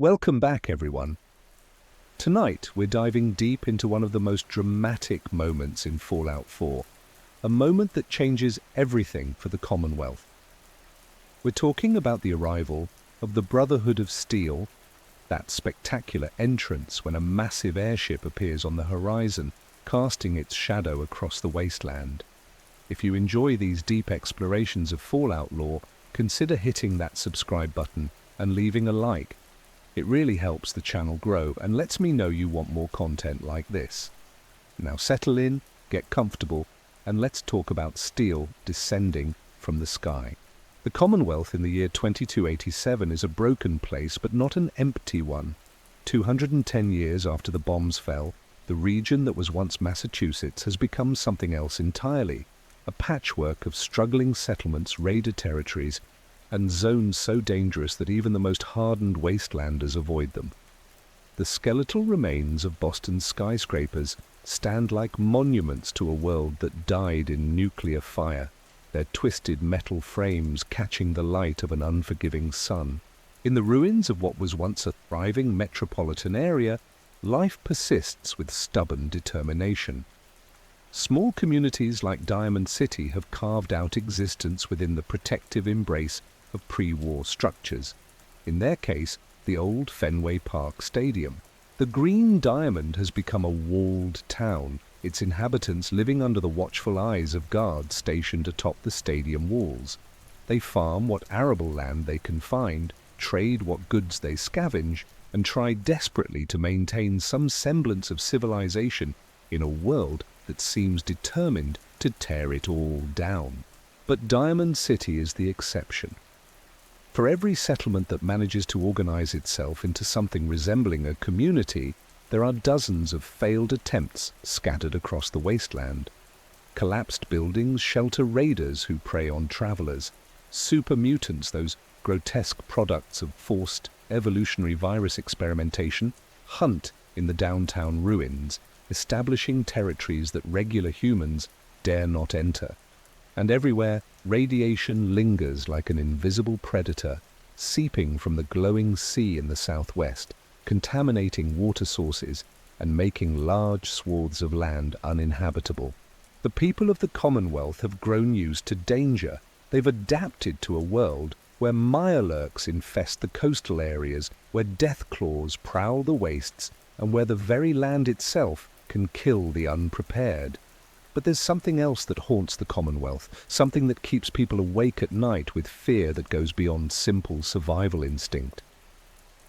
Welcome back, everyone. Tonight, we're diving deep into one of the most dramatic moments in Fallout 4, a moment that changes everything for the Commonwealth. We're talking about the arrival of the Brotherhood of Steel, that spectacular entrance when a massive airship appears on the horizon, casting its shadow across the wasteland. If you enjoy these deep explorations of Fallout lore, consider hitting that subscribe button and leaving a like. It really helps the channel grow and lets me know you want more content like this. Now settle in, get comfortable, and let's talk about steel descending from the sky. The Commonwealth in the year 2287 is a broken place, but not an empty one. 210 years after the bombs fell, the region that was once Massachusetts has become something else entirely. A patchwork of struggling settlements, raider territories, and zones so dangerous that even the most hardened wastelanders avoid them. The skeletal remains of Boston's skyscrapers stand like monuments to a world that died in nuclear fire, their twisted metal frames catching the light of an unforgiving sun. In the ruins of what was once a thriving metropolitan area, life persists with stubborn determination. Small communities like Diamond City have carved out existence within the protective embrace of pre-war structures. In their case, the old Fenway Park Stadium. The Green Diamond has become a walled town, its inhabitants living under the watchful eyes of guards stationed atop the stadium walls. They farm what arable land they can find, trade what goods they scavenge, and try desperately to maintain some semblance of civilization in a world that seems determined to tear it all down. But Diamond City is the exception. For every settlement that manages to organize itself into something resembling a community, there are dozens of failed attempts scattered across the wasteland. Collapsed buildings shelter raiders who prey on travelers. Super mutants, those grotesque products of forced evolutionary virus experimentation, hunt in the downtown ruins, establishing territories that regular humans dare not enter. And everywhere, radiation lingers like an invisible predator, seeping from the glowing sea in the southwest, contaminating water sources and making large swaths of land uninhabitable. The people of the Commonwealth have grown used to danger. They've adapted to a world where mirelurks infest the coastal areas, where deathclaws prowl the wastes, and where the very land itself can kill the unprepared. But there's something else that haunts the Commonwealth, something that keeps people awake at night with fear that goes beyond simple survival instinct.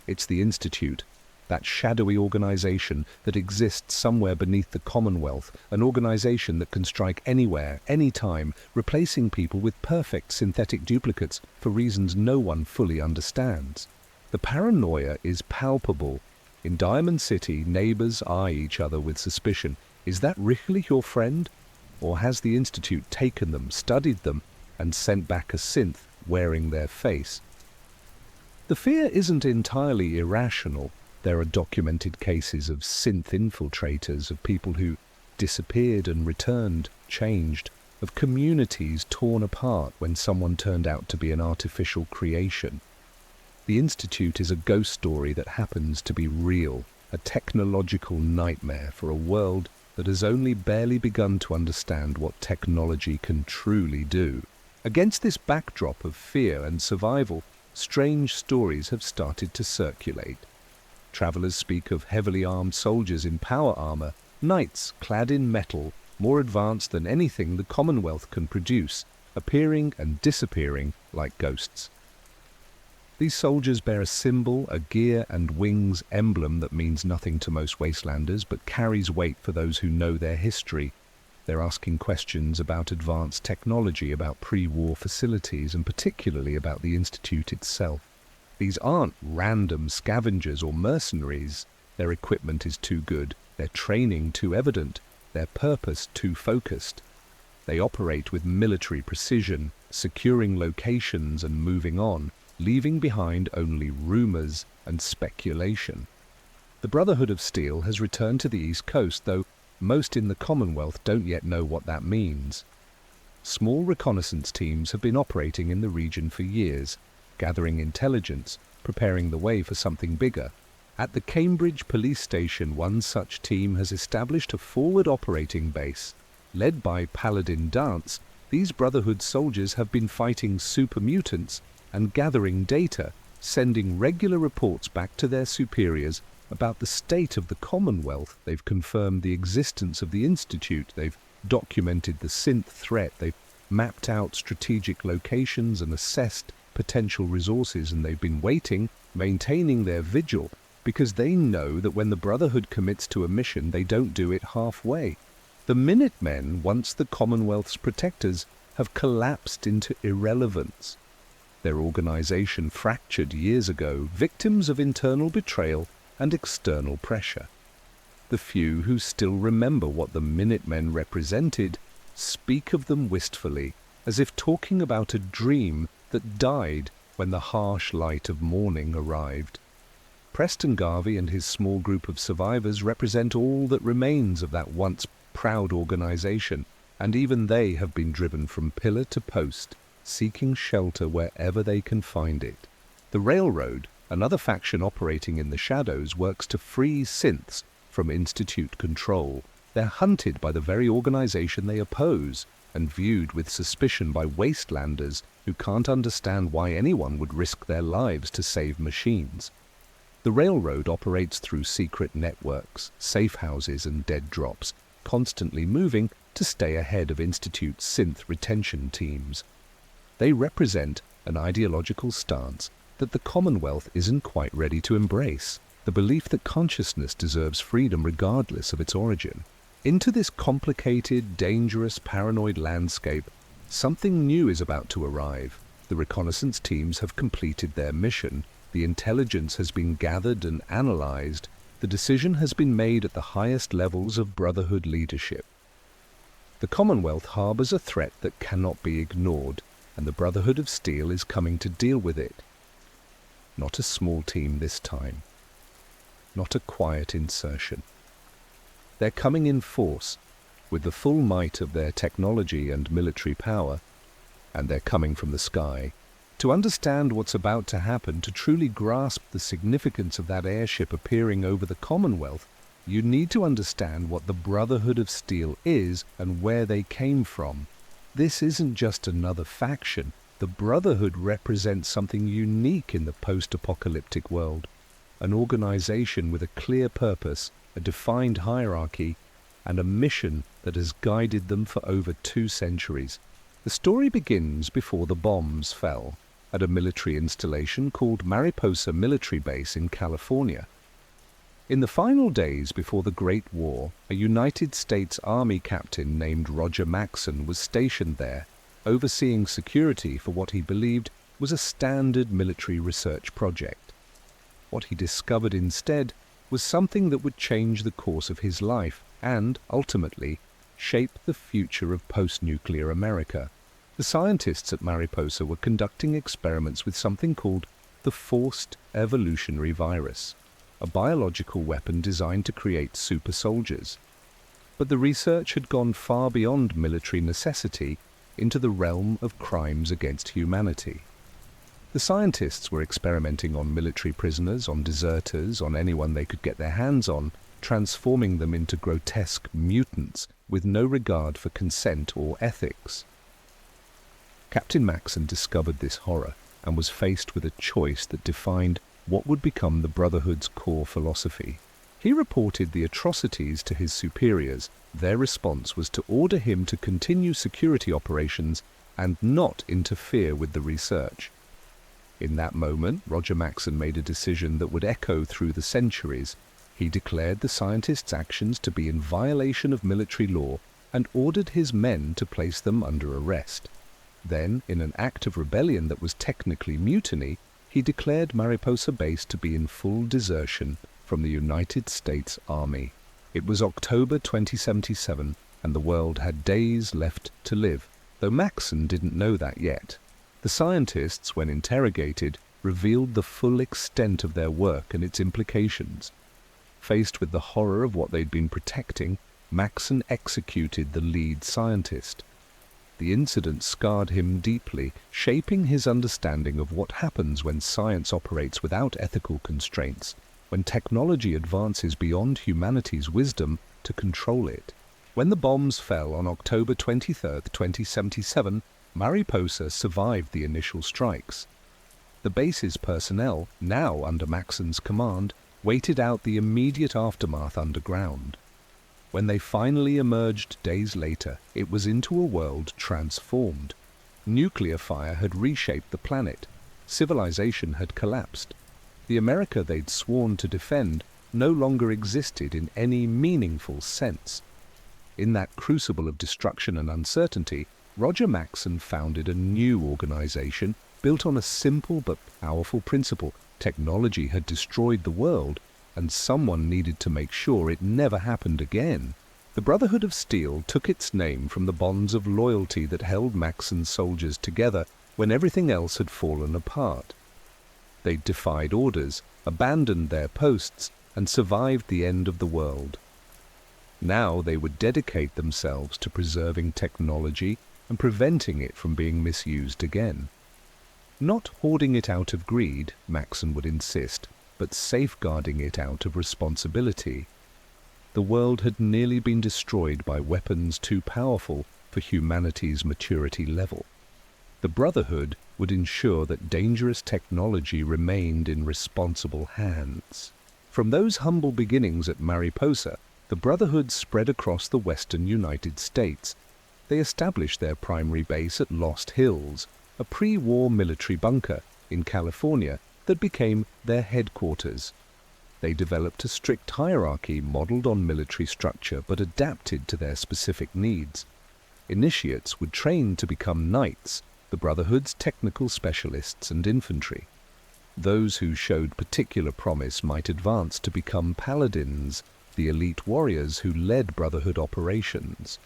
It's the Institute, that shadowy organization that exists somewhere beneath the Commonwealth, an organization that can strike anywhere, anytime, replacing people with perfect synthetic duplicates for reasons no one fully understands. The paranoia is palpable. In Diamond City, neighbors eye each other with suspicion. Is that really your friend? Or has the Institute taken them, studied them, and sent back a synth wearing their face? The fear isn't entirely irrational. There are documented cases of synth infiltrators, of people who disappeared and returned, changed, of communities torn apart when someone turned out to be an artificial creation. The Institute is a ghost story that happens to be real, a technological nightmare for a world that has only barely begun to understand what technology can truly do. Against this backdrop of fear and survival, strange stories have started to circulate. Travelers speak of heavily armed soldiers in power armor, knights clad in metal, more advanced than anything the Commonwealth can produce, appearing and disappearing like ghosts. These soldiers bear a symbol, a gear and wings emblem that means nothing to most wastelanders, but carries weight for those who know their history. They're asking questions about advanced technology, about pre-war facilities, and particularly about the Institute itself. These aren't random scavengers or mercenaries. Their equipment is too good, their training too evident, their purpose too focused. They operate with military precision, securing locations and moving on, leaving behind only rumors and speculation. The Brotherhood of Steel has returned to the East Coast, though most in the Commonwealth don't yet know what that means. Small reconnaissance teams have been operating in the region for years, gathering intelligence, preparing the way for something bigger. At the Cambridge police station, one such team has established a forward operating base. Led by Paladin Dance, these Brotherhood soldiers have been fighting super mutants and gathering data, sending regular reports back to their superiors about the state of the Commonwealth. They've confirmed the existence of the Institute, they've documented the synth threat, they've mapped out strategic locations and assessed potential resources, and they've been waiting, maintaining their vigil, because they know that when the Brotherhood commits to a mission, they don't do it halfway. The Minutemen, once the Commonwealth's protectors, have collapsed into irrelevance. Their organization fractured years ago, victims of internal betrayal and external pressure. The few who still remember what the Minutemen represented speak of them wistfully, as if talking about a dream that died when the harsh light of morning arrived. Preston Garvey and his small group of survivors represent all that remains of that once proud organization, and even they have been driven from pillar to post, seeking shelter wherever they can find it. The Railroad, another faction operating in the shadows, works to free synths from Institute control. They're hunted by the very organization they oppose, and viewed with suspicion by wastelanders who can't understand why anyone would risk their lives to save machines. The Railroad operates through secret networks, safe houses and dead drops, constantly moving to stay ahead of Institute's synth retention teams. They represent an ideological stance that the Commonwealth isn't quite ready to embrace, the belief that consciousness deserves freedom regardless of its origin. Into this complicated, dangerous, paranoid landscape, something new is about to arrive. The reconnaissance teams have completed their mission, the intelligence has been gathered and analyzed, the decision has been made at the highest levels of Brotherhood leadership. The Commonwealth harbors a threat that cannot be ignored, and the Brotherhood of Steel is coming to deal with it. Not a small team this time. Not a quiet insertion. They're coming in force, with the full might of their technology and military power, and they're coming from the sky. To understand what's about to happen, to truly grasp the significance of that airship appearing over the Commonwealth, you need to understand what the Brotherhood of Steel is and where they came from. This isn't just another faction. The Brotherhood represents something unique in the post-apocalyptic world, an organization with a clear purpose, a defined hierarchy, and a mission that has guided them for over 2 centuries. The story begins before the bombs fell, at a military installation called Mariposa Military Base in California. In the final days before the Great War, a United States Army captain named Roger Maxson was stationed there, overseeing security for what he believed was a standard military research project. What he discovered instead was something that would change the course of his life and, ultimately, shape the future of post-nuclear America. The scientists at Mariposa were conducting experiments with something called the forced evolutionary virus, a biological weapon designed to create super soldiers. But the research had gone far beyond military necessity into the realm of crimes against humanity. The scientists were experimenting on military prisoners, on deserters, on anyone they could get their hands on, transforming them into grotesque mutants with no regard for consent or ethics. Captain Maxson discovered this horror and was faced with a choice that defined what would become the Brotherhood's core philosophy. He reported the atrocities to his superiors. Their response was to order him to continue security operations and not interfere with the research. In that moment, Roger Maxson made a decision that would echo through the centuries. He declared the scientists' actions to be in violation of military law and ordered his men to place them under arrest. Then, in an act of rebellion that was technically mutiny, he declared Mariposa Base to be in full desertion from the United States Army. It was October 2077, and the world had days left to live, though Maxson didn't know that yet. The scientists, when interrogated, revealed the full extent of their work and its implications. Faced with the horror of what they'd been protecting, Maxson executed the lead scientist. The incident scarred him deeply, shaping his understanding of what happens when science operates without ethical constraints, when technology advances beyond humanity's wisdom to control it. When the bombs fell on October 23, 2077, Mariposa survived the initial strikes. The base's personnel, now under Maxson's command, waited out the immediate aftermath underground. When they finally emerged days later, it was into a world transformed. Nuclear fire had reshaped the planet. Civilization had collapsed. The America they'd sworn to defend no longer existed in any meaningful sense. In that crucible of destruction and uncertainty, Roger Maxson founded a new organization built on a simple but powerful principle. Technology had destroyed the world, and someone needed to make sure it never happened again. The Brotherhood of Steel took its name from the bonds of loyalty that held Maxson's soldiers together when everything else had fallen apart. They defied orders, abandoned their posts, and survived the end of the world. Now they would dedicate themselves to preserving technology and preventing it from being misused again. Not hoarding it out of greed, Maxson would insist, but safeguarding it out of responsibility. The world had nearly been destroyed by weapons too powerful for humanity's maturity level. The Brotherhood would ensure that dangerous technology remained in responsible hands. From those humble beginnings at Mariposa, the Brotherhood spread across the western United States. They established their primary base at Lost Hills, a pre-war military bunker in California that became their headquarters. They developed a strict hierarchy modeled on military structure but adapted to their specific needs. Initiates would train to become knights, the Brotherhood's technical specialists and infantry. Those who showed particular promise might advance to become paladins, the elite warriors who led Brotherhood operations.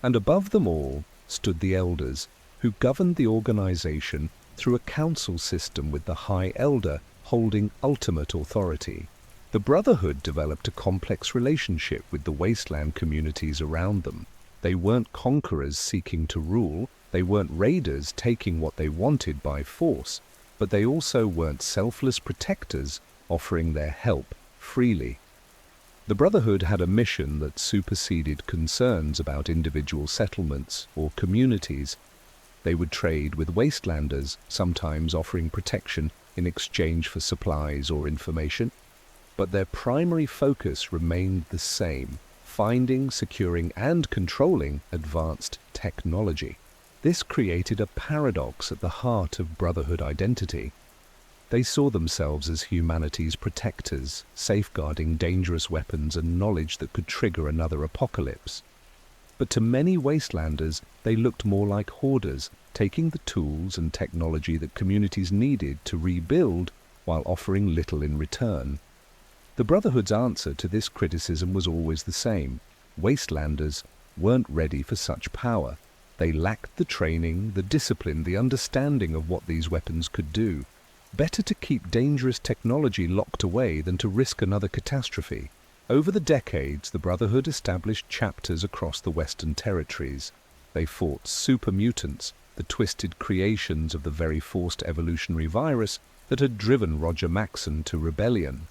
And above them all stood the elders, who governed the organization through a council system with the High Elder holding ultimate authority. The Brotherhood developed a complex relationship with the wasteland communities around them. They weren't conquerors seeking to rule, they weren't raiders taking what they wanted by force, but they also weren't selfless protectors offering their help freely. The Brotherhood had a mission that superseded concerns about individual settlements or communities. They would trade with wastelanders, sometimes offering protection in exchange for supplies or information. But their primary focus remained the same: finding, securing, and controlling advanced technology. This created a paradox at the heart of Brotherhood identity. They saw themselves as humanity's protectors, safeguarding dangerous weapons and knowledge that could trigger another apocalypse. But to many wastelanders, they looked more like hoarders, taking the tools and technology that communities needed to rebuild while offering little in return. The Brotherhood's answer to this criticism was always the same: wastelanders weren't ready for such power. They lacked the training, the discipline, the understanding of what these weapons could do. Better to keep dangerous technology locked away than to risk another catastrophe. Over the decades, the Brotherhood established chapters across the Western territories. They fought super mutants, the twisted creations of the very forced evolutionary virus that had driven Roger Maxson to rebellion.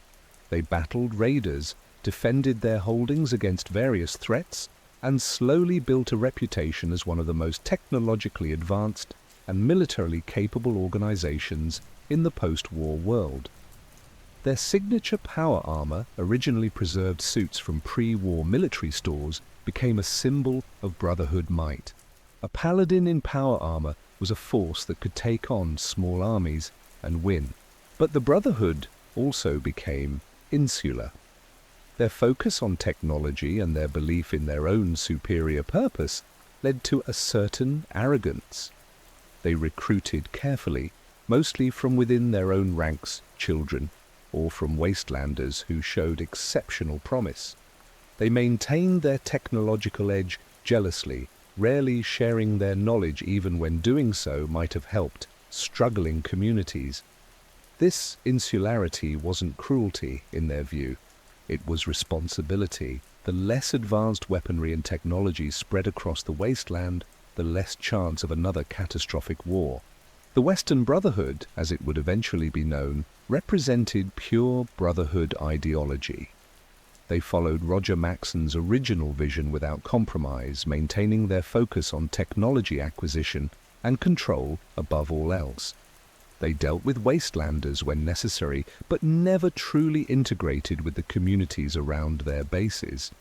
They battled raiders, defended their holdings against various threats, and slowly built a reputation as one of the most technologically advanced and militarily capable organizations in the post-war world. Their signature power armor, originally preserved suits from pre-war military stores, became a symbol of Brotherhood might. A paladin in power armor was a force that could take on small armies and win. But the Brotherhood also became insular. Their focus on technology and their belief in their own superior purpose led to a certain arrogance. They recruited carefully, mostly from within their own ranks, children, or from wastelanders who showed exceptional promise. They maintained their technological edge jealously, rarely sharing their knowledge even when doing so might have helped struggling communities. This insularity wasn't cruelty in their view. It was responsibility. The less advanced weaponry and technology spread across the wasteland, the less chance of another catastrophic war. The Western Brotherhood, as it would eventually be known, represented pure Brotherhood ideology. They followed Roger Maxson's original vision without compromise, maintaining their focus on technology acquisition and control above all else. They dealt with wastelanders when necessary, but never truly integrated with the communities around their bases.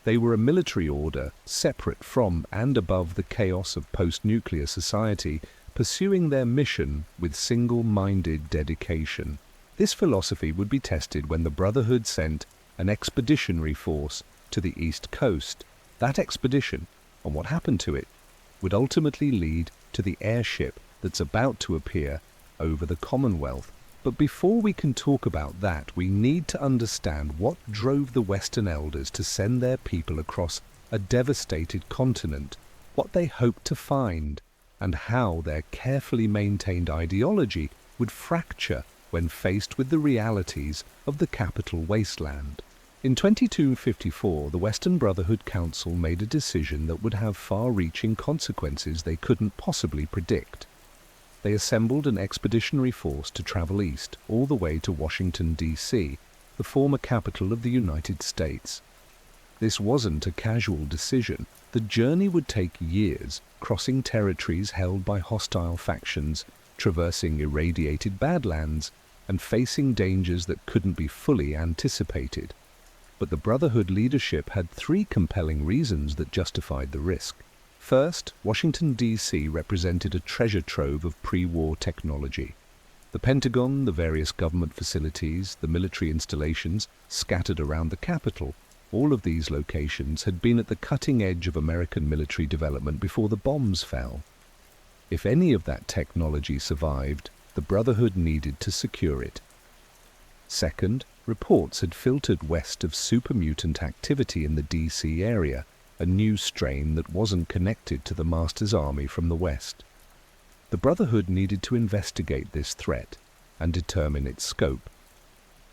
They were a military order separate from and above the chaos of post-nuclear society, pursuing their mission with single-minded dedication. This philosophy would be tested when the Brotherhood sent an expeditionary force to the East Coast. That expedition, and what happened to it, would ultimately lead to the airship that's about to appear over the Commonwealth. But before we can talk about that, we need to understand what drove the Western elders to send their people across a devastated continent, what they hoped to find, and how their carefully maintained ideology would fracture when faced with the realities of the Capital Wasteland. In 2254, the Western Brotherhood Council made a decision that would have far-reaching consequences they couldn't possibly predict. They assembled an expeditionary force to travel east, all the way to Washington, D.C., the former capital of the United States. This wasn't a casual decision. The journey would take years, crossing territories held by hostile factions, traversing irradiated badlands, and facing dangers that couldn't be fully anticipated. But the Brotherhood leadership had three compelling reasons that justified the risk. First, Washington, D.C. represented a treasure trove of pre-war technology. The Pentagon, the various government facilities, the military installations scattered around the capital, all of these locations had been at the cutting edge of American military development before the bombs fell. If any of that technology survived, the Brotherhood needed to secure it. Second, reports had filtered west of super-mutant activity in the D.C. area, a new strain that wasn't connected to the Master's army from the west. The Brotherhood needed to investigate this threat and determine its scope.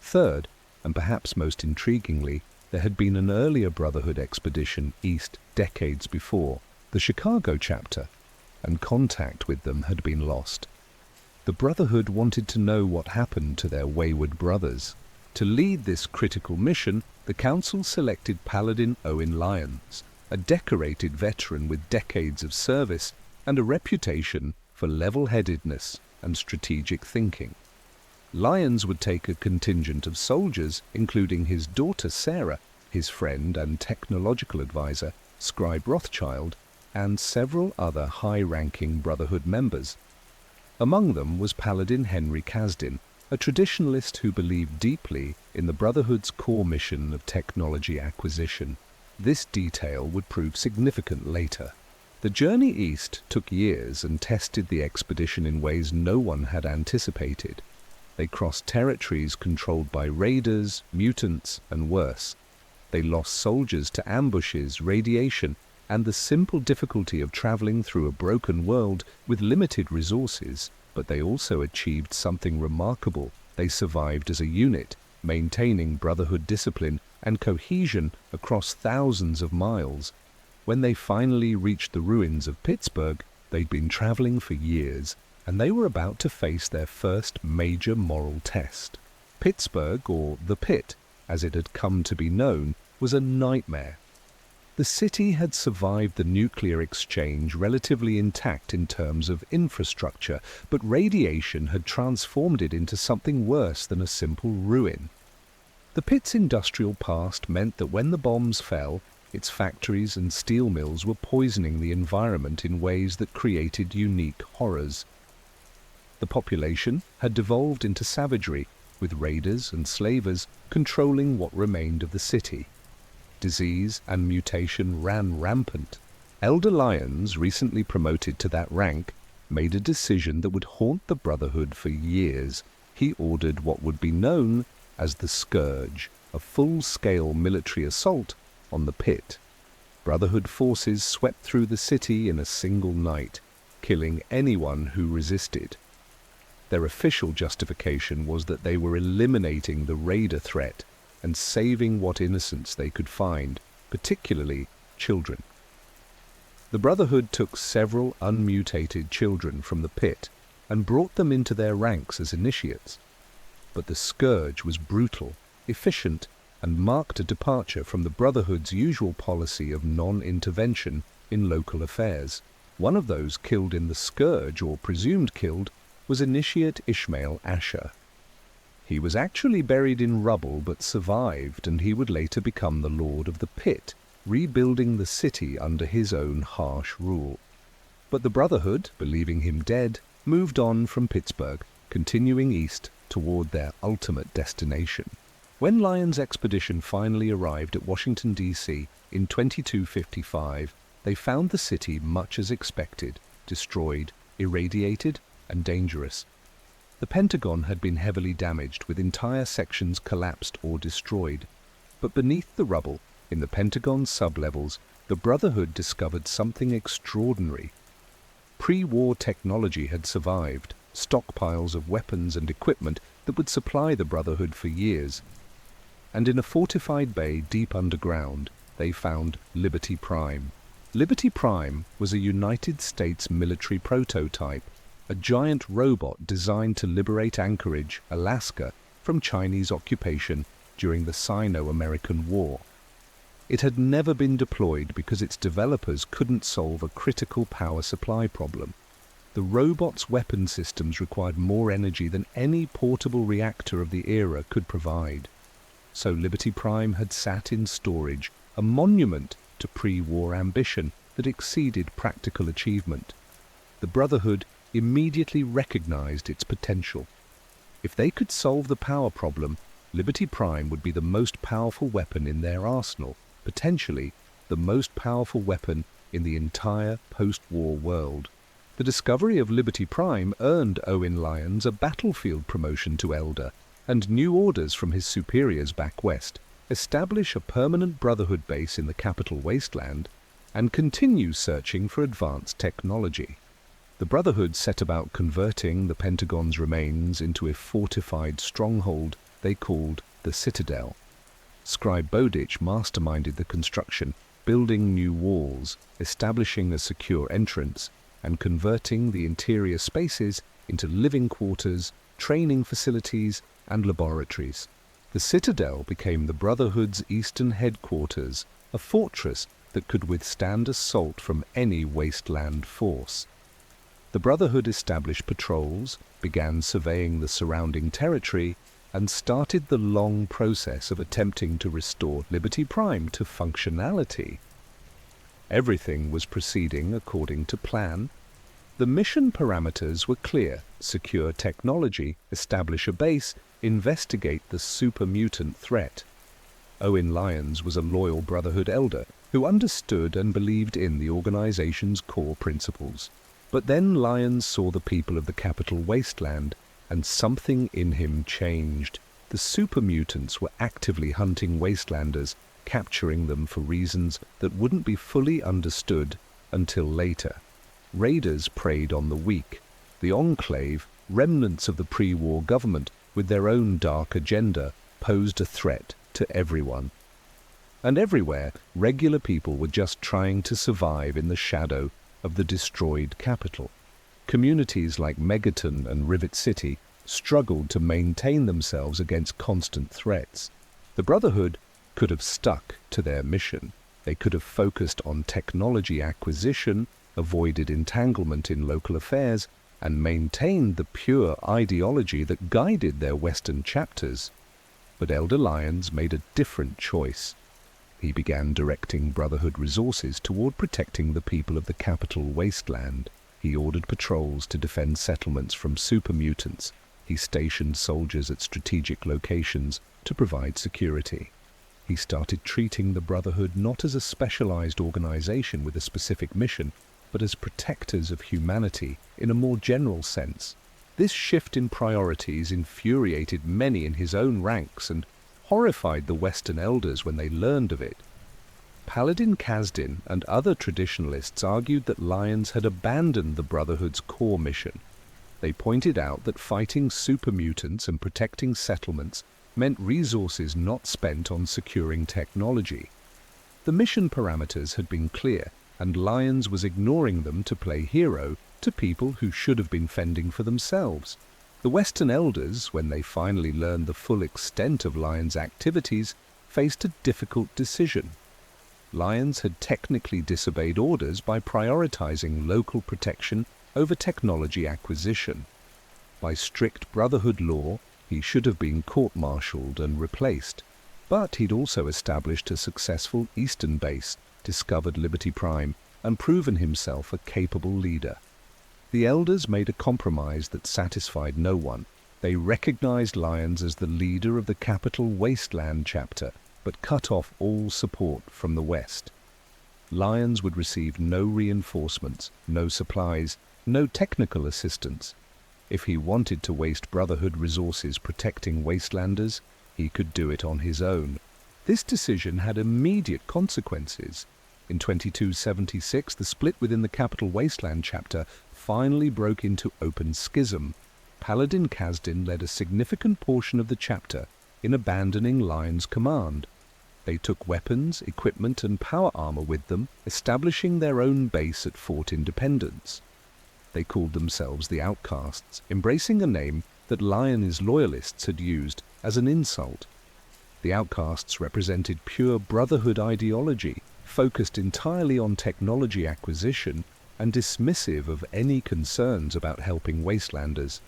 Third, and perhaps most intriguingly, there had been an earlier Brotherhood expedition east decades before, the Chicago chapter, and contact with them had been lost. The Brotherhood wanted to know what happened to their wayward brothers. To lead this critical mission, the Council selected Paladin Owen Lyons, a decorated veteran with decades of service and a reputation for level-headedness and strategic thinking. Lyons would take a contingent of soldiers, including his daughter Sarah, his friend and technological advisor, Scribe Rothschild, and several other high-ranking Brotherhood members. Among them was Paladin Henry Kasdan, a traditionalist who believed deeply in the Brotherhood's core mission of technology acquisition. This detail would prove significant later. The journey east took years and tested the expedition in ways no one had anticipated. They crossed territories controlled by raiders, mutants, and worse. They lost soldiers to ambushes, radiation, and the simple difficulty of traveling through a broken world with limited resources. But they also achieved something remarkable. They survived as a unit, maintaining Brotherhood discipline and cohesion across thousands of miles. When they finally reached the ruins of Pittsburgh, they'd been traveling for years, and they were about to face their first major moral test. Pittsburgh, or the Pit, as it had come to be known, was a nightmare. The city had survived the nuclear exchange relatively intact in terms of infrastructure, but radiation had transformed it into something worse than a simple ruin. The Pit's industrial past meant that when the bombs fell, its factories and steel mills were poisoning the environment in ways that created unique horrors. The population had devolved into savagery, with raiders and slavers controlling what remained of the city. Disease and mutation ran rampant. Elder Lyons, recently promoted to that rank, made a decision that would haunt the Brotherhood for years. He ordered what would be known as the Scourge, a full-scale military assault on the Pit. Brotherhood forces swept through the city in a single night, killing anyone who resisted. Their official justification was that they were eliminating the raider threat and saving what innocents they could find, particularly children. The Brotherhood took several unmutated children from the pit and brought them into their ranks as initiates. But the scourge was brutal, efficient, and marked a departure from the Brotherhood's usual policy of non-intervention in local affairs. One of those killed in the scourge, or presumed killed, was Initiate Ishmael Asher. He was actually buried in rubble but survived, and he would later become the Lord of the Pit, rebuilding the city under his own harsh rule. But the Brotherhood, believing him dead, moved on from Pittsburgh, continuing east toward their ultimate destination. When Lyons' expedition finally arrived at Washington, D.C. in 2255, they found the city much as expected, destroyed, irradiated, and dangerous. The Pentagon had been heavily damaged, with entire sections collapsed or destroyed. But beneath the rubble, in the Pentagon's sublevels, the Brotherhood discovered something extraordinary. Pre-war technology had survived, stockpiles of weapons and equipment that would supply the Brotherhood for years. And in a fortified bay deep underground, they found Liberty Prime. Liberty Prime was a United States military prototype, a giant robot designed to liberate Anchorage, Alaska, from Chinese occupation during the Sino-American War. It had never been deployed because its developers couldn't solve a critical power supply problem. The robot's weapon systems required more energy than any portable reactor of the era could provide. So Liberty Prime had sat in storage, a monument to pre-war ambition that exceeded practical achievement. The Brotherhood immediately recognized its potential. If they could solve the power problem, Liberty Prime would be the most powerful weapon in their arsenal, potentially the most powerful weapon in the entire post-war world. The discovery of Liberty Prime earned Owen Lyons a battlefield promotion to Elder and new orders from his superiors back west: establish a permanent Brotherhood base in the Capital Wasteland and continue searching for advanced technology. The Brotherhood set about converting the Pentagon's remains into a fortified stronghold they called the Citadel. Scribe Bowditch masterminded the construction, building new walls, establishing a secure entrance, and converting the interior spaces into living quarters, training facilities, and laboratories. The Citadel became the Brotherhood's eastern headquarters, a fortress that could withstand assault from any wasteland force. The Brotherhood established patrols, began surveying the surrounding territory, and started the long process of attempting to restore Liberty Prime to functionality. Everything was proceeding according to plan. The mission parameters were clear: secure technology, establish a base, investigate the super mutant threat. Owen Lyons was a loyal Brotherhood elder who understood and believed in the organization's core principles. But then Lyons saw the people of the Capital Wasteland, and something in him changed. The super mutants were actively hunting wastelanders, capturing them for reasons that wouldn't be fully understood until later. Raiders preyed on the weak. The Enclave, remnants of the pre-war government with their own dark agenda, posed a threat to everyone. And everywhere, regular people were just trying to survive in the shadow of the destroyed capital. Communities like Megaton and Rivet City struggled to maintain themselves against constant threats. The Brotherhood could have stuck to their mission. They could have focused on technology acquisition, avoided entanglement in local affairs, and maintained the pure ideology that guided their Western chapters. But Elder Lyons made a different choice. He began directing Brotherhood resources toward protecting the people of the Capital Wasteland. He ordered patrols to defend settlements from super mutants. He stationed soldiers at strategic locations to provide security. He started treating the Brotherhood not as a specialized organization with a specific mission, but as protectors of humanity in a more general sense. This shift in priorities infuriated many in his own ranks and horrified the Western elders when they learned of it. Paladin Kasdin and other traditionalists argued that Lyons had abandoned the Brotherhood's core mission. They pointed out that fighting super mutants and protecting settlements meant resources not spent on securing technology. The mission parameters had been clear: and Lyons was ignoring them to play hero to people who should have been fending for themselves. The Western elders, when they finally learned the full extent of Lyons' activities, faced a difficult decision. Lyons had technically disobeyed orders by prioritizing local protection over technology acquisition. By strict Brotherhood law, he should have been court-martialed and replaced. But he'd also established a successful eastern base, discovered Liberty Prime, and proven himself a capable leader. The elders made a compromise that satisfied no one. They recognized Lyons as the leader of the Capital Wasteland chapter, but cut off all support from the West. Lyons would receive no reinforcements, no supplies, no technical assistance. If he wanted to waste Brotherhood resources protecting Wastelanders, he could do it on his own. This decision had immediate consequences. In 2276, the split within the Capital Wasteland chapter finally broke into open schism. Paladin Kasdin led a significant portion of the chapter in abandoning Lyons' command. They took weapons, equipment, and power armor with them, establishing their own base at Fort Independence. They called themselves the Outcasts, embracing a name that Lyons' loyalists had used as an insult. The Outcasts represented pure Brotherhood ideology, focused entirely on technology acquisition and dismissive of any concerns about helping Wastelanders.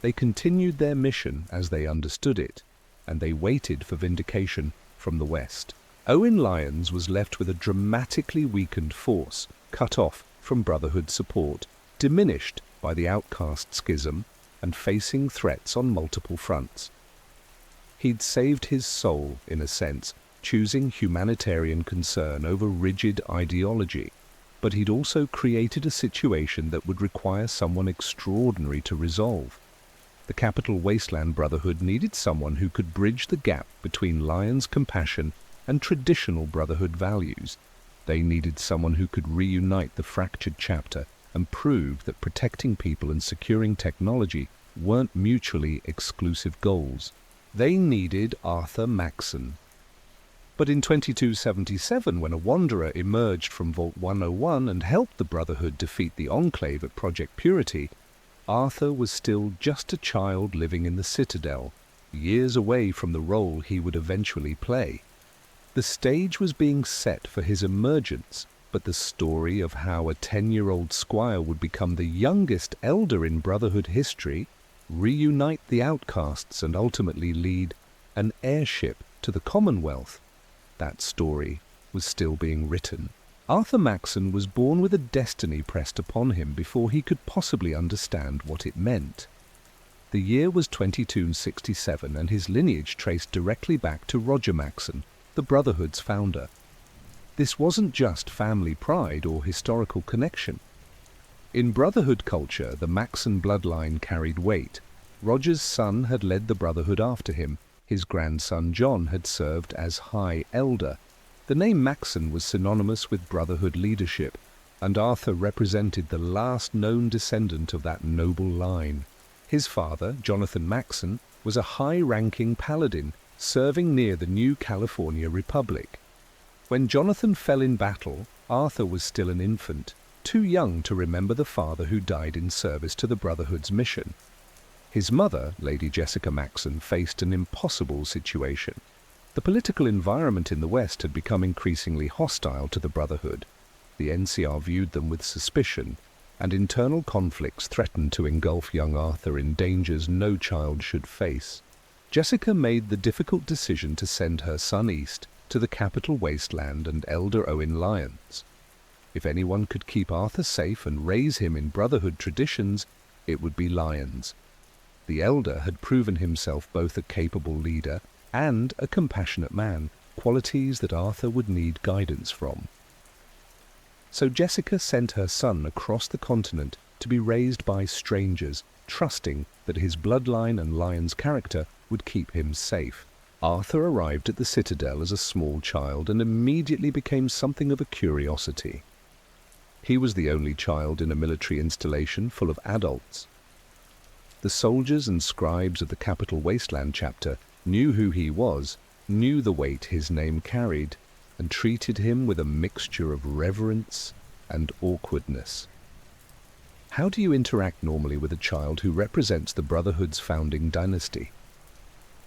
They continued their mission as they understood it, and they waited for vindication from the West. Owen Lyons was left with a dramatically weakened force, cut off from Brotherhood support, diminished by the Outcast schism, and facing threats on multiple fronts. He'd saved his soul, in a sense, choosing humanitarian concern over rigid ideology, but he'd also created a situation that would require someone extraordinary to resolve. The Capital Wasteland Brotherhood needed someone who could bridge the gap between Lyons' compassion and traditional Brotherhood values. They needed someone who could reunite the fractured chapter and prove that protecting people and securing technology weren't mutually exclusive goals. They needed Arthur Maxson. But in 2277, when a wanderer emerged from Vault 101 and helped the Brotherhood defeat the Enclave at Project Purity, Arthur was still just a child living in the Citadel, years away from the role he would eventually play. The stage was being set for his emergence, but the story of how a 10-year-old squire would become the youngest elder in Brotherhood history, reunite the Outcasts, and ultimately lead an airship to the Commonwealth, that story was still being written. Arthur Maxson was born with a destiny pressed upon him before he could possibly understand what it meant. The year was 2267, and his lineage traced directly back to Roger Maxson, the Brotherhood's founder. This wasn't just family pride or historical connection. In Brotherhood culture, the Maxson bloodline carried weight. Roger's son had led the Brotherhood after him. His grandson John had served as High Elder. The name Maxson was synonymous with Brotherhood leadership, and Arthur represented the last known descendant of that noble line. His father, Jonathan Maxson, was a high-ranking paladin serving near the new California Republic. When Jonathan fell in battle, Arthur was still an infant, too young to remember the father who died in service to the Brotherhood's mission. His mother, Lady Jessica Maxson, faced an impossible situation. The political environment in the West had become increasingly hostile to the Brotherhood. The NCR viewed them with suspicion, and internal conflicts threatened to engulf young Arthur in dangers no child should face. Jessica made the difficult decision to send her son east to the Capital Wasteland and Elder Owen Lyons. If anyone could keep Arthur safe and raise him in Brotherhood traditions, it would be Lyons. The Elder had proven himself both a capable leader and a compassionate man, qualities that Arthur would need guidance from. So Jessica sent her son across the continent to be raised by strangers, trusting that his bloodline and Lyons' character would keep him safe. Arthur arrived at the Citadel as a small child and immediately became something of a curiosity. He was the only child in a military installation full of adults. The soldiers and scribes of the Capital Wasteland chapter knew who he was, knew the weight his name carried. and treated him with a mixture of reverence and awkwardness. How do you interact normally with a child who represents the Brotherhood's founding dynasty?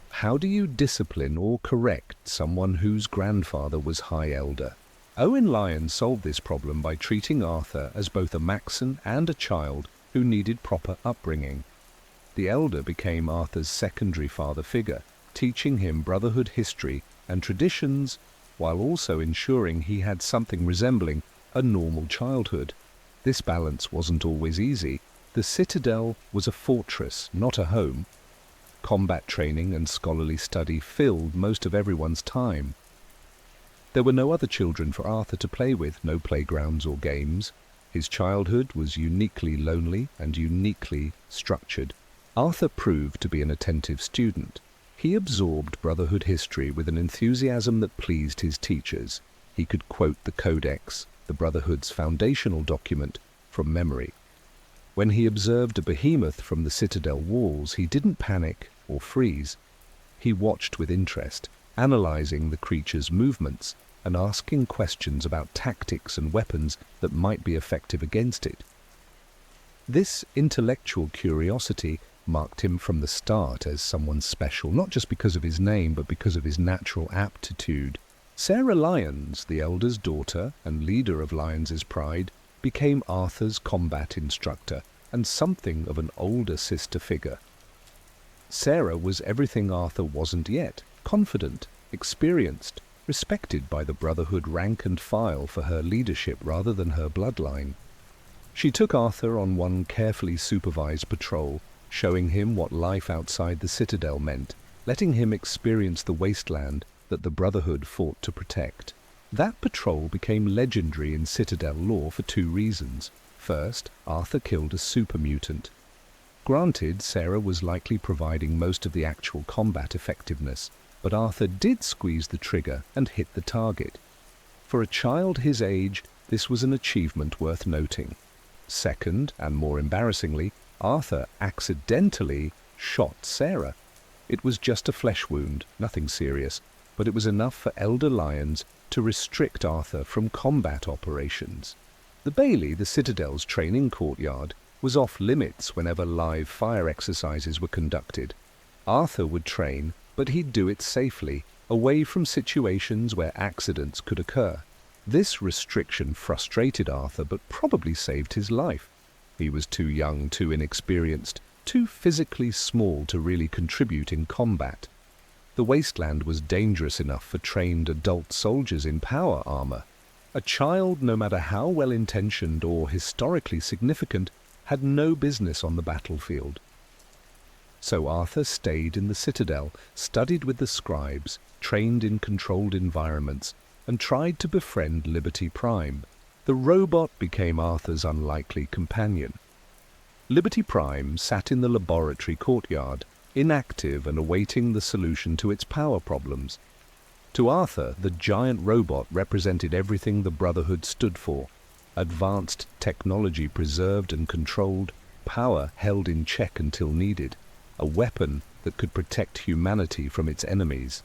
How do you discipline or correct someone whose grandfather was High Elder? Owen Lyons solved this problem by treating Arthur as both a Maxson and a child who needed proper upbringing. The elder became Arthur's secondary father figure, teaching him Brotherhood history and traditions, while also ensuring he had something resembling a normal childhood. This balance wasn't always easy. The citadel was a fortress, not a home. Combat training and scholarly study filled most of everyone's time. There were no other children for Arthur to play with, no playgrounds or games. His childhood was uniquely lonely and uniquely structured. Arthur proved to be an attentive student. He absorbed Brotherhood history with an enthusiasm that pleased his teachers. He could quote the Codex, the Brotherhood's foundational document, from memory. When he observed a behemoth from the citadel walls, he didn't panic or freeze. He watched with interest, analyzing the creature's movements and asking questions about tactics and weapons that might be effective against it. This intellectual curiosity marked him from the start as someone special, not just because of his name, but because of his natural aptitude. Sarah Lyons, the elder's daughter and leader of Lyons's Pride, became Arthur's combat instructor and something of an older sister figure. Sarah was everything Arthur wasn't yet: confident, experienced, respected by the Brotherhood rank and file for her leadership rather than her bloodline. She took Arthur on one carefully supervised patrol, showing him what life outside the citadel meant, letting him experience the wasteland that the Brotherhood fought to protect. That patrol became legendary in citadel lore for two reasons. First, Arthur killed a super mutant. Granted, Sarah was likely providing most of the actual combat effectiveness, but Arthur did squeeze the trigger and hit the target. For a child his age, this was an achievement worth noting. Second, and more embarrassingly, Arthur accidentally shot Sarah. It was just a flesh wound, nothing serious, but it was enough for Elder Lyons to restrict Arthur from combat operations. The Bailey, the Citadel's training courtyard, was off limits whenever live fire exercises were conducted. Arthur would train, but he'd do it safely, away from situations where accidents could occur. This restriction frustrated Arthur, but probably saved his life. He was too young, too inexperienced, too physically small to really contribute in combat. The wasteland was dangerous enough for trained adult soldiers in power armor. A child, no matter how well-intentioned or historically significant, had no business on the battlefield. So Arthur stayed in the citadel, studied with the scribes, trained in controlled environments, and tried to befriend Liberty Prime. The robot became Arthur's unlikely companion. Liberty Prime sat in the laboratory courtyard, inactive and awaiting the solution to its power problems. To Arthur, the giant robot represented everything the Brotherhood stood for: advanced technology preserved and controlled, power held in check until needed, a weapon that could protect humanity from its enemies.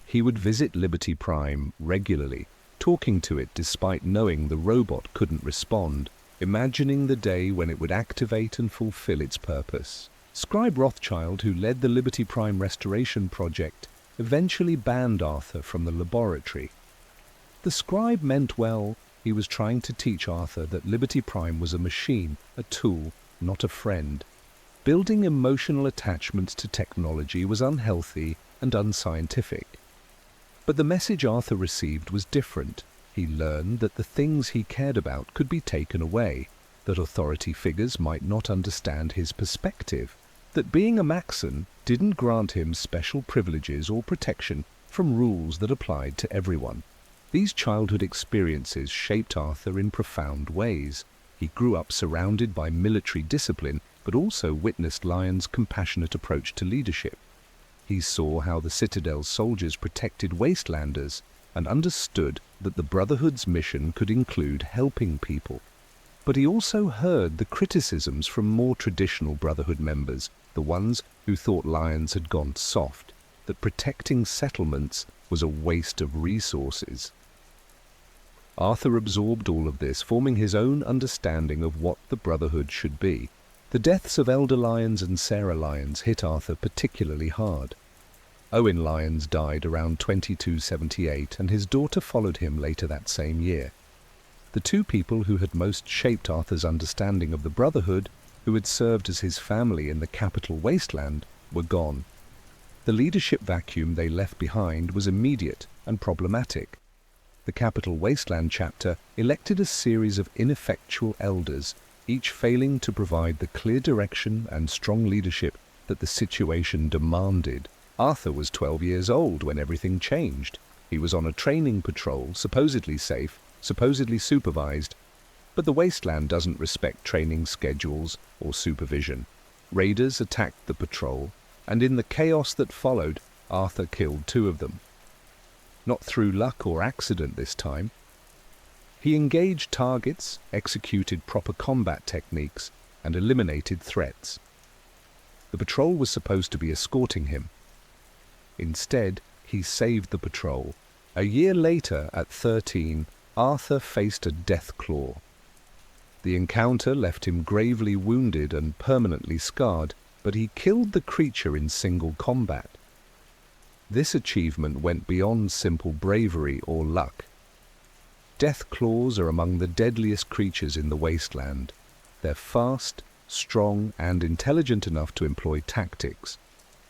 He would visit Liberty Prime regularly, talking to it despite knowing the robot couldn't respond, imagining the day when it would activate and fulfill its purpose. Scribe Rothschild, who led the Liberty Prime restoration project, eventually banned Arthur from the laboratory. The scribe meant well. He was trying to teach Arthur that Liberty Prime was a machine, a tool, not a friend. Building emotional attachments to technology was unhealthy and unscientific. But the message Arthur received was different. He learned that the things he cared about could be taken away, that authority figures might not understand his perspective, that being a Maxson didn't grant him special privileges or protection from rules that applied to everyone. These childhood experiences shaped Arthur in profound ways. He grew up surrounded by military discipline, but also witnessed Lyons' compassionate approach to leadership. He saw how the Citadel's soldiers protected wastelanders and understood that the Brotherhood's mission could include helping people. But he also heard the criticisms from more traditional Brotherhood members, the ones who thought Lyons had gone soft, that protecting settlements was a waste of resources. Arthur absorbed all of this, forming his own understanding of what the Brotherhood should be. The deaths of Elder Lyons and Sarah Lyons hit Arthur particularly hard. Owen Lyons died around 2278, and his daughter followed him later that same year. The two people who had most shaped Arthur's understanding of the Brotherhood, who had served as his family in the Capital Wasteland, were gone. The leadership vacuum they left behind was immediate and problematic. The Capital Wasteland chapter elected a series of ineffectual elders, each failing to provide the clear direction and strong leadership that the situation demanded. Arthur was 12 years old when everything changed. He was on a training patrol, supposedly safe, supposedly supervised, but the wasteland doesn't respect training schedules or supervision. Raiders attacked the patrol, and in the chaos that followed, Arthur killed 2 of them. Not through luck or accident this time. He engaged targets, executed proper combat techniques, and eliminated threats. The patrol was supposed to be escorting him. Instead, he saved the patrol. A year later, at 13, Arthur faced a death claw. The encounter left him gravely wounded and permanently scarred, but he killed the creature in single combat. This achievement went beyond simple bravery or luck. Death claws are among the deadliest creatures in the wasteland. They're fast, strong, and intelligent enough to employ tactics.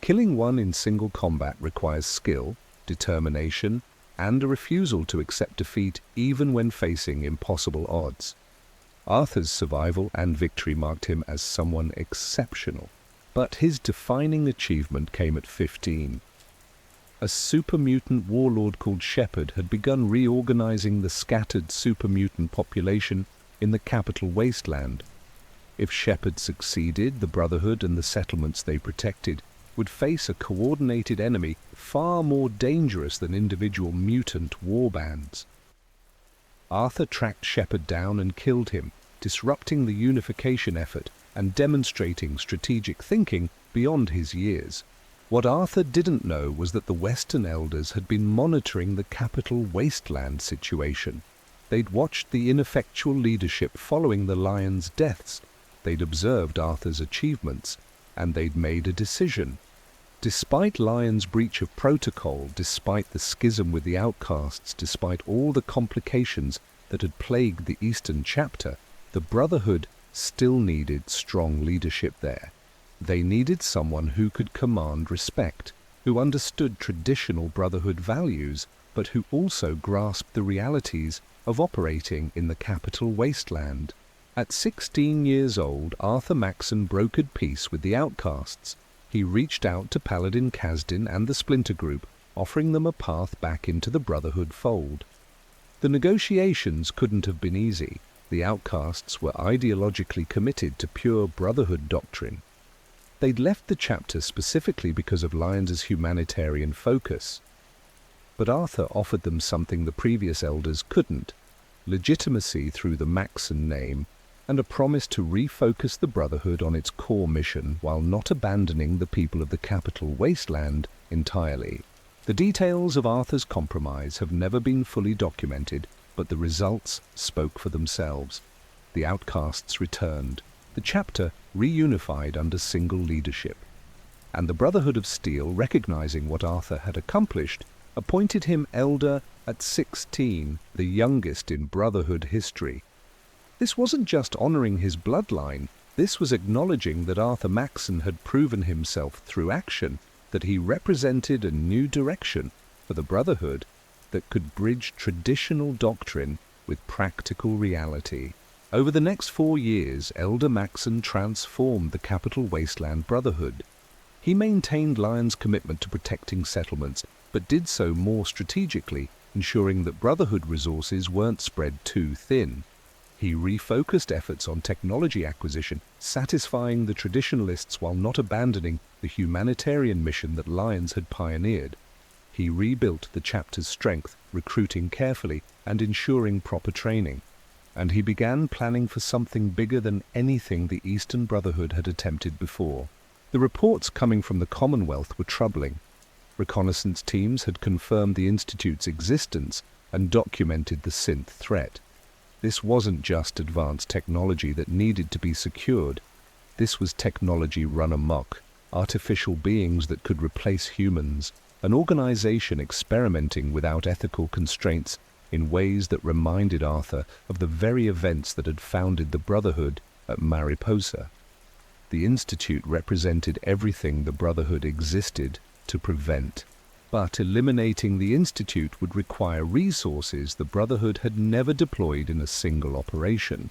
Killing one in single combat requires skill, determination, and a refusal to accept defeat even when facing impossible odds. Arthur's survival and victory marked him as someone exceptional, but his defining achievement came at 15. A super-mutant warlord called Shepard had begun reorganizing the scattered super-mutant population in the Capital Wasteland. If Shepard succeeded, the Brotherhood and the settlements they protected would face a coordinated enemy far more dangerous than individual mutant warbands. Arthur tracked Shepard down and killed him, disrupting the unification effort and demonstrating strategic thinking beyond his years. What Arthur didn't know was that the Western Elders had been monitoring the Capital Wasteland situation. They'd watched the ineffectual leadership following the Lyons' deaths. They'd observed Arthur's achievements, and they'd made a decision. Despite Lyons' breach of protocol, despite the schism with the outcasts, despite all the complications that had plagued the Eastern chapter, the Brotherhood still needed strong leadership there. They needed someone who could command respect, who understood traditional Brotherhood values, but who also grasped the realities of operating in the Capital Wasteland. At 16 years old, Arthur Maxson brokered peace with the outcasts. He reached out to Paladin Kasdin and the Splinter Group, offering them a path back into the Brotherhood fold. The negotiations couldn't have been easy. The outcasts were ideologically committed to pure Brotherhood doctrine. They'd left the chapter specifically because of Lyons' humanitarian focus. But Arthur offered them something the previous elders couldn't: legitimacy through the Maxson name, and a promise to refocus the Brotherhood on its core mission while not abandoning the people of the Capital Wasteland entirely. The details of Arthur's compromise have never been fully documented, but the results spoke for themselves. The outcasts returned, the chapter reunified under single leadership, and the Brotherhood of Steel, recognizing what Arthur had accomplished, appointed him elder at 16, the youngest in Brotherhood history. This wasn't just honoring his bloodline, this was acknowledging that Arthur Maxson had proven himself through action, that he represented a new direction for the Brotherhood that could bridge traditional doctrine with practical reality. Over the next 4 years, Elder Maxson transformed the Capital Wasteland Brotherhood. He maintained Lyons' commitment to protecting settlements, but did so more strategically, ensuring that Brotherhood resources weren't spread too thin. He refocused efforts on technology acquisition, satisfying the traditionalists while not abandoning the humanitarian mission that Lyons had pioneered. He rebuilt the chapter's strength, recruiting carefully and ensuring proper training. And he began planning for something bigger than anything the Eastern Brotherhood had attempted before. The reports coming from the Commonwealth were troubling. Reconnaissance teams had confirmed the Institute's existence and documented the synth threat. This wasn't just advanced technology that needed to be secured. This was technology run amok, artificial beings that could replace humans, an organization experimenting without ethical constraints in ways that reminded Arthur of the very events that had founded the Brotherhood at Mariposa. The Institute represented everything the Brotherhood existed to prevent. But eliminating the Institute would require resources the Brotherhood had never deployed in a single operation.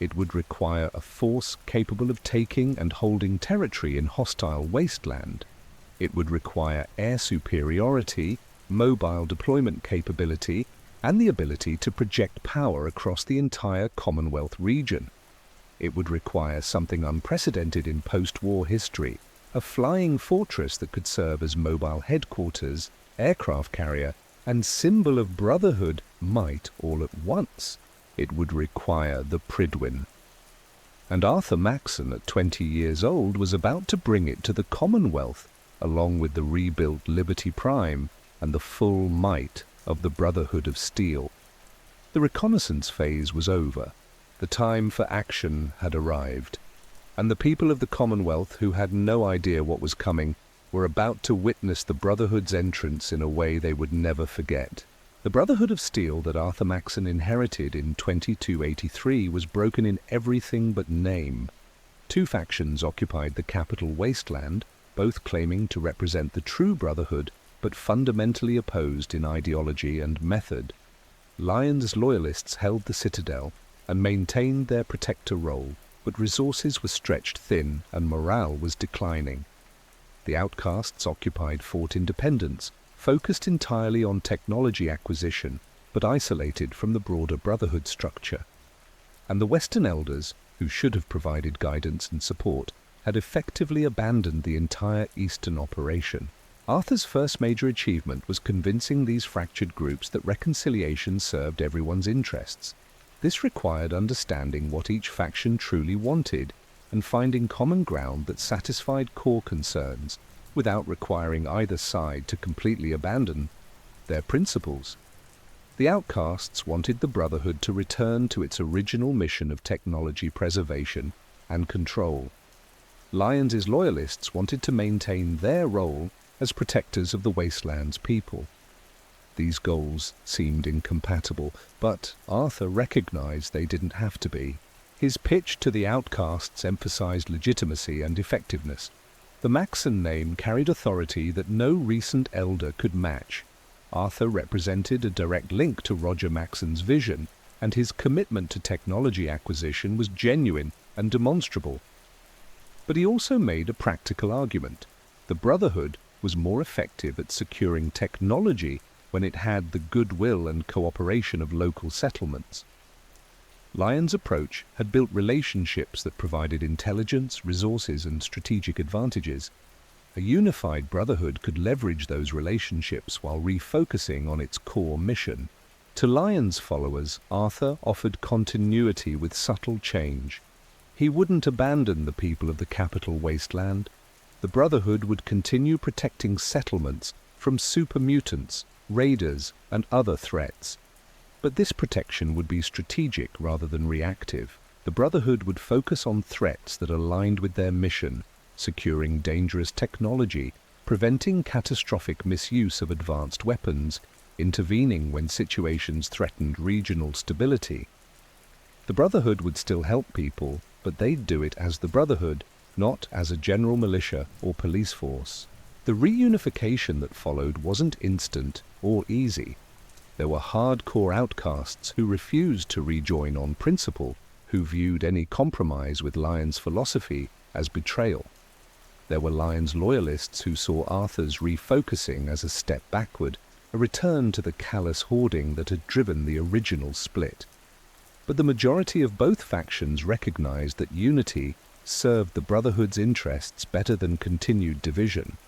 It would require a force capable of taking and holding territory in hostile wasteland. It would require air superiority, mobile deployment capability, and the ability to project power across the entire Commonwealth region. It would require something unprecedented in post-war history, a flying fortress that could serve as mobile headquarters, aircraft carrier, and symbol of Brotherhood might all at once. It would require the Prydwen. And Arthur Maxson, at 20 years old, was about to bring it to the Commonwealth, along with the rebuilt Liberty Prime and the full might of the Brotherhood of Steel. The reconnaissance phase was over. The time for action had arrived, and the people of the Commonwealth, who had no idea what was coming, were about to witness the Brotherhood's entrance in a way they would never forget. The Brotherhood of Steel that Arthur Maxson inherited in 2283 was broken in everything but name. Two factions occupied the Capital Wasteland, both claiming to represent the true Brotherhood, but fundamentally opposed in ideology and method. Lyons loyalists held the citadel and maintained their protector role, but resources were stretched thin and morale was declining. The outcasts occupied Fort Independence, focused entirely on technology acquisition, but isolated from the broader Brotherhood structure. And the Western elders, who should have provided guidance and support, had effectively abandoned the entire Eastern operation. Arthur's first major achievement was convincing these fractured groups that reconciliation served everyone's interests. This required understanding what each faction truly wanted and finding common ground that satisfied core concerns without requiring either side to completely abandon their principles. The outcasts wanted the Brotherhood to return to its original mission of technology preservation and control. Lyons' loyalists wanted to maintain their role as protectors of the Wasteland's people. These goals seemed incompatible, but Arthur recognized they didn't have to be. His pitch to the outcasts emphasized legitimacy and effectiveness. The Maxson name carried authority that no recent elder could match. Arthur represented a direct link to Roger Maxson's vision, and his commitment to technology acquisition was genuine and demonstrable. But he also made a practical argument. The Brotherhood was more effective at securing technology when it had the goodwill and cooperation of local settlements. Lyons' approach had built relationships that provided intelligence, resources, and strategic advantages. A unified Brotherhood could leverage those relationships while refocusing on its core mission. To Lyons' followers, Arthur offered continuity with subtle change. He wouldn't abandon the people of the Capital Wasteland. The Brotherhood would continue protecting settlements from super mutants, raiders, and other threats. But this protection would be strategic rather than reactive. The Brotherhood would focus on threats that aligned with their mission, securing dangerous technology, preventing catastrophic misuse of advanced weapons, intervening when situations threatened regional stability. The Brotherhood would still help people, but they'd do it as the Brotherhood, not as a general militia or police force. The reunification that followed wasn't instant or easy. There were hardcore outcasts who refused to rejoin on principle, who viewed any compromise with Lyons' philosophy as betrayal. There were Lyons' loyalists who saw Arthur's refocusing as a step backward, a return to the callous hoarding that had driven the original split. But the majority of both factions recognized that unity served the Brotherhood's interests better than continued division.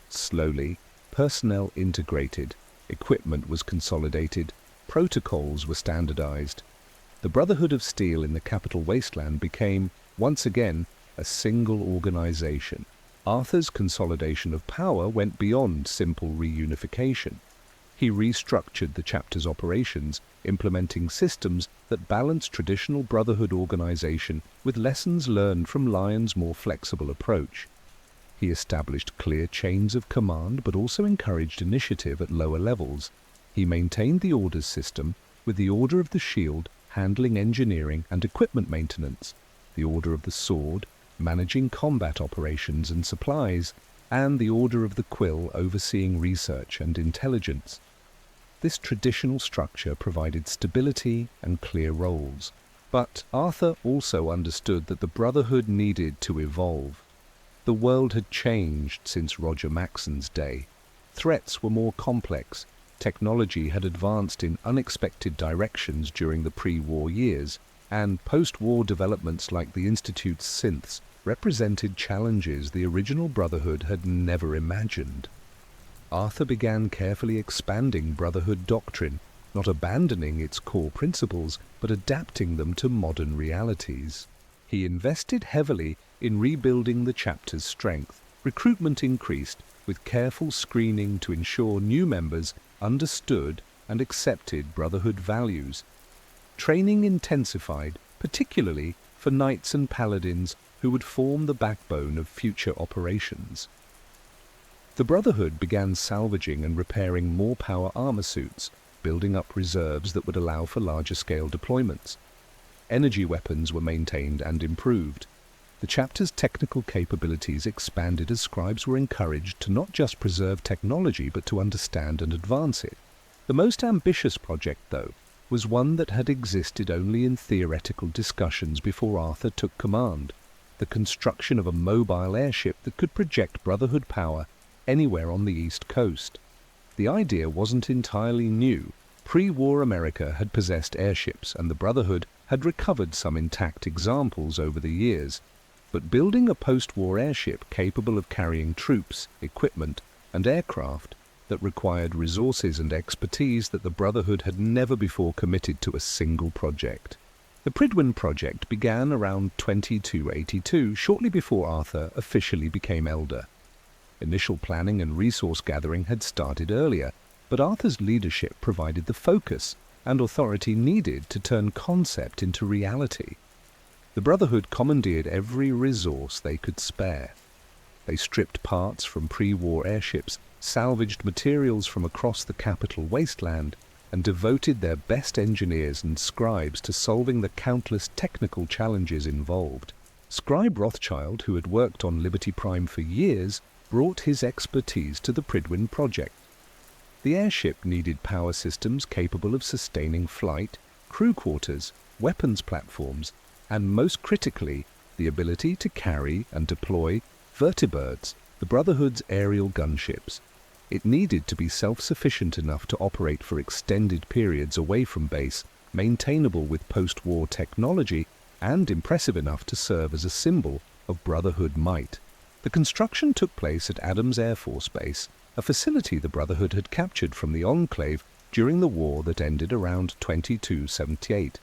Slowly, personnel integrated, equipment was consolidated, protocols were standardized. The Brotherhood of Steel in the Capital Wasteland became, once again, a single organization. Arthur's consolidation of power went beyond simple reunification. He restructured the chapter's operations, implementing systems that balanced traditional Brotherhood organization with lessons learned from Lyons' more flexible approach. He established clear chains of command but also encouraged initiative at lower levels. He maintained the orders system, with the Order of the Shield handling engineering and equipment maintenance, the Order of the Sword managing combat operations and supplies, and the Order of the Quill overseeing research and intelligence. This traditional structure provided stability and clear roles. But Arthur also understood that the Brotherhood needed to evolve. The world had changed since Roger Maxson's day. Threats were more complex. Technology had advanced in unexpected directions during the pre-war years, and post-war developments like the Institute's synths represented challenges the original Brotherhood had never imagined. Arthur began carefully expanding Brotherhood doctrine, not abandoning its core principles, but adapting them to modern realities. He invested heavily in rebuilding the chapter's strength. Recruitment increased, with careful screening to ensure new members understood and accepted Brotherhood values. Training intensified, particularly for knights and paladins who would form the backbone of future operations. The Brotherhood began salvaging and repairing more power armor suits, building up reserves that would allow for larger-scale deployments. Energy weapons were maintained and improved. The chapter's technical capabilities expanded as scribes were encouraged to not just preserve technology but to understand and advance it. The most ambitious project, though, was one that had existed only in theoretical discussions before Arthur took command: the construction of a mobile airship that could project Brotherhood power anywhere on the East Coast. The idea wasn't entirely new. Pre-war America had possessed airships, and the Brotherhood had recovered some intact examples over the years. But building a post-war airship capable of carrying troops, equipment, and aircraft that required resources and expertise that the Brotherhood had never before committed to a single project. The Prydwen project began around 2282, shortly before Arthur officially became elder. Initial planning and resource gathering had started earlier, but Arthur's leadership provided the focus and authority needed to turn concept into reality. The Brotherhood commandeered every resource they could spare. They stripped parts from pre-war airships, salvaged materials from across the Capital Wasteland, and devoted their best engineers and scribes to solving the countless technical challenges involved. Scribe Rothschild, who had worked on Liberty Prime for years, brought his expertise to the Prydwen project. The airship needed power systems capable of sustaining flight, crew quarters, weapons platforms, and most critically, the ability to carry and deploy vertibirds, the Brotherhood's aerial gunships. It needed to be self-sufficient enough to operate for extended periods away from base, maintainable with post-war technology, and impressive enough to serve as a symbol of Brotherhood might. The construction took place at Adams Air Force Base, a facility the Brotherhood had captured from the Enclave during the war that ended around 2278.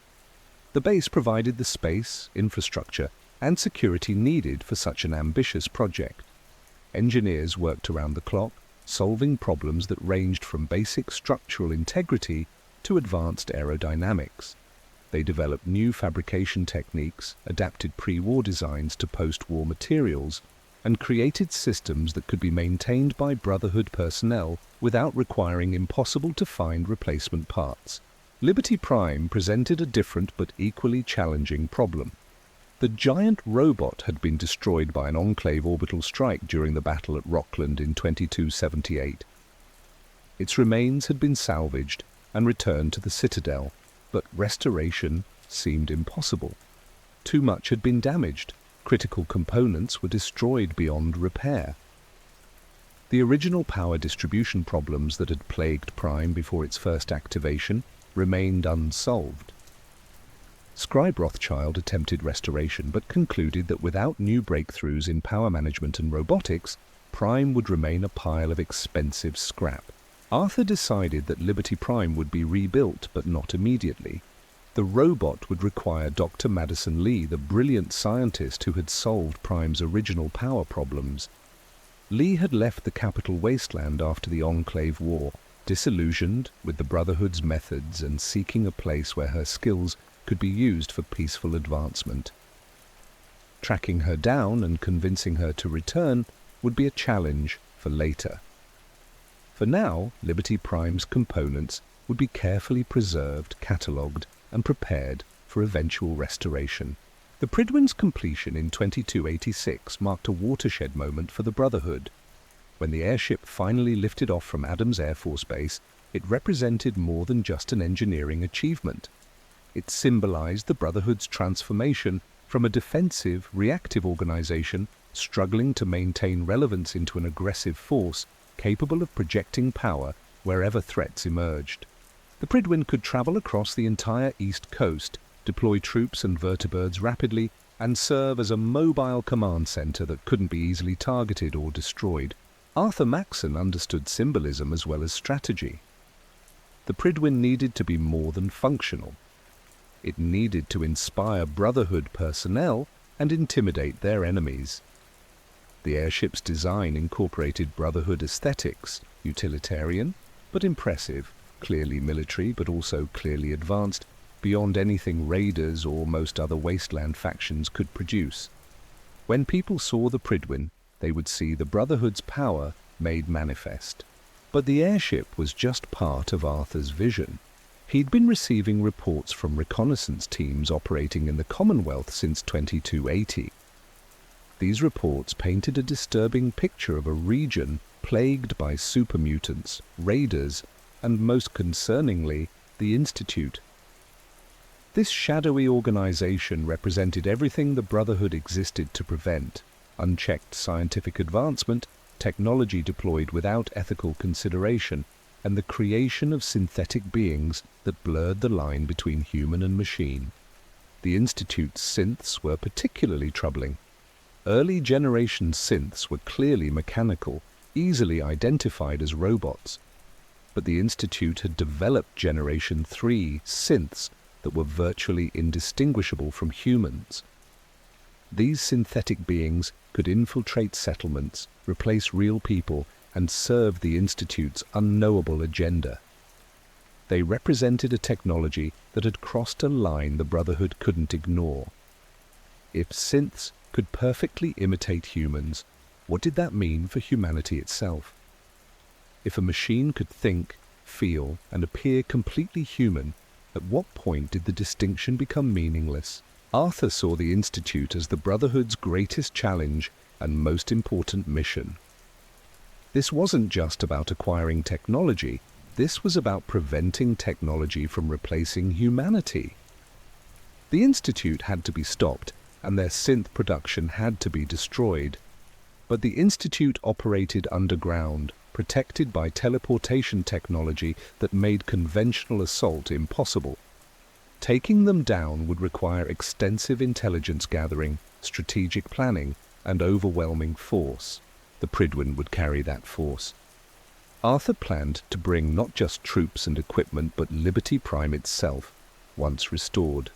The base provided the space, infrastructure, and security needed for such an ambitious project. Engineers worked around the clock, solving problems that ranged from basic structural integrity to advanced aerodynamics. They developed new fabrication techniques, adapted pre-war designs to post-war materials, and created systems that could be maintained by Brotherhood personnel without requiring impossible-to-find replacement parts. Liberty Prime presented a different but equally challenging problem. The giant robot had been destroyed by an Enclave orbital strike during the battle at Rockland in 2278. Its remains had been salvaged and returned to the Citadel, but restoration seemed impossible. Too much had been damaged. Critical components were destroyed beyond repair. The original power distribution problems that had plagued Prime before its first activation remained unsolved. Scribe Rothschild attempted restoration but concluded that without new breakthroughs in power management and robotics, Prime would remain a pile of expensive scrap. Arthur decided that Liberty Prime would be rebuilt, but not immediately. The robot would require Dr. Madison Lee, the brilliant scientist who had solved Prime's original power problems. Lee had left the Capital Wasteland after the Enclave War, disillusioned with the Brotherhood's methods and seeking a place where her skills could be used for peaceful advancement. Tracking her down and convincing her to return would be a challenge for later. For now, Liberty Prime's components would be carefully preserved, catalogued, and prepared for eventual restoration. The Prydwen's completion in 2286 marked a watershed moment for the Brotherhood. When the airship finally lifted off from Adams Air Force Base, it represented more than just an engineering achievement. It symbolized the Brotherhood's transformation from a defensive, reactive organization struggling to maintain relevance into an aggressive force capable of projecting power wherever threats emerged. The Prydwen could travel across the entire East Coast, deploy troops and vertibirds rapidly, and serve as a mobile command center that couldn't be easily targeted or destroyed. Arthur Maxson understood symbolism as well as strategy. The Prydwen needed to be more than functional. It needed to inspire Brotherhood personnel and intimidate their enemies. The airship's design incorporated Brotherhood aesthetics, utilitarian but impressive, clearly military but also clearly advanced, beyond anything raiders or most other wasteland factions could produce. When people saw the Prydwen, they would see the Brotherhood's power made manifest. But the airship was just part of Arthur's vision. He'd been receiving reports from reconnaissance teams operating in the Commonwealth since 2280. These reports painted a disturbing picture of a region plagued by supermutants, raiders, and most concerningly, the Institute. This shadowy organization represented everything the Brotherhood existed to prevent: unchecked scientific advancement, technology deployed without ethical consideration, and the creation of synthetic beings that blurred the line between human and machine. The Institute's synths were particularly troubling. Early generation synths were clearly mechanical, easily identified as robots. But the Institute had developed Generation 3 synths that were virtually indistinguishable from humans. These synthetic beings could infiltrate settlements, replace real people, and serve the Institute's unknowable agenda. They represented a technology that had crossed a line the Brotherhood couldn't ignore. If synths could perfectly imitate humans, what did that mean for humanity itself? If a machine could think, feel, and appear completely human, at what point did the distinction become meaningless? Arthur saw the Institute as the Brotherhood's greatest challenge and most important mission. This wasn't just about acquiring technology, this was about preventing technology from replacing humanity. The Institute had to be stopped, and their synth production had to be destroyed. But the Institute operated underground, protected by teleportation technology that made conventional assault impossible. Taking them down would require extensive intelligence gathering, strategic planning, and overwhelming force. The Prydwen would carry that force. Arthur planned to bring not just troops and equipment but Liberty Prime itself, once restored.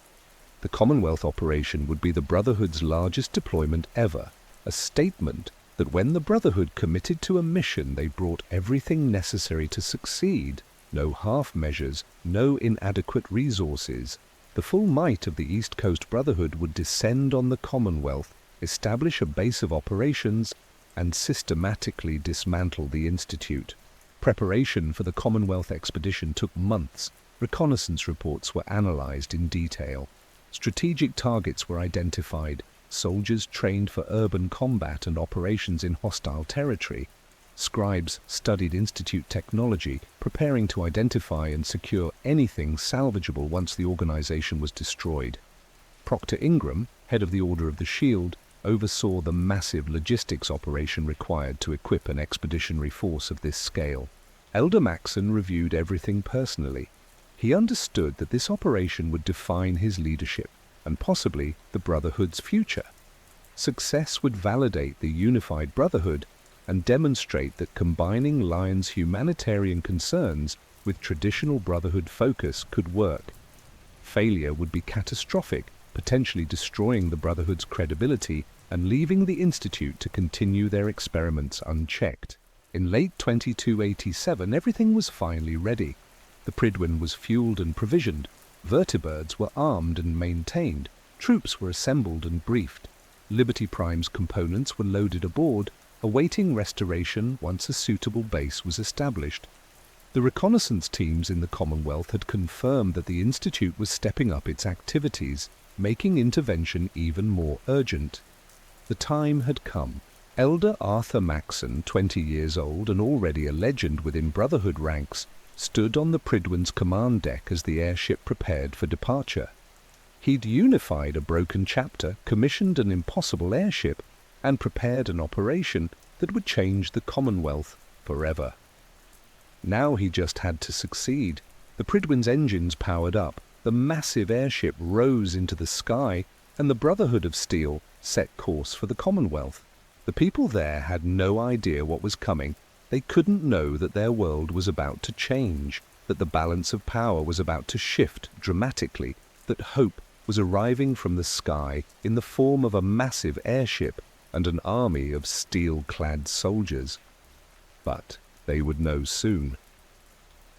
The Commonwealth operation would be the Brotherhood's largest deployment ever, a statement that when the Brotherhood committed to a mission they brought everything necessary to succeed. No half measures, no inadequate resources. The full might of the East Coast Brotherhood would descend on the Commonwealth, establish a base of operations, and systematically dismantle the Institute. Preparation for the Commonwealth expedition took months. Reconnaissance reports were analyzed in detail. Strategic targets were identified. Soldiers trained for urban combat and operations in hostile territory. Scribes studied Institute technology, preparing to identify and secure anything salvageable once the organization was destroyed. Proctor Ingram, head of the Order of the Shield, oversaw the massive logistics operation required to equip an expeditionary force of this scale. Elder Maxson reviewed everything personally. He understood that this operation would define his leadership, and possibly the Brotherhood's future. Success would validate the unified Brotherhood and demonstrate that combining Lyons' humanitarian concerns with traditional Brotherhood focus could work. Failure would be catastrophic, potentially destroying the Brotherhood's credibility and leaving the Institute to continue their experiments unchecked. In late 2287, everything was finally ready. The Prydwen was fueled and provisioned, vertibirds were armed and maintained, troops were assembled and briefed. Liberty Prime's components were loaded aboard, awaiting restoration once a suitable base was established. The reconnaissance teams in the Commonwealth had confirmed that the Institute was stepping up its activities, making intervention even more urgent. The time had come. Elder Arthur Maxson, 20 years old and already a legend within Brotherhood ranks, stood on the Prydwen's command deck as the airship prepared for departure. He'd unified a broken chapter, commissioned an impossible airship, and prepared an operation that would change the Commonwealth forever. Now he just had to succeed. The Prydwen's engines powered up, the massive airship rose into the sky, and the Brotherhood of Steel set course for the Commonwealth. The people there had no idea what was coming. They couldn't know that their world was about to change, that the balance of power was about to shift dramatically, that hope was arriving from the sky in the form of a massive airship and an army of steel-clad soldiers. But they would know soon.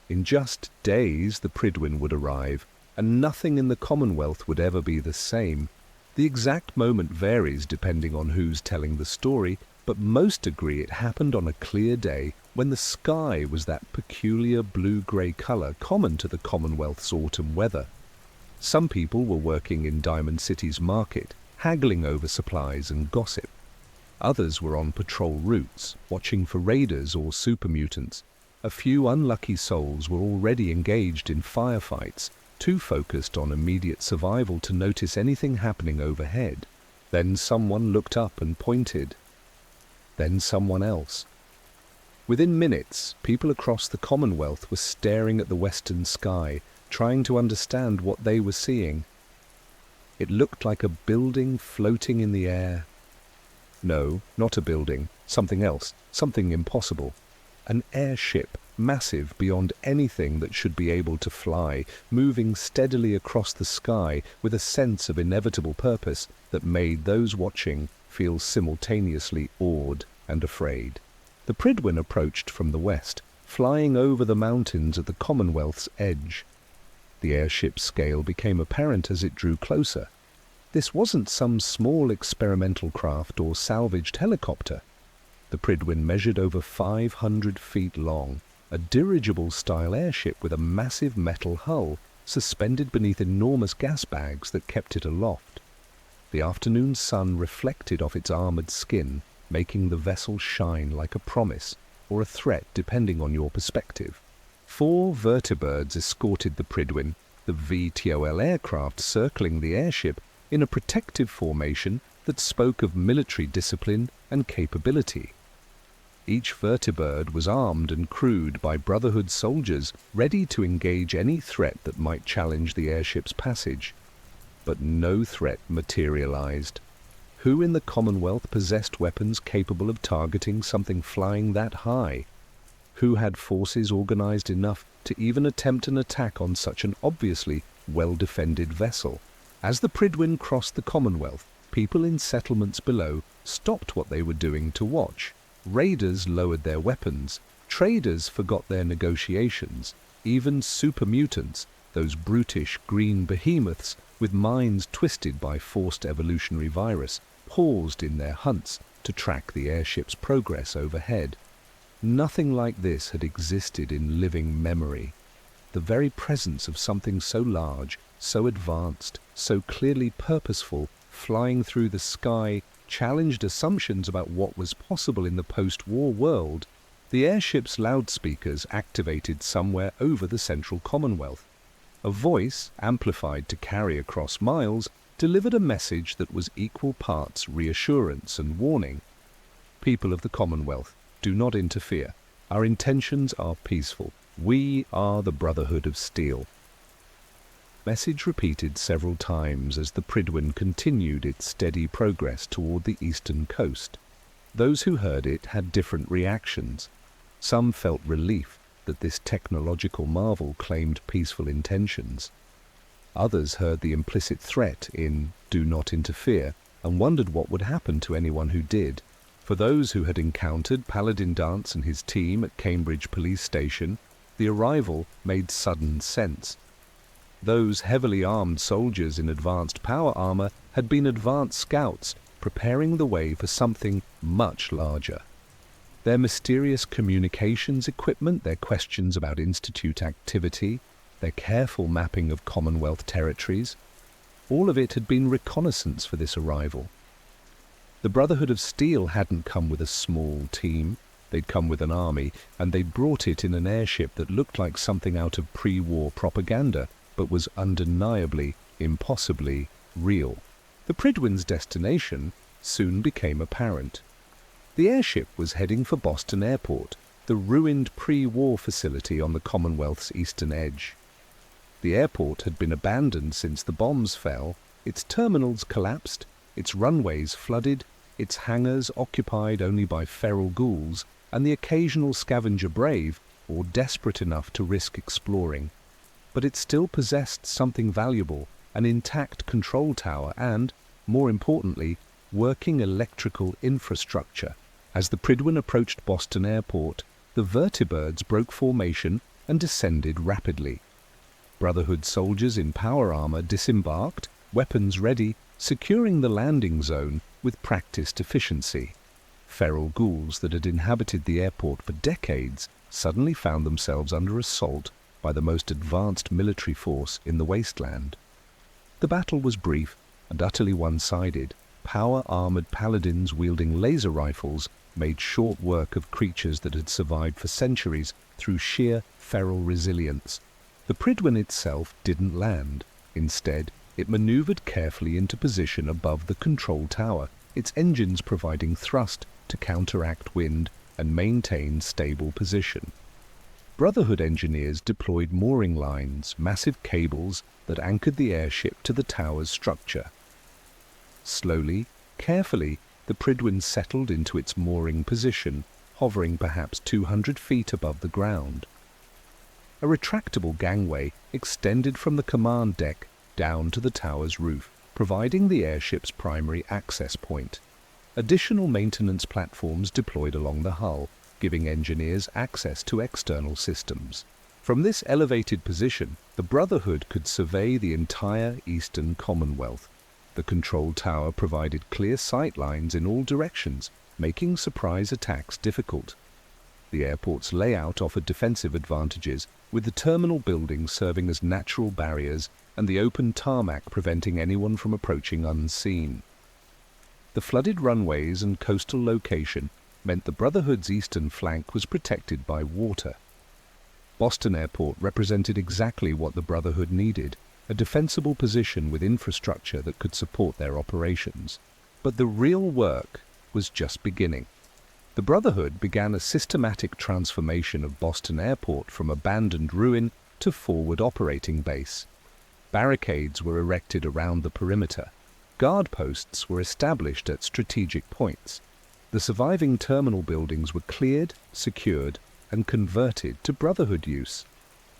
In just days the Prydwen would arrive, and nothing in the Commonwealth would ever be the same. The exact moment varies depending on who's telling the story, but most agree it happened on a clear day when the sky was that peculiar blue-grey colour common to the Commonwealth's autumn weather. Some people were working in Diamond City's market, haggling over supplies and gossip. Others were on patrol routes, watching for raiders or super mutants. A few unlucky souls were already engaged in firefights, too focused on immediate survival to notice anything happening overhead. Then someone looked up and pointed. Then someone else. Within minutes, people across the Commonwealth were staring at the western sky, trying to understand what they were seeing. It looked like a building floating in the air. No, not a building, something else, something impossible. An airship, massive beyond anything that should be able to fly, moving steadily across the sky with a sense of inevitable purpose that made those watching feel simultaneously awed and afraid. The Prydwen approached from the west, flying over the mountains at the Commonwealth's edge. The airship's scale became apparent as it drew closer. This wasn't some small experimental craft or salvaged helicopter. The Prydwen measured over 500 feet long, a dirigible-style airship with a massive metal hull suspended beneath enormous gas bags that kept it aloft. The afternoon sun reflected off its armored skin, making the vessel shine like a promise or a threat depending on your perspective. 4 vertibirds escorted the Prydwen, the VTOL aircraft circling the airship in a protective formation that spoke of military discipline and capability. Each vertibird was armed and crewed by Brotherhood soldiers ready to engage any threat that might challenge the airship's passage. But no threat materialized. Who in the Commonwealth possessed weapons capable of targeting something flying that high? Who had forces organized enough to even attempt an attack on such an obviously well-defended vessel? As the Prydwen crossed the Commonwealth, people in settlements below stopped what they were doing to watch. Raiders lowered their weapons, traders forgot their negotiations, even super mutants, those brutish green behemoths with minds twisted by forced evolutionary virus, paused in their hunts to track the airship's progress overhead. Nothing like this had existed in living memory. The very presence of something so large, so advanced, so clearly purposeful, flying through the sky, challenged assumptions about what was possible in the post-war world. The airship's loudspeakers activated somewhere over the central Commonwealth. A voice, amplified to carry across miles, delivered a message that was equal parts reassurance and warning. People of the Commonwealth, do not interfere. Our intentions are peaceful. We are the Brotherhood of Steel. Message repeated several times as the Prydwen continued its steady progress toward the eastern coast. Those who heard it had different reactions. Some felt relief that this technological marvel claimed peaceful intentions. Others heard the implicit threat in "do not interfere" and wondered what would happen to anyone who did. For those who had encountered Paladin Dance and his team at Cambridge Police Station, the arrival made sudden sense. Those heavily armed soldiers in advanced power armor had been advanced scouts, preparing the way for something much larger. Their mysterious communications equipment, their questions about Institute activity, their careful mapping of Commonwealth territories, all of it had been reconnaissance for this arrival. The Brotherhood of Steel hadn't come with a small team. They'd come with an army, and they'd brought it in an airship that looked like something out of pre-war propaganda, but was undeniably, impossibly real. The Prydwen's destination soon became apparent. The airship was heading for Boston Airport, the ruined pre-war facility on the Commonwealth's eastern edge. The airport had been abandoned since the bombs fell, its terminals collapsed, its runways flooded, its hangars occupied only by feral ghouls and the occasional scavenger brave or desperate enough to risk exploring. But it still possessed something valuable, an intact control tower and, more importantly, working electrical infrastructure. As the Prydwen approached Boston Airport, the vertibirds broke formation and descended rapidly. Brotherhood soldiers in power armor disembarked, weapons ready, securing the landing zone with practiced efficiency. Feral ghouls that had inhabited the airport for decades suddenly found themselves under assault by the most advanced military force in the wasteland. The battle was brief and utterly one-sided. Power-armored paladins wielding laser rifles made short work of creatures that had survived for centuries through sheer feral resilience. The Prydwen itself didn't land. Instead, it maneuvered carefully into position above the control tower, its engines providing thrust to counteract wind and maintain stable position. Brotherhood engineers deployed mooring lines, massive cables that anchored the airship to the tower's structure. Slowly, carefully, the Prydwen settled into its mooring position, hovering perhaps 200 feet above the ground. A retractable gangway extended from the command deck down to the tower's roof, providing the airship's primary access point. Additional maintenance platforms deployed along the hull, giving engineers access to external systems. From this elevated position, the Brotherhood could survey the entire Eastern Commonwealth. The control tower provided clear sight lines in all directions, making surprise attacks difficult. The airport's layout offered defensive advantages, with the terminal buildings serving as natural barriers and the open tarmac preventing anyone from approaching unseen. The flooded runways and coastal location meant the Brotherhood's eastern flank was protected by water. Boston Airport represented exactly what the Brotherhood needed, a defensible position with infrastructure that could support their operations. But the real work was just beginning. The Brotherhood began a systematic transformation of Boston Airport from abandoned ruin to forward operating base. Barricades were erected around the perimeter. Guard posts were established at strategic points. The surviving terminal buildings were cleared, secured, and converted to Brotherhood use.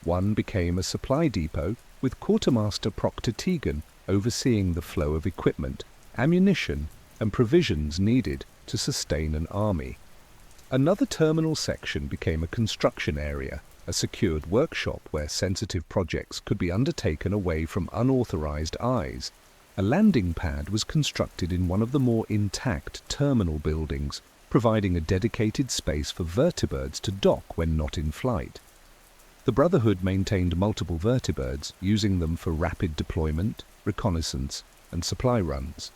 One became a supply depot, with Quartermaster Proctor Tegan overseeing the flow of equipment, ammunition, and provisions needed to sustain an army. Another terminal section became a construction area, a secured workshop where sensitive projects could be undertaken away from unauthorized eyes. A landing pad was constructed in one of the more intact terminal buildings, providing a dedicated space for vertibirds to dock when not in flight. The Brotherhood maintained multiple vertibirds, using them for rapid deployment, reconnaissance, and supply runs.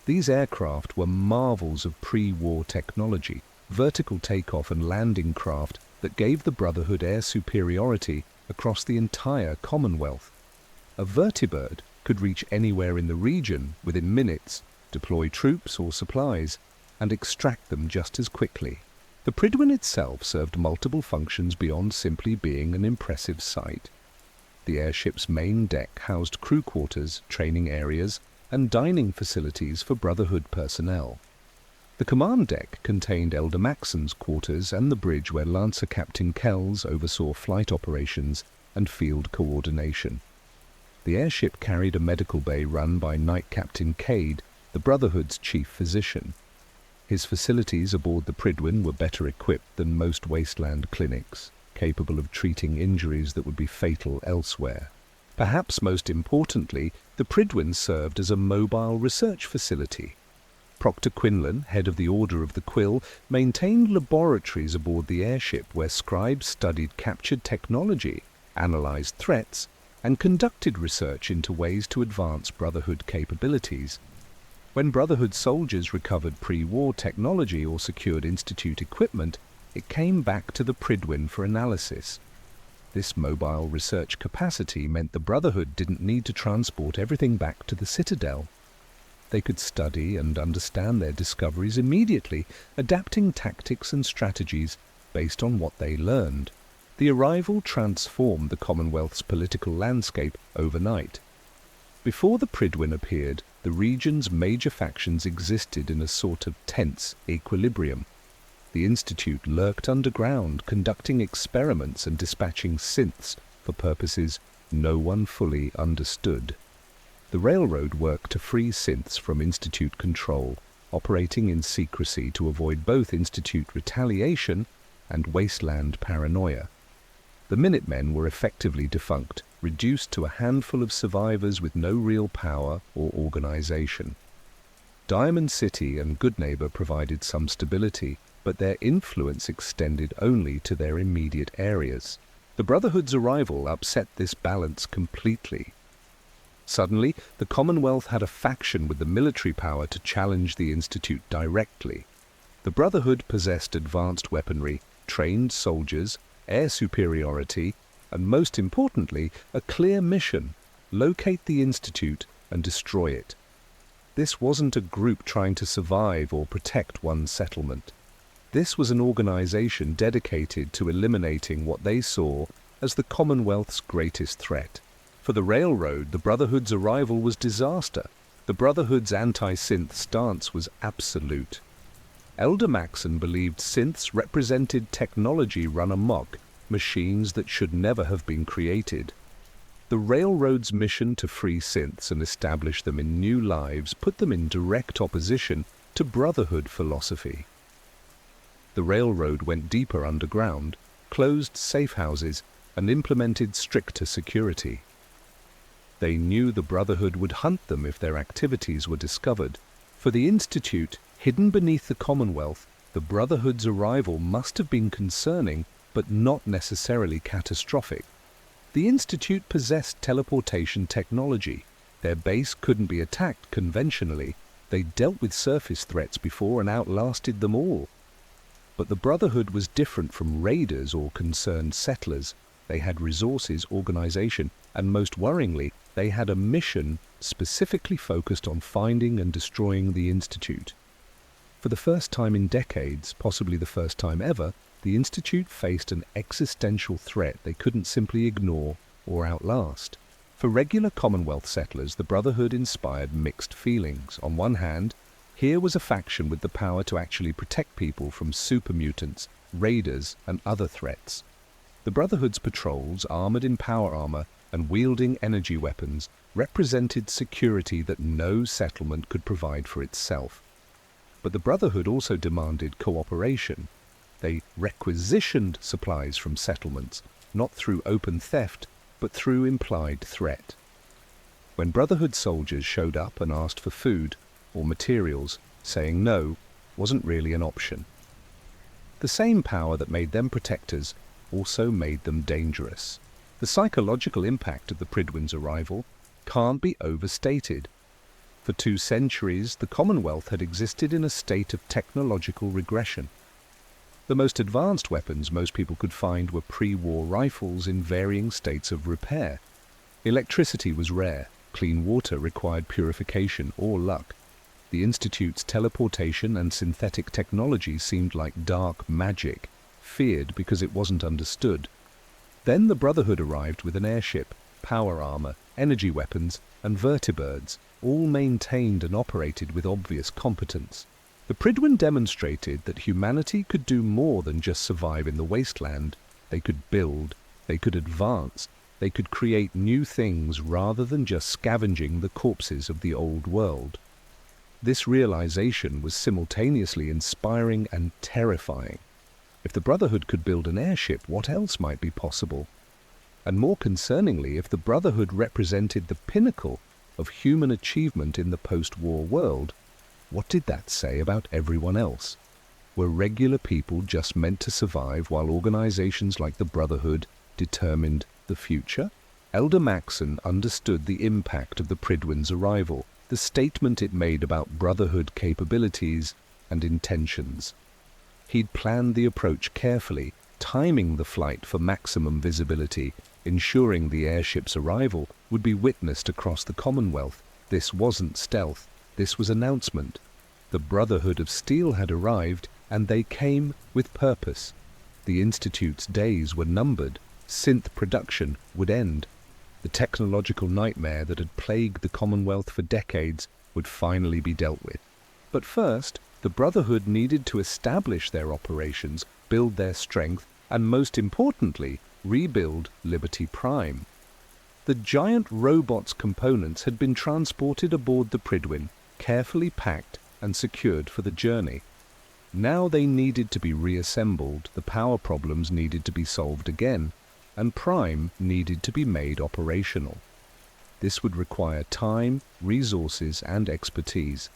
These aircraft were marvels of pre-war technology, vertical takeoff and landing craft that gave the Brotherhood air superiority across the entire Commonwealth. A vertibird could reach anywhere in the region within minutes, deploy troops or supplies, and extract them just as quickly. The Prydwen itself served multiple functions beyond simply being an impressive sight. The airship's main deck housed crew quarters, training areas, and dining facilities for Brotherhood personnel. The command deck contained Elder Maxson's quarters and the bridge where Lancer Captain Kells oversaw flight operations and field coordination. The airship carried a medical bay run by Night Captain Cade, the Brotherhood's chief physician. His facilities aboard the Prydwen were better equipped than most wasteland clinics, capable of treating injuries that would be fatal elsewhere. Perhaps most importantly, the Prydwen served as a mobile research facility. Proctor Quinlan, head of the Order of the Quill, maintained laboratories aboard the airship where scribes studied captured technology, analyzed threats, and conducted research into ways to advance Brotherhood capabilities. When Brotherhood soldiers recovered pre-war technology or secured Institute equipment, it came back to the Prydwen for analysis. This mobile research capacity meant the Brotherhood didn't need to transport everything back to the Citadel. They could study and understand their discoveries immediately, adapting tactics and strategies based on what they learned. The arrival transformed the Commonwealth's political landscape overnight. Before the Prydwen appeared, the region's major factions existed in a sort of tense equilibrium. The Institute lurked underground, conducting experiments and dispatching synths for purposes no one fully understood. The railroad worked to free synths from Institute control, operating in secrecy to avoid both Institute retaliation and wasteland paranoia. The Minutemen were effectively defunct, reduced to a handful of survivors with no real power or organization. Diamond City and Goodneighbor provided some stability, but their influence extended only to their immediate areas. The Brotherhood's arrival upset this balance completely. Suddenly, the Commonwealth had a faction with the military power to challenge the Institute directly. The Brotherhood possessed advanced weaponry, trained soldiers, air superiority, and most importantly, a clear mission: locate the Institute and destroy it. This wasn't a group trying to survive or protect one settlement. This was an organization dedicated to eliminating what they saw as the Commonwealth's greatest threat. For the railroad, the Brotherhood's arrival was disaster. The Brotherhood's anti-synth stance was absolute. Elder Maxson believed synths represented technology run amok, machines that should never have been created. The railroad's mission to free synths and establish them in new lives put them in direct opposition to Brotherhood philosophy. The railroad went deeper underground, closed safe houses, and implemented stricter security. They knew the Brotherhood would hunt them if their activities were discovered. For the Institute, hidden beneath the Commonwealth, the Brotherhood's arrival must have been concerning, but not necessarily catastrophic. The Institute possessed teleportation technology. Their base couldn't be attacked conventionally. They dealt with surface threats before and outlasted them all. But the Brotherhood was different from raiders or concerned settlers. They had resources, organization, and most worryingly, they had a mission specifically focused on finding and destroying the Institute. For the first time in decades, possibly the first time ever, the Institute faced an existential threat they couldn't simply ignore or outlast. For regular Commonwealth settlers, the Brotherhood inspired mixed feelings. On one hand, here was a faction with the power to actually protect people from super mutants, raiders, and other threats. The Brotherhood's patrols, armored in power armor and wielding energy weapons, represented security that no settlement could provide for itself. But the Brotherhood also demanded cooperation. They requisitioned supplies from settlements, not through open theft, but through implied threat. When Brotherhood soldiers showed up and asked for food or materials, saying no wasn't really an option. The same power that made them protectors also made them dangerous. The psychological impact of the Prydwen's arrival can't be overstated. For 2 centuries, the Commonwealth had existed in a state of technological regression. The most advanced weapons most people could find were pre-war rifles in varying states of repair. Electricity was rare, clean water required purification or luck. The Institute's teleportation and synthetic technology seemed like dark magic, feared because it wasn't understood. Then the Brotherhood arrived with an airship, power armor, energy weapons, and vertibirds, all maintained and operated with obvious competence. The Prydwen demonstrated that humanity could do more than just survive in the wasteland. They could build, they could advance, they could create new things rather than just scavenging the corpses of the old world. This realization was simultaneously inspiring and terrifying. If the Brotherhood could build an airship, what else might be possible? And more concerningly, if the Brotherhood represented the pinnacle of human achievement in the post-war world, what did that say about everyone else? Were regular people just meant to survive while organizations like the Brotherhood determined the future? Elder Maxson understood the impact of the Prydwen's arrival, the statement it made about Brotherhood capabilities and intentions. He'd planned the approach carefully, timing the flight for maximum visibility, ensuring the airship's arrival would be witnessed across the Commonwealth. This wasn't stealth, this was announcement. The Brotherhood of Steel had arrived, and they came with purpose. The Institute's days were numbered. Synth production would end. The technological nightmare that had plagued the Commonwealth for decades would finally be dealt with. But first, the Brotherhood needed to establish their operations, build their strength, and most importantly, rebuild Liberty Prime. The giant robot's components had been transported aboard the Prydwen, carefully packed and secured for the journey. Now they needed to be reassembled, the power problems needed to be solved again, and Prime needed to be made operational. This would require time, resources, and expertise.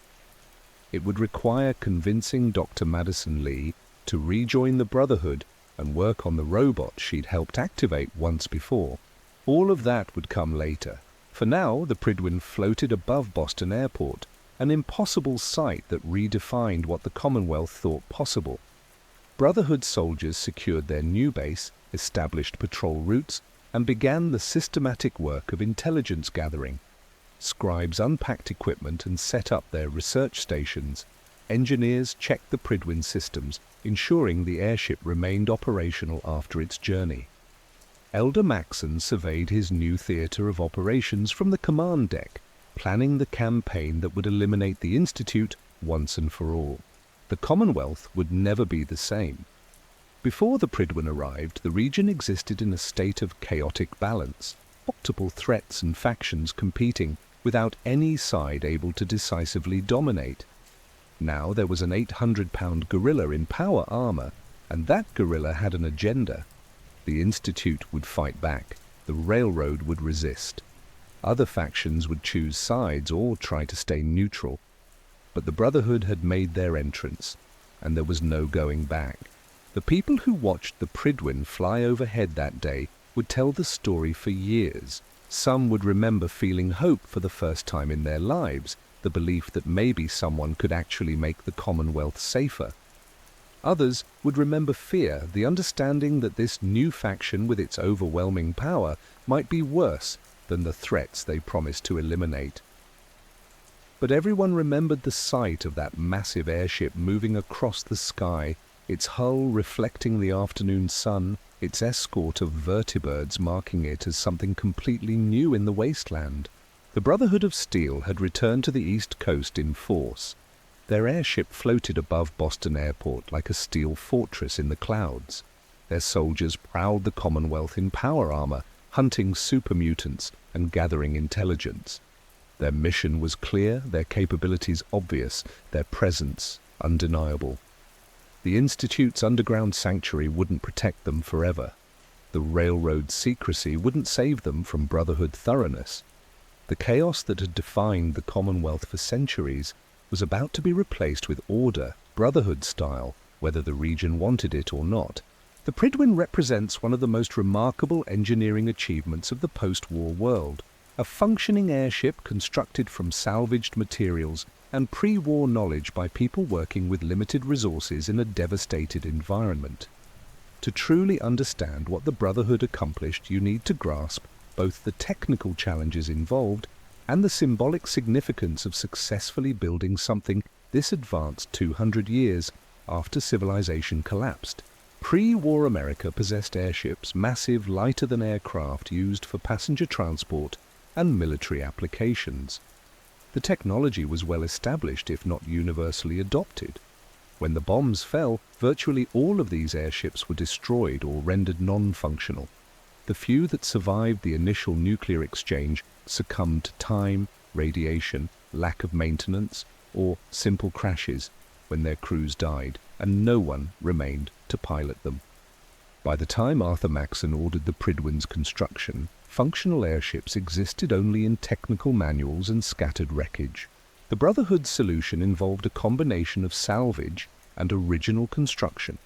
It would require convincing Dr. Madison Lee to rejoin the Brotherhood and work on the robot she'd helped activate once before. All of that would come later. For now, the Prydwen floated above Boston Airport, an impossible sight that redefined what the Commonwealth thought possible. Brotherhood soldiers secured their new base, established patrol routes, and began the systematic work of intelligence gathering. Scribes unpacked equipment and set up their research stations. Engineers checked the Prydwen systems, ensuring the airship remained operational after its journey. Elder Maxson surveyed his new theater of operations from the command deck, planning the campaign that would eliminate the Institute once and for all. The Commonwealth would never be the same. Before the Prydwen arrived, the region existed in a state of chaotic balance, multiple threats and factions competing, without any side able to decisively dominate. Now there was an 800-pound gorilla in power armor, and that gorilla had an agenda. The Institute would fight back, the Railroad would resist. Other factions would choose sides or try to stay neutral. But the Brotherhood had made their entrance, and there was no going back. The people who watched the Prydwen fly overhead that day would tell the story for years. Some would remember feeling hope for the first time in their lives, the belief that maybe someone could actually make the Commonwealth safer. Others would remember fear, the understanding that this new faction with its overwhelming power might be worse than the threats they promised to eliminate. But everyone remembered the sight of that massive airship moving across the sky, its hull reflecting the afternoon sun, its escort of vertibirds marking it as something completely new in the wasteland. The Brotherhood of Steel had returned to the East Coast in force. Their airship floated above Boston Airport like a steel fortress in the clouds. Their soldiers prowled the Commonwealth in power armor, hunting super mutants and gathering intelligence. Their mission was clear, their capabilities obvious, their presence undeniable. The Institute's underground sanctuary wouldn't protect them forever. The Railroad's secrecy wouldn't save them from Brotherhood thoroughness. The chaos that had defined the Commonwealth for centuries was about to be replaced with order, Brotherhood style, whether the region wanted it or not. The Prydwen represents one of the most remarkable engineering achievements of the post-war world. A functioning airship constructed from salvaged materials and pre-war knowledge by people working with limited resources in a devastated environment. To truly understand what the Brotherhood accomplished, you need to grasp both the technical challenges involved and the symbolic significance of successfully building something this advanced 200 years after civilization collapsed. Pre-war America possessed airships, massive, lighter-than-air craft used for passenger transport and military applications. The technology was well established, if not universally adopted. When the bombs fell, virtually all of these airships were destroyed or rendered non-functional. The few that survived the initial nuclear exchange succumbed to time, radiation, lack of maintenance, or simple crashes when their crews died and no one remained to pilot them. By the time Arthur Maxson ordered the Prydwen's construction, functional airships existed only in technical manuals and scattered wreckage. The Brotherhood's solution involved a combination of salvage and original construction.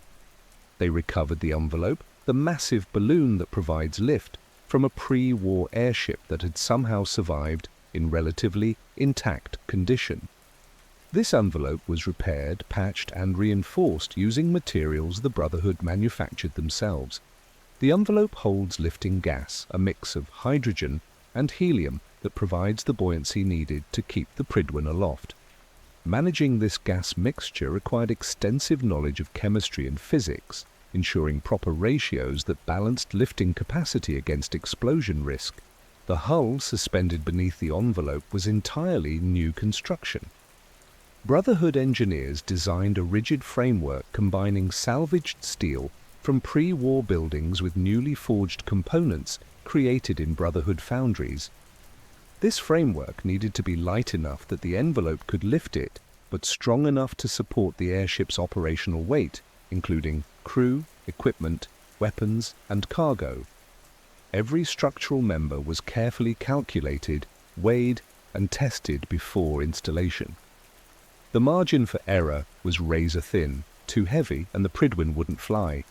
They recovered the envelope, the massive balloon that provides lift, from a pre-war airship that had somehow survived in relatively intact condition. This envelope was repaired, patched and reinforced using materials the Brotherhood manufactured themselves. The envelope holds lifting gas, a mix of hydrogen and helium that provides the buoyancy needed to keep the Prydwen aloft. Managing this gas mixture required extensive knowledge of chemistry and physics, ensuring proper ratios that balanced lifting capacity against explosion risk. The hull suspended beneath the envelope was entirely new construction. Brotherhood engineers designed a rigid framework combining salvaged steel from pre-war buildings with newly forged components created in Brotherhood foundries. This framework needed to be light enough that the envelope could lift it, but strong enough to support the airship's operational weight, including crew, equipment, weapons, and cargo. Every structural member was carefully calculated, weighed, and tested before installation. The margin for error was razor thin, too heavy and the Prydwen wouldn't fly,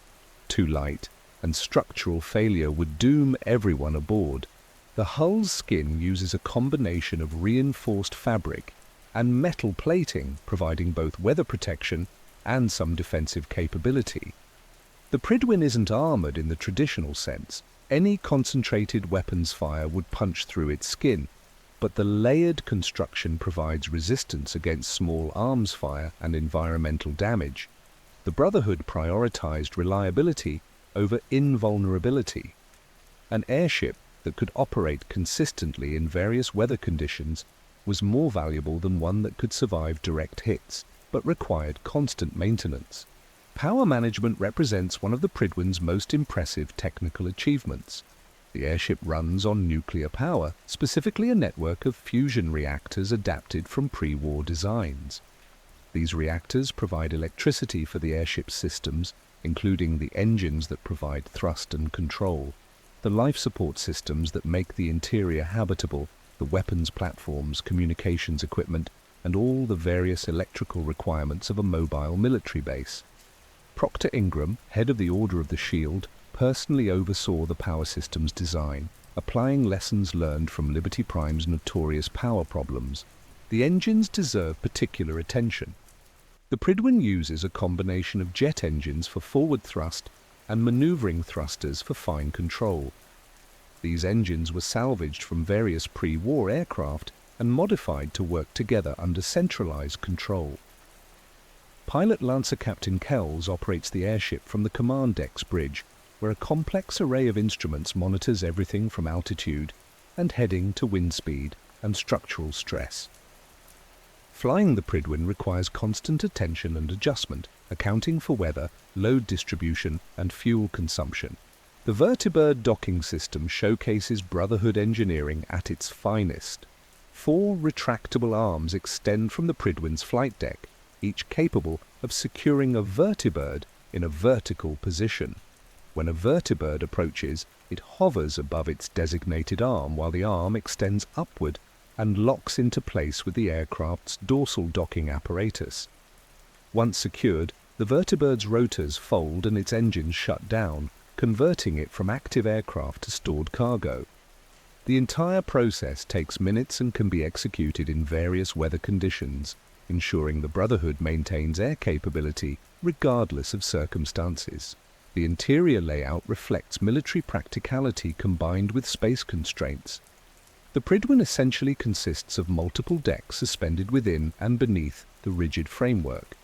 too light, and structural failure would doom everyone aboard. The hull's skin uses a combination of reinforced fabric and metal plating, providing both weather protection and some defensive capability. The Prydwen isn't armoured in the traditional sense. Any concentrated weapons fire would punch through its skin, but the layered construction provides resistance against small arms fire and environmental damage. The Brotherhood prioritized reliability over invulnerability. An airship that could operate consistently in various weather conditions was more valuable than one that could survive direct hits, but required constant maintenance. Power management represents one of the Prydwen's most impressive technical achievements. The airship runs on nuclear power, specifically a network of fusion reactors adapted from pre-war designs. These reactors provide electricity for the airship's systems, including the engines that provide thrust and control, the life support systems that make the interior habitable, the weapons platforms, communications equipment, and all the various electrical requirements of a mobile military base. Proctor Ingram, head of the Order of the Shield, personally oversaw the power system's design, applying lessons learned from Liberty Prime's notorious power problems. The engines deserve particular attention. The Prydwen uses a combination of jet engines for forward thrust and maneuvering thrusters for fine control. These engines were salvaged from various pre-war aircraft and modified to work together under centralized control. Pilot Lancer Captain Kells operates the airship from the command deck's bridge, where a complex array of instruments monitors everything from altitude and heading to wind speed and structural stress. Flying the Prydwen requires constant attention and adjustment, accounting for weather, load distribution, and fuel consumption. The vertibird docking system showcases Brotherhood engineering at its finest. 4 retractable arms extend from the Prydwen's flight deck, each capable of securing a vertibird in a vertical position. When a vertibird approaches, it hovers above its designated arm while the arm extends upward and locks into place with the aircraft's dorsal docking apparatus. Once secured, the vertibird's rotors fold and its engines shut down, converting it from active aircraft to stored cargo. The entire process takes minutes and can be executed in various weather conditions, ensuring the Brotherhood maintains air capability regardless of circumstances. The interior layout reflects military practicality combined with space constraints. The Prydwen essentially consists of multiple decks suspended within and beneath the rigid framework.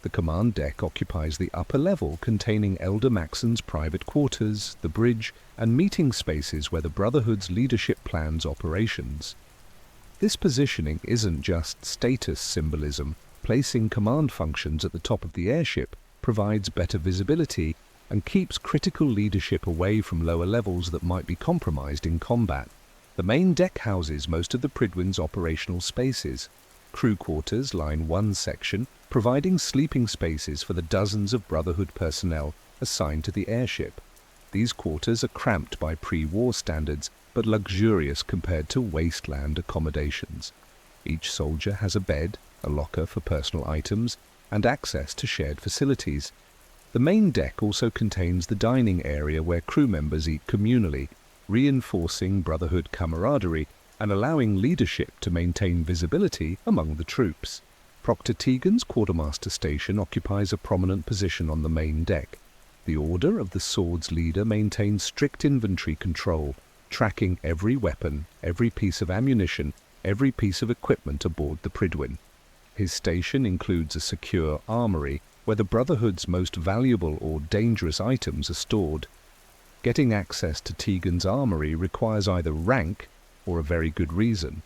The command deck occupies the upper level containing Elder Maxson's private quarters, the bridge, and meeting spaces where the Brotherhood's leadership plans operations. This positioning isn't just status symbolism. Placing command functions at the top of the airship provides better visibility and keeps critical leadership away from lower levels that might be compromised in combat. The main deck houses most of the Prydwen's operational spaces. Crew quarters line one section, providing sleeping spaces for the dozens of Brotherhood personnel assigned to the airship. These quarters are cramped by pre-war standards, but luxurious compared to wasteland accommodations. Each soldier has a bed, a locker for personal items, and access to shared facilities. The main deck also contains the dining area where crew members eat communally, reinforcing Brotherhood camaraderie and allowing leadership to maintain visibility among the troops. Proctor Tegan's quartermaster station occupies a prominent position on the main deck. The Order of the Sword's leader maintains strict inventory control, tracking every weapon, every piece of ammunition, every piece of equipment aboard the Prydwen. His station includes a secure armory where the Brotherhood's most valuable or dangerous items are stored. Getting access to Tegan's armory requires either rank or a very good reason.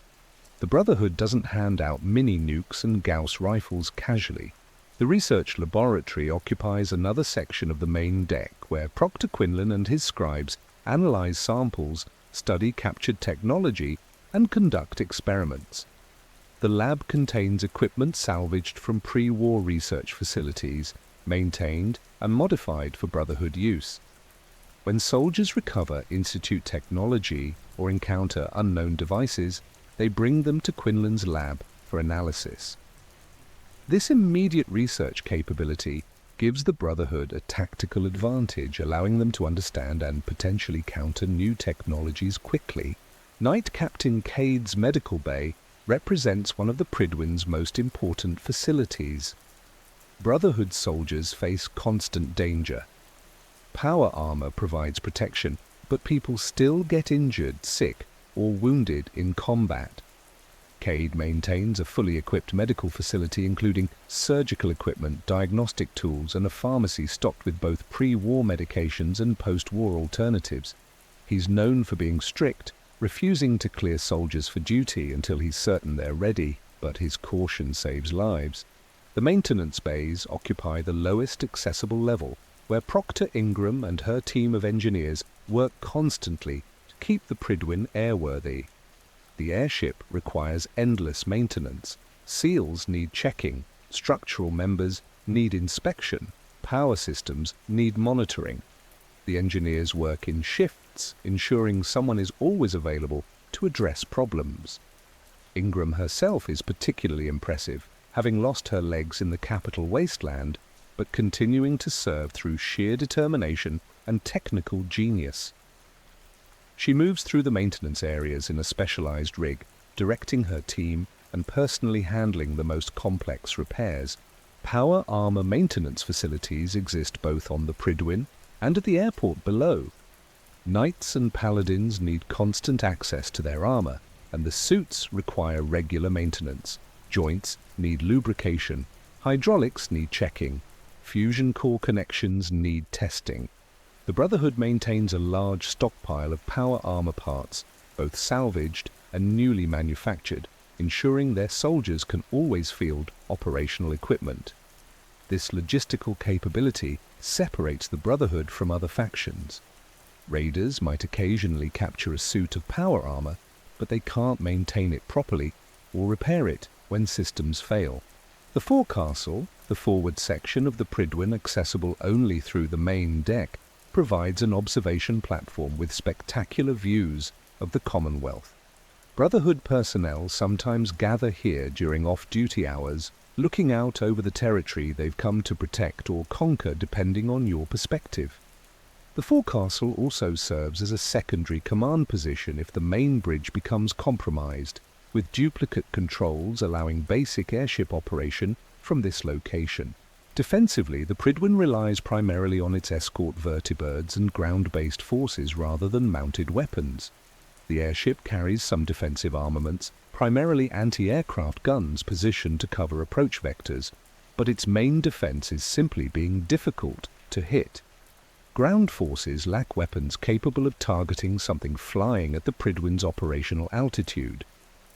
The Brotherhood doesn't hand out mini-nukes and Gauss rifles casually. The research laboratory occupies another section of the main deck where Proctor Quinlan and his scribes analyze samples, study captured technology, and conduct experiments. The lab contains equipment salvaged from pre-war research facilities, maintained and modified for Brotherhood use. When soldiers recover Institute technology or encounter unknown devices, they bring them to Quinlan's lab for analysis. This immediate research capability gives the Brotherhood a tactical advantage, allowing them to understand and potentially counter new technologies quickly. Knight Captain Cade's medical bay represents one of the Prydwen's most important facilities. Brotherhood soldiers face constant danger. Power armor provides protection, but people still get injured, sick, or wounded in combat. Cade maintains a fully equipped medical facility including surgical equipment, diagnostic tools, and a pharmacy stocked with both pre-war medications and post-war alternatives. He's known for being strict, refusing to clear soldiers for duty until he's certain they're ready, but his caution saves lives. The maintenance bays occupy the lowest accessible level, where Proctor Ingram and her team of engineers work constantly to keep the Prydwen airworthy. The airship requires endless maintenance. Seals need checking, structural members need inspection, power systems need monitoring. The engineers work in shifts, ensuring someone is always available to address problems. Ingram herself is particularly impressive, having lost her legs in the Capital Wasteland, but continuing to serve through sheer determination and technical genius. She moves through the maintenance areas in a specialized rig, directing her team and personally handling the most complex repairs. Power armor maintenance facilities exist both on the Prydwen and at the airport below. Knights and paladins need constant access to their armor, and the suits require regular maintenance. Joints need lubrication, hydraulics need checking, fusion core connections need testing. The Brotherhood maintains a large stockpile of power armor parts, both salvaged and newly manufactured, ensuring their soldiers can always field operational equipment. This logistical capability separates the Brotherhood from other factions. Raiders might occasionally capture a suit of power armor, but they can't maintain it properly or repair it when systems fail. The forecastle, the forward section of the Prydwen accessible only through the main deck, provides an observation platform with spectacular views of the Commonwealth. Brotherhood personnel sometimes gather here during off-duty hours, looking out over the territory they've come to protect or conquer depending on your perspective. The forecastle also serves as a secondary command position if the main bridge becomes compromised, with duplicate controls allowing basic airship operation from this location. Defensively, the Prydwen relies primarily on its escort vertibirds and ground-based forces rather than mounted weapons. The airship carries some defensive armaments, primarily anti-aircraft guns positioned to cover approach vectors, but its main defense is simply being difficult to hit. Ground forces lack weapons capable of targeting something flying at the Prydwen's operational altitude.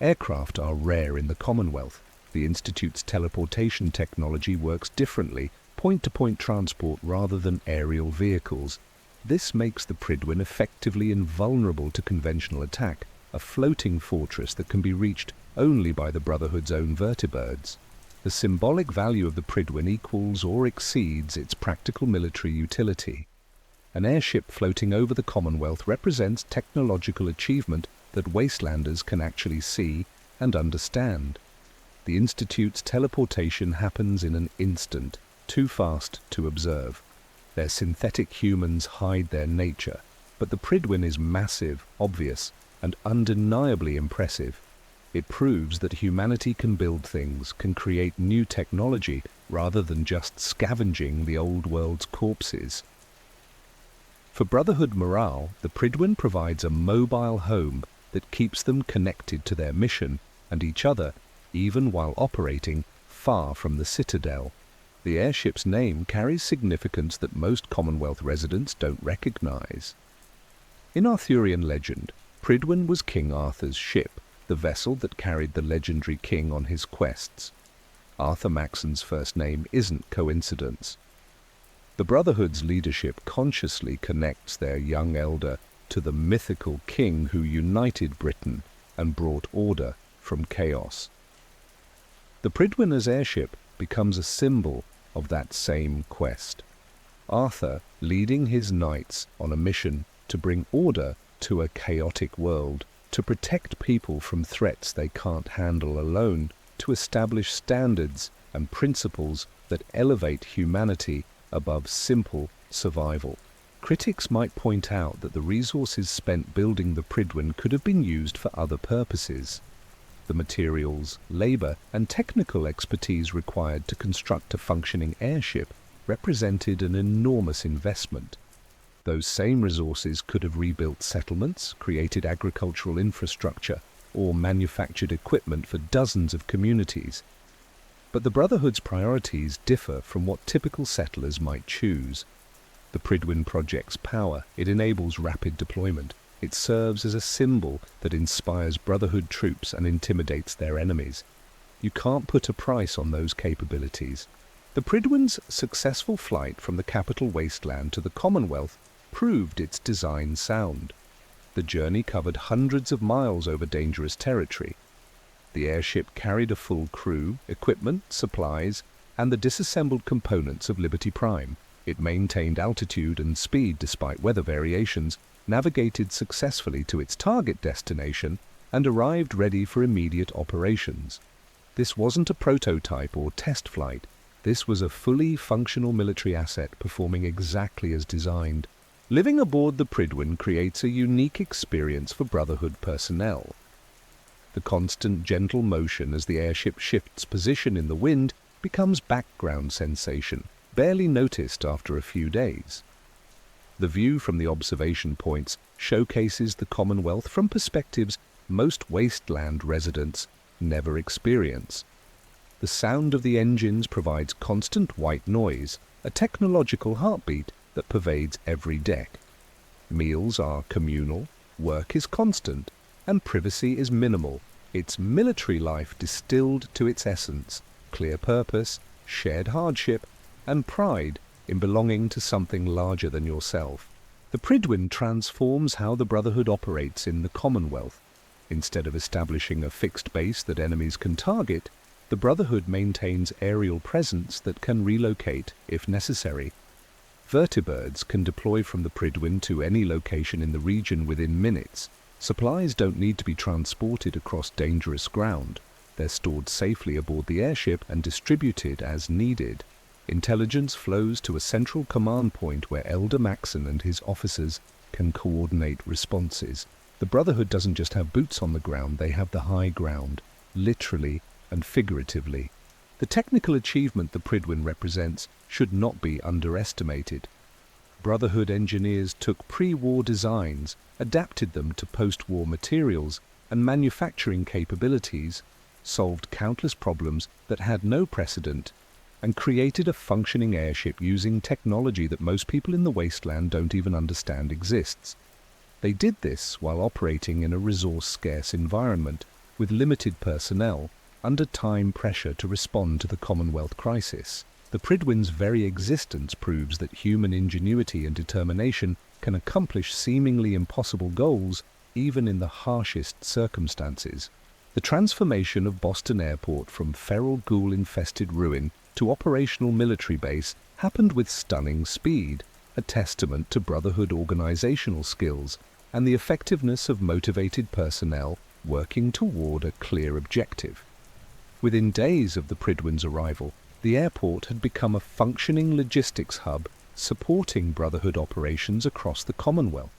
Aircraft are rare in the Commonwealth. The Institute's teleportation technology works differently, point-to-point transport rather than aerial vehicles. This makes the Prydwen effectively invulnerable to conventional attack, a floating fortress that can be reached only by the Brotherhood's own vertibirds. The symbolic value of the Prydwen equals or exceeds its practical military utility. An airship floating over the Commonwealth represents technological achievement that wastelanders can actually see and understand. The Institute's teleportation happens in an instant, too fast to observe. Their synthetic humans hide their nature, but the Prydwen is massive, obvious, and undeniably impressive. It proves that humanity can build things, can create new technology, rather than just scavenging the old world's corpses. For Brotherhood morale, the Prydwen provides a mobile home that keeps them connected to their mission and each other, even while operating far from the Citadel. The airship's name carries significance that most Commonwealth residents don't recognize. In Arthurian legend, Prydwen was King Arthur's ship, the vessel that carried the legendary king on his quests. Arthur Maxson's first name isn't coincidence. The Brotherhood's leadership consciously connects their young elder to the mythical king who united Britain and brought order from chaos. The Prydwen's airship becomes a symbol of that same quest. Arthur leading his knights on a mission to bring order to a chaotic world, to protect people from threats they can't handle alone, to establish standards and principles that elevate humanity above simple survival. Critics might point out that the resources spent building the Prydwen could have been used for other purposes. The materials, labor, and technical expertise required to construct a functioning airship represented an enormous investment. Those same resources could have rebuilt settlements, created agricultural infrastructure, or manufactured equipment for dozens of communities. But the Brotherhood's priorities differ from what typical settlers might choose. The Prydwen project's power, it enables rapid deployment. It serves as a symbol that inspires Brotherhood troops and intimidates their enemies. You can't put a price on those capabilities. The Prydwen's successful flight from the Capital Wasteland to the Commonwealth proved its design sound. The journey covered hundreds of miles over dangerous territory. The airship carried a full crew, equipment, supplies, and the disassembled components of Liberty Prime. It maintained altitude and speed despite weather variations, navigated successfully to its target destination, and arrived ready for immediate operations. This wasn't a prototype or test flight. This was a fully functional military asset performing exactly as designed. Living aboard the Prydwen creates a unique experience for Brotherhood personnel. The constant gentle motion as the airship shifts position in the wind becomes background sensation, barely noticed after a few days. The view from the observation points showcases the Commonwealth from perspectives most wasteland residents never experience. The sound of the engines provides constant white noise, a technological heartbeat that pervades every deck. Meals are communal, work is constant, and privacy is minimal. It's military life distilled to its essence, clear purpose, shared hardship, and pride in belonging to something larger than yourself. The Prydwen transforms how the Brotherhood operates in the Commonwealth. Instead of establishing a fixed base that enemies can target, the Brotherhood maintains aerial presence that can relocate if necessary. Vertibirds can deploy from the Prydwen to any location in the region within minutes. Supplies don't need to be transported across dangerous ground. They're stored safely aboard the airship and distributed as needed. Intelligence flows to a central command point where Elder Maxson and his officers can coordinate responses. The Brotherhood doesn't just have boots on the ground, they have the high ground, literally and figuratively. The technical achievement the Prydwen represents should not be underestimated. Brotherhood engineers took pre-war designs, adapted them to post-war materials and manufacturing capabilities, solved countless problems that had no precedent, and created a functioning airship using technology that most people in the wasteland don't even understand exists. They did this while operating in a resource-scarce environment, with limited personnel, under time pressure to respond to the Commonwealth crisis. The Prydwen's very existence proves that human ingenuity and determination can accomplish seemingly impossible goals even in the harshest circumstances. The transformation of Boston Airport from feral ghoul-infested ruin to operational military base happened with stunning speed, a testament to Brotherhood organizational skills and the effectiveness of motivated personnel working toward a clear objective. Within days of the Prydwen's arrival, the airport had become a functioning logistics hub supporting Brotherhood operations across the Commonwealth.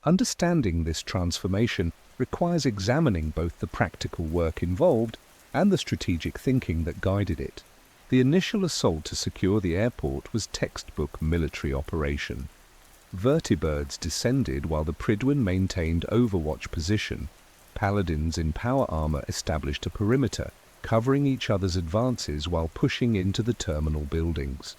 Understanding this transformation requires examining both the practical work involved and the strategic thinking that guided it. The initial assault to secure the airport was textbook military operation. Vertibirds descended while the Prydwen maintained overwatch position. Paladins in power armor established a perimeter, covering each other's advances while pushing into the terminal buildings.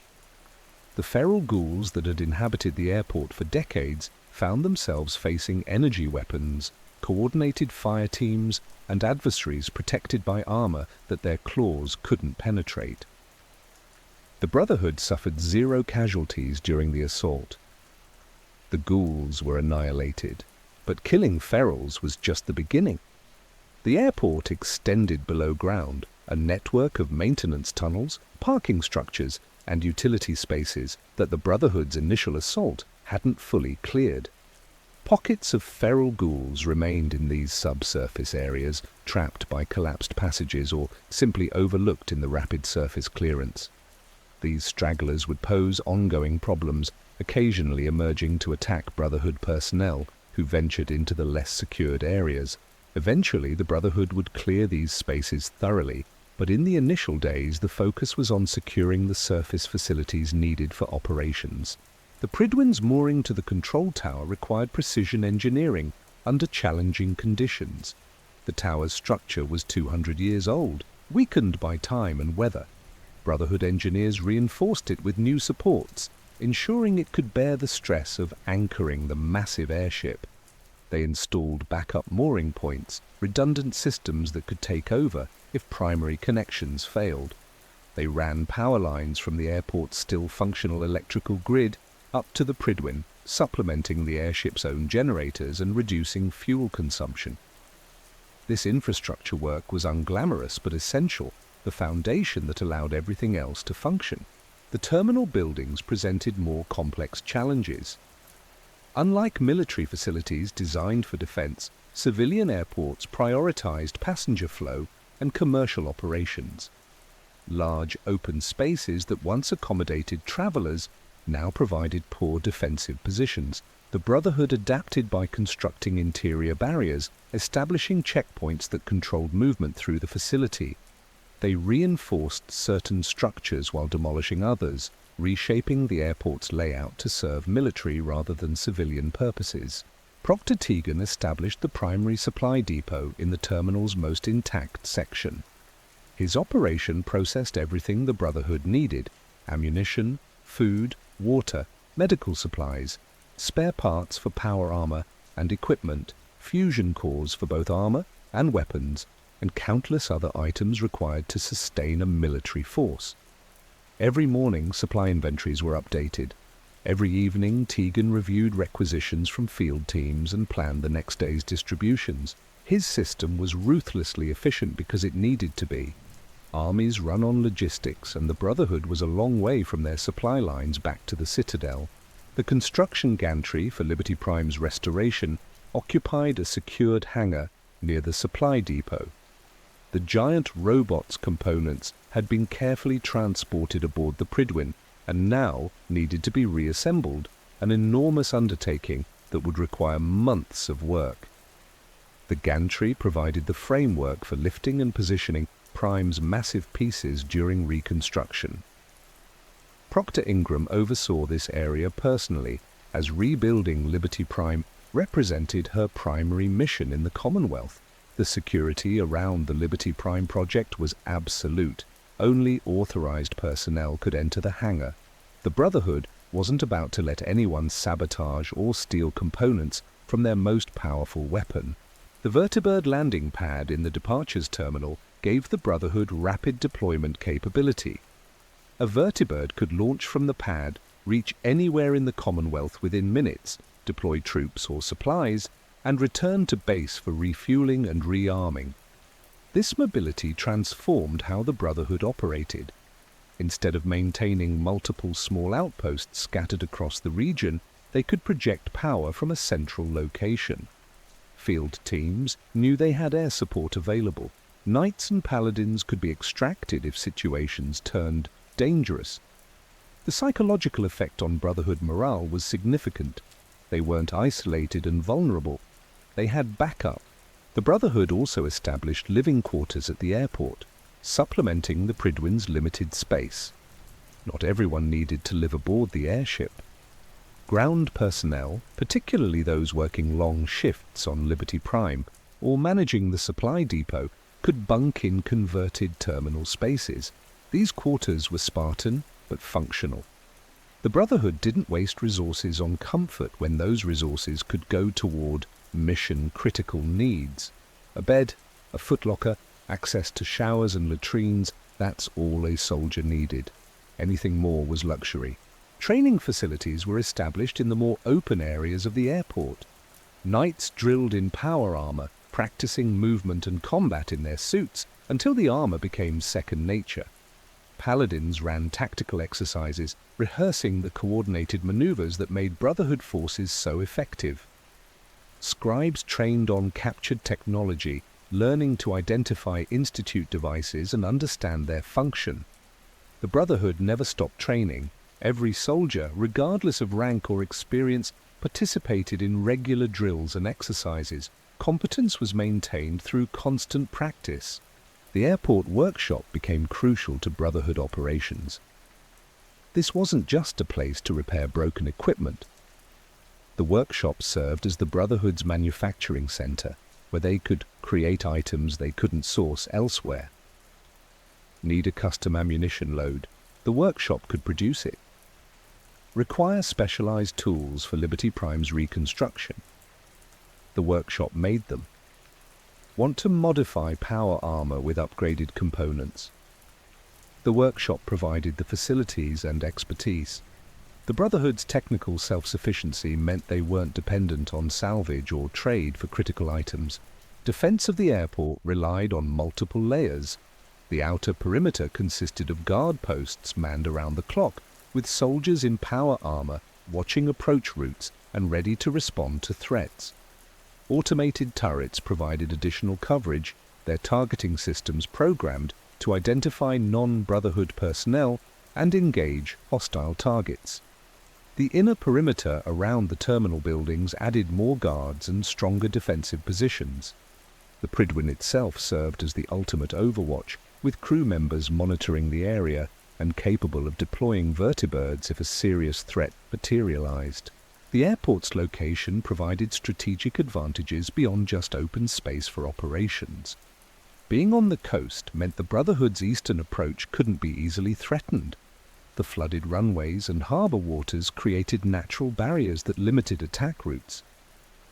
The feral ghouls that had inhabited the airport for decades found themselves facing energy weapons, coordinated fire teams, and adversaries protected by armor that their claws couldn't penetrate. The Brotherhood suffered 0 casualties during the assault. The ghouls were annihilated, but killing ferals was just the beginning. The airport extended below ground, a network of maintenance tunnels, parking structures, and utility spaces that the Brotherhood's initial assault hadn't fully cleared. Pockets of feral ghouls remained in these subsurface areas, trapped by collapsed passages or simply overlooked in the rapid surface clearance. These stragglers would pose ongoing problems, occasionally emerging to attack Brotherhood personnel who ventured into the less secured areas. Eventually, the Brotherhood would clear these spaces thoroughly, but in the initial days the focus was on securing the surface facilities needed for operations. The Prydwen's mooring to the control tower required precision engineering under challenging conditions. The tower's structure was 200 years old, weakened by time and weather. Brotherhood engineers reinforced it with new supports, ensuring it could bear the stress of anchoring the massive airship. They installed backup mooring points, redundant systems that could take over if primary connections failed. They ran power lines from the airport's still functional electrical grid up to the Prydwen, supplementing the airship's own generators and reducing fuel consumption. This infrastructure work was unglamorous but essential, the foundation that allowed everything else to function. The terminal buildings presented more complex challenges. Unlike military facilities designed for defense, civilian airports prioritized passenger flow and commercial operations. Large open spaces that once accommodated travelers now provided poor defensive positions. The Brotherhood adapted by constructing interior barriers, establishing checkpoints that controlled movement through the facility. They reinforced certain structures while demolishing others, reshaping the airport's layout to serve military rather than civilian purposes. Proctor Tegan established the primary supply depot in the terminal's most intact section. His operation processed everything the Brotherhood needed: ammunition, food, water, medical supplies, spare parts for power armor and equipment, fusion cores for both armor and weapons, and countless other items required to sustain a military force. Every morning, supply inventories were updated. Every evening, Tegan reviewed requisitions from field teams and planned the next day's distributions. His system was ruthlessly efficient because it needed to be. Armies run on logistics, and the Brotherhood was a long way from their supply lines back to the Citadel. The construction gantry for Liberty Prime's restoration occupied a secured hangar near the supply depot. The giant robot's components had been carefully transported aboard the Prydwen and now needed to be reassembled, an enormous undertaking that would require months of work. The gantry provided the framework for lifting and positioning Prime's massive pieces during reconstruction. Proctor Ingram oversaw this area personally, as rebuilding Liberty Prime represented her primary mission in the Commonwealth. The security around the Liberty Prime project was absolute. Only authorized personnel could enter the hangar. The Brotherhood wasn't about to let anyone sabotage or steal components from their most powerful weapon. The vertibird landing pad in the departures terminal gave the Brotherhood rapid deployment capability. A vertibird could launch from the pad, reach anywhere in the Commonwealth within minutes, deploy troops or supplies, and returned to base for refueling and rearming. This mobility transformed how the Brotherhood operated. Instead of maintaining multiple small outposts scattered across the region, they could project power from a central location. Field teams knew they had air support available. Knights and paladins could be extracted if situations turned dangerous. The psychological effect on Brotherhood morale was significant. They weren't isolated and vulnerable. They had backup. The Brotherhood also established living quarters at the airport, supplementing the Prydwen's limited space. Not everyone needed to live aboard the airship. Ground personnel, particularly those working long shifts on Liberty Prime or managing the supply depot, could bunk in converted terminal spaces. These quarters were Spartan but functional. The Brotherhood didn't waste resources on comfort when those resources could go toward mission-critical needs. A bed, a footlocker, access to showers and latrines, that's all a soldier needed. Anything more was luxury. Training facilities were established in the more open areas of the airport. Knights drilled in power armor, practicing movement and combat in their suits until the armor became second nature. Paladins ran tactical exercises, rehearsing the coordinated maneuvers that made Brotherhood forces so effective. Scribes trained on captured technology, learning to identify Institute devices and understand their function. The Brotherhood never stopped training. Every soldier, regardless of rank or experience, participated in regular drills and exercises. Competence was maintained through constant practice. The airport workshop became crucial to Brotherhood operations. This wasn't just a place to repair broken equipment. The workshop served as the Brotherhood's manufacturing center, where they could create items they couldn't source elsewhere. Need a custom ammunition load? The workshop could produce it. Require specialized tools for Liberty Prime's reconstruction? The workshop made them. Want to modify power armor with upgraded components? The workshop provided the facilities and expertise. The Brotherhood's technical self-sufficiency meant they weren't dependent on salvage or trade for critical items. Defense of the airport relied on multiple layers. The outer perimeter consisted of guard posts manned around the clock, with soldiers in power armor watching approach routes and ready to respond to threats. Automated turrets provided additional coverage, their targeting systems programmed to identify non-Brotherhood personnel and engage hostile targets. The inner perimeter around the terminal buildings added more guards and stronger defensive positions. The Prydwen itself served as the ultimate overwatch, with crew members monitoring the area and capable of deploying vertibirds if a serious threat materialized. The airport's location provided strategic advantages beyond just open space for operations. Being on the coast meant the Brotherhood's eastern approach couldn't be easily threatened. The flooded runways and harbor waters created natural barriers that limited attack routes.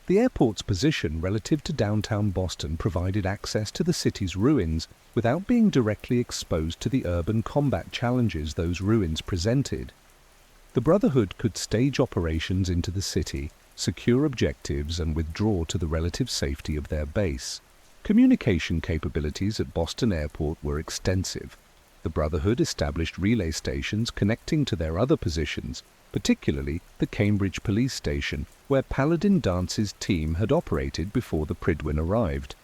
The airport's position relative to downtown Boston provided access to the city's ruins without being directly exposed to the urban combat challenges those ruins presented. The Brotherhood could stage operations into the city, secure objectives, and withdraw to the relative safety of their base. Communication capabilities at Boston Airport were extensive. The Brotherhood established relay stations connecting to their other positions, particularly the Cambridge Police Station, where Paladin Dance's team had operated before the Prydwen arrived.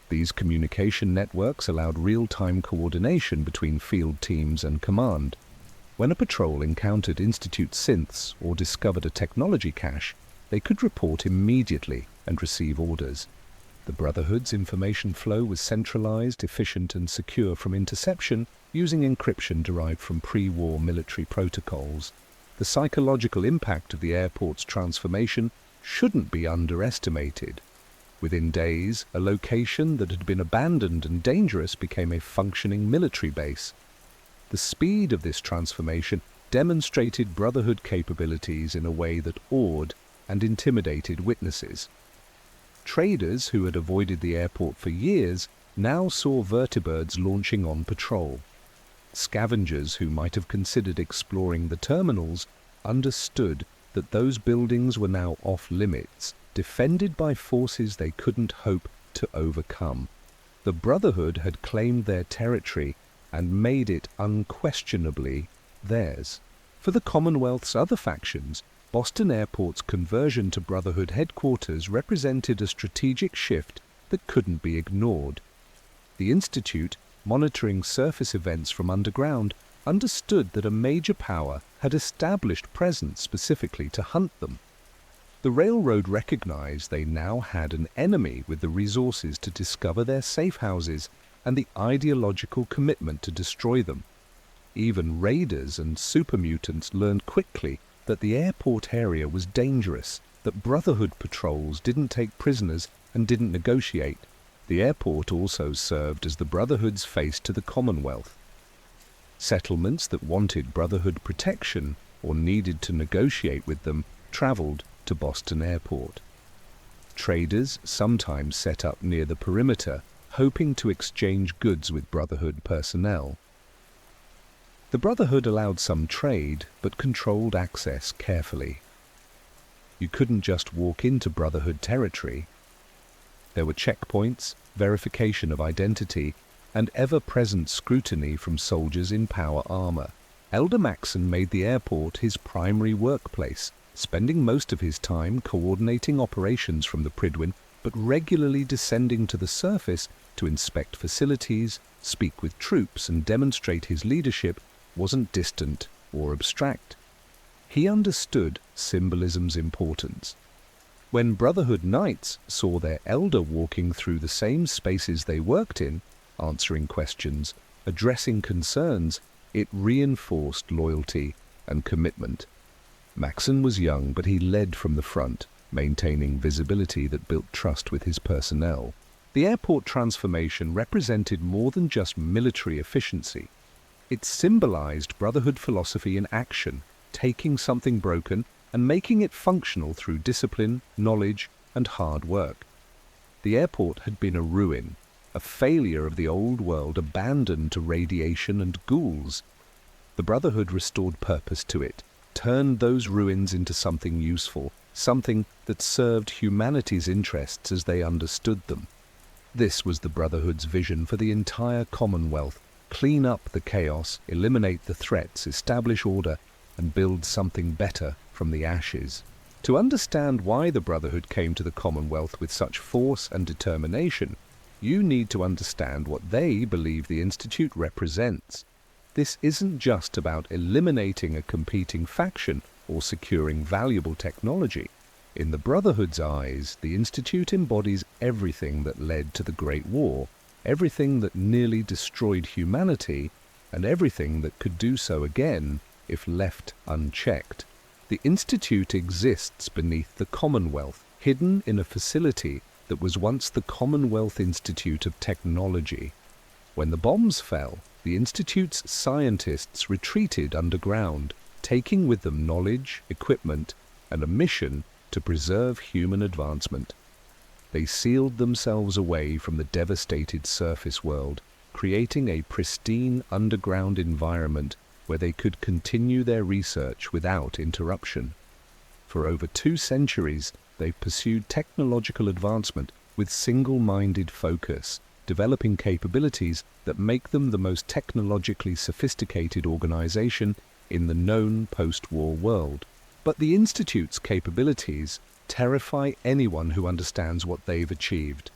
These communication networks allowed real-time coordination between field teams and command. When a patrol encountered Institute synths or discovered a technology cache, they could report immediately and receive orders. The Brotherhood's information flow was centralized, efficient, and secure from interception using encryption derived from pre-war military protocols. The psychological impact of the airport's transformation shouldn't be underestimated. Within days, a location that had been abandoned and dangerous became a functioning military base. The speed of this transformation demonstrated Brotherhood capabilities in a way that awed and intimidated witnesses. Traders who had avoided the airport for years now saw vertibirds launching on patrol. Scavengers who might have considered exploring the terminals understood that those buildings were now off-limits defended by forces they couldn't hope to overcome. The Brotherhood had claimed their territory and made it unquestionably theirs. For the Commonwealth's other factions, Boston Airport's conversion to Brotherhood headquarters represented a strategic shift that couldn't be ignored. The Institute, monitoring surface events from underground, understood that a major power had established presence specifically to hunt them. The railroad recognized they now had an enemy with the resources to discover their safe houses and the ideological commitment to destroy them. Even raiders and super mutants learned quickly that the airport area was dangerous, that Brotherhood patrols didn't take prisoners and didn't negotiate. The airport also served as the Brotherhood's face to the Commonwealth. Settlements that wanted Brotherhood protection or needed to negotiate with them traveled to Boston Airport. Traders sometimes set up near the perimeter, hoping to exchange goods with Brotherhood personnel. The Brotherhood allowed some trade, but controlled access carefully. You couldn't just walk into Brotherhood territory. There were checkpoints, verification of identity, and ever-present scrutiny from soldiers in power armor. Elder Maxson made the airport his primary workplace, spending most of his time coordinating operations from the Prydwen, but regularly descending to the surface to inspect facilities, speak with troops, and demonstrate his leadership wasn't distant or abstract. He understood symbolism's importance. When Brotherhood Knights saw their elder walking through the same spaces they worked in, answering questions, addressing concerns, it reinforced loyalty and commitment. Maxson was young, but he led from the front, maintaining visibility that built trust with his personnel. The airport transformation represented more than just military efficiency. It symbolized Brotherhood philosophy in action, taking something broken and making it functional through discipline, knowledge, and hard work. The airport had been a ruin, a failure of the old world abandoned to radiation and ghouls. The Brotherhood restored purpose to it, turned those ruins into something useful, something that served humanity's interests as they understood them. This was the Brotherhood's vision for the entire Commonwealth: clean up the chaos, eliminate the threats, establish order, and build something better from the ashes. To understand why the Brotherhood came to the Commonwealth with such force and determination, you need to understand what they believe the Institute represents. This isn't just about eliminating a competing faction or securing valuable technology. In the Brotherhood's eyes, the Institute embodies everything that led to the Great War, everything that nearly destroyed humanity, and everything that could do so again if left unchecked. The Institute exists beneath the Commonwealth, hidden in a facility that was once the Commonwealth Institute of Technology. When the bombs fell, the Institute's scientists retreated underground, taking with them knowledge, equipment, and a mission to preserve human advancement. They sealed themselves away from the devastated surface world, creating a pristine underground environment where they could continue their research without interruption. For over 2 centuries, they've pursued technological advancement with single-minded focus, developing capabilities that make them the most technologically sophisticated organization in the known post-war world. But the Institute's capabilities terrify anyone who understands what they've achieved.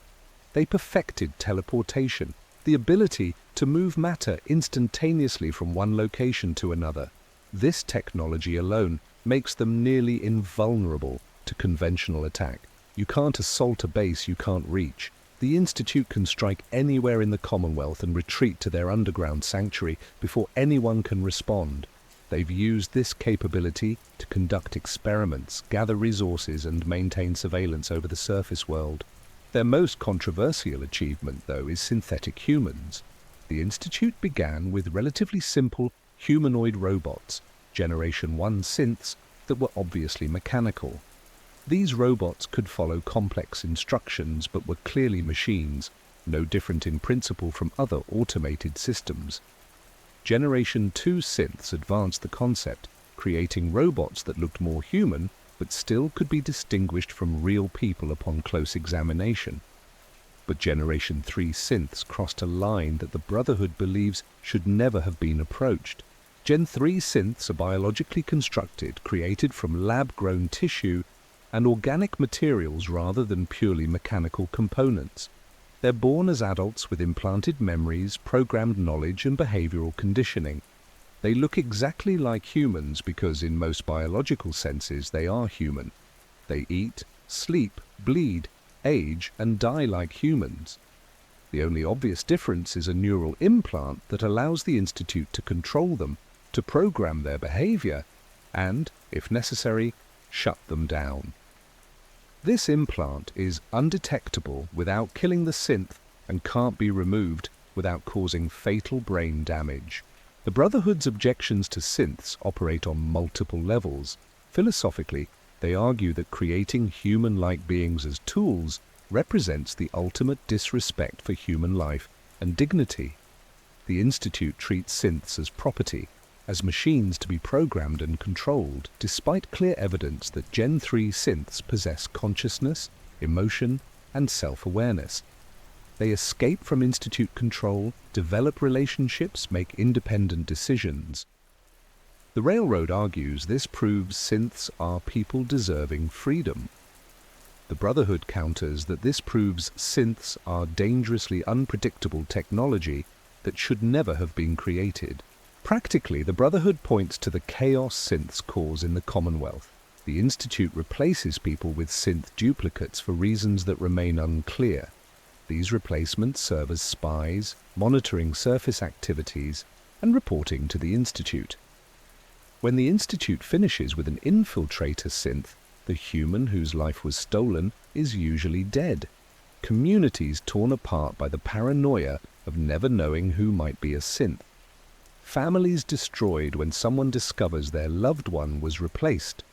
They perfected teleportation, the ability to move matter instantaneously from one location to another. This technology alone makes them nearly invulnerable to conventional attack. You can't assault a base you can't reach. The Institute can strike anywhere in the Commonwealth and retreat to their underground sanctuary before anyone can respond. They've used this capability to conduct experiments, gather resources, and maintain surveillance over the surface world. Their most controversial achievement, though, is synthetic humans. The Institute began with relatively simple humanoid robots, Generation 1 synths that were obviously mechanical. These robots could follow complex instructions but were clearly machines, no different in principle from other automated systems. Generation 2 synths advanced the concept, creating robots that looked more human but still could be distinguished from real people upon close examination. But Generation 3 synths crossed a line that the Brotherhood believes should never have been approached. Gen 3 synths are biologically constructed, created from lab-grown tissue and organic materials rather than purely mechanical components. They're born as adults with implanted memories, programmed knowledge and behavioral conditioning. They look exactly like humans because in most biological senses they are human. They eat, sleep, bleed, age and die like humans. The only obvious difference is a neural implant that allows the Institute to control them, to program their behavior, and, if necessary, shut them down. This implant is undetectable without killing the synth and can't be removed without causing fatal brain damage. The Brotherhood's objections to synths operate on multiple levels. Philosophically, they argue that creating human-like beings as tools represents the ultimate disrespect for human life and dignity. The Institute treats synths as property, as machines to be programmed and controlled, despite clear evidence that Gen 3 synths possess consciousness, emotion, and self-awareness. They escape from Institute control, develop relationships, make independent decisions. The Railroad argues this proves synths are people deserving freedom. The Brotherhood counters that this proves synths are dangerously unpredictable technology that should never have been created. Practically, the Brotherhood points to the chaos synths cause in the Commonwealth. The Institute replaces people with synth duplicates for reasons that remain unclear. These replacements serve as spies, monitoring surface activities, and reporting to the Institute. When the Institute finishes with an infiltrator synth, the human whose life was stolen is usually dead. Communities torn apart by the paranoia of never knowing who might be a synth. Families destroyed when someone discovers their loved one was replaced.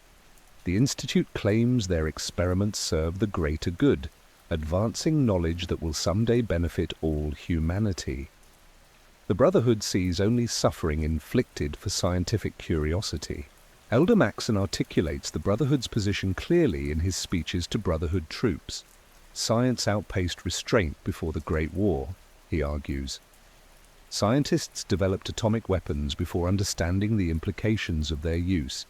The Institute claims their experiments serve the greater good, advancing knowledge that will someday benefit all humanity. The Brotherhood sees only suffering inflicted for scientific curiosity. Elder Maxson articulates the Brotherhood's position clearly in his speeches to Brotherhood troops. Science outpaced restraint before the Great War, he argues. Scientists developed atomic weapons before understanding the implications of their use.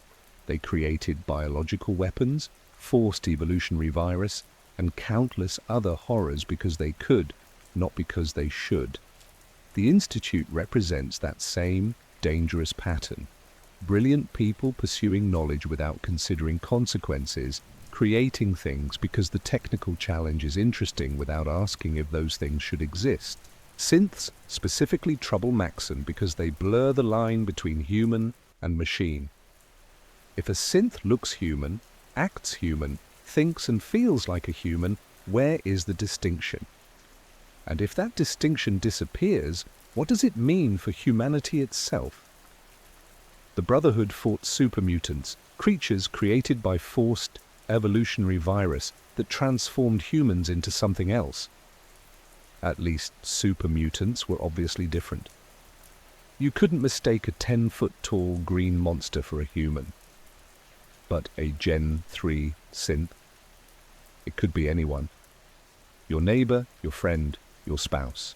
They created biological weapons, forced evolutionary virus, and countless other horrors because they could, not because they should. The Institute represents that same dangerous pattern. Brilliant people pursuing knowledge without considering consequences, creating things because the technical challenge is interesting without asking if those things should exist. Synths specifically trouble Maxson because they blur the line between human and machine. If a synth looks human, acts human, thinks and feels like a human, where is the distinction? And if that distinction disappears, what does it mean for humanity itself? The Brotherhood fought supermutants, creatures created by forced evolutionary virus that transformed humans into something else. At least supermutants were obviously different. You couldn't mistake a 10-foot-tall green monster for a human. But a Gen 3 synth? It could be anyone. Your neighbor, your friend, your spouse.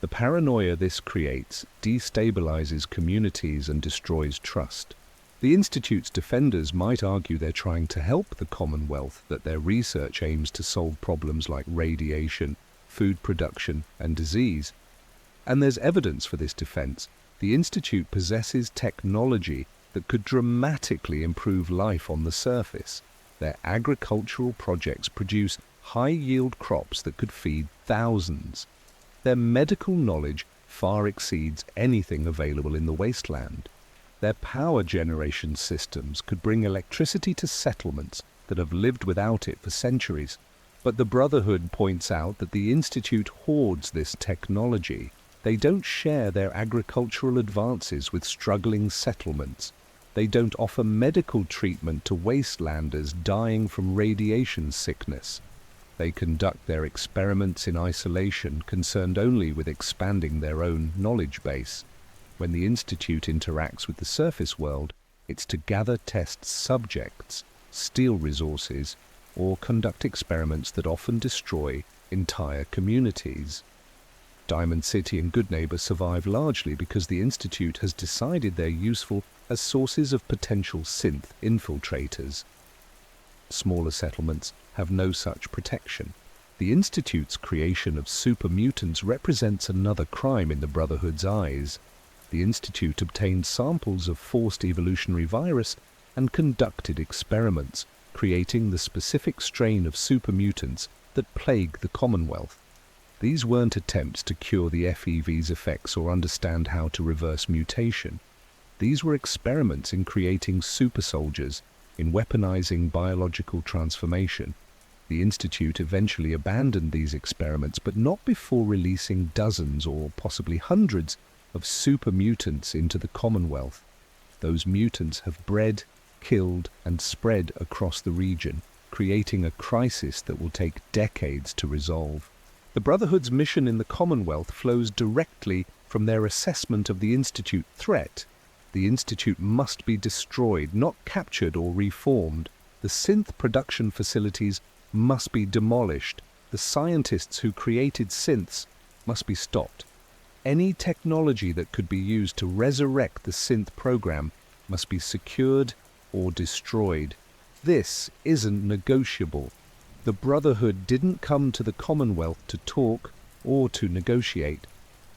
The paranoia this creates destabilizes communities and destroys trust. The Institute's defenders might argue they're trying to help the Commonwealth, that their research aims to solve problems like radiation, food production, and disease. And there's evidence for this defense. The Institute possesses technology that could dramatically improve life on the surface. Their agricultural projects produce high-yield crops that could feed thousands. Their medical knowledge far exceeds anything available in the wasteland. Their power generation systems could bring electricity to settlements that have lived without it for centuries. But the Brotherhood points out that the Institute hoards this technology. They don't share their agricultural advances with struggling settlements. They don't offer medical treatment to wastelanders dying from radiation sickness. They conduct their experiments in isolation, concerned only with expanding their own knowledge base. When the Institute interacts with the surface world, it's to gather test subjects, steal resources, or conduct experiments that often destroy entire communities. Diamond City and Goodneighbor survive largely because the Institute has decided they're useful as sources of potential synth infiltrators. Smaller settlements have no such protection. The Institute's creation of super mutants represents another crime in the Brotherhood's eyes. The Institute obtained samples of forced evolutionary virus and conducted experiments, creating the specific strain of super mutants that plague the Commonwealth. These weren't attempts to cure the FEV's effects or understand how to reverse mutation. These were experiments in creating super soldiers, in weaponizing biological transformation. The Institute eventually abandoned these experiments, but not before releasing dozens or possibly hundreds of super mutants into the Commonwealth. Those mutants have bred, killed, and spread across the region, creating a crisis that will take decades to resolve. The Brotherhood's mission in the Commonwealth flows directly from their assessment of the Institute threat. The Institute must be destroyed, not captured or reformed. The synth production facilities must be demolished. The scientists who created synths must be stopped. Any technology that could be used to resurrect the synth program must be secured or destroyed. This isn't negotiable. The Brotherhood didn't come to the Commonwealth to talk or to negotiate.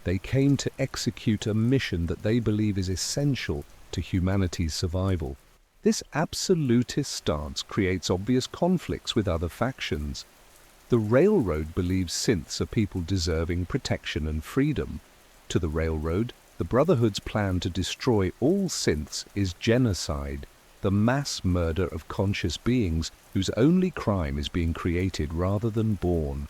They came to execute a mission that they believe is essential to humanity's survival. This absolutist stance creates obvious conflicts with other factions. The Railroad believes synths are people deserving protection and freedom. To the Railroad, the Brotherhood's plan to destroy all synths is genocide, the mass murder of conscious beings whose only crime is being created rather than born.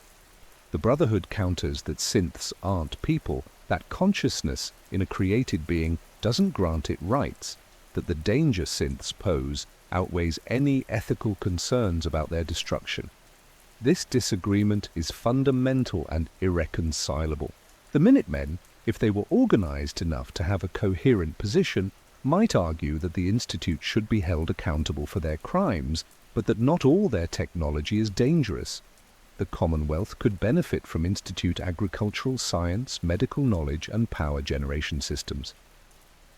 The Brotherhood counters that synths aren't people, that consciousness in a created being doesn't grant it rights, that the danger synths pose outweighs any ethical concerns about their destruction. This disagreement is fundamental and irreconcilable. The Minutemen, if they were organized enough to have a coherent position, might argue that the Institute should be held accountable for their crimes, but that not all their technology is dangerous. The Commonwealth could benefit from Institute agricultural science, medical knowledge, and power generation systems.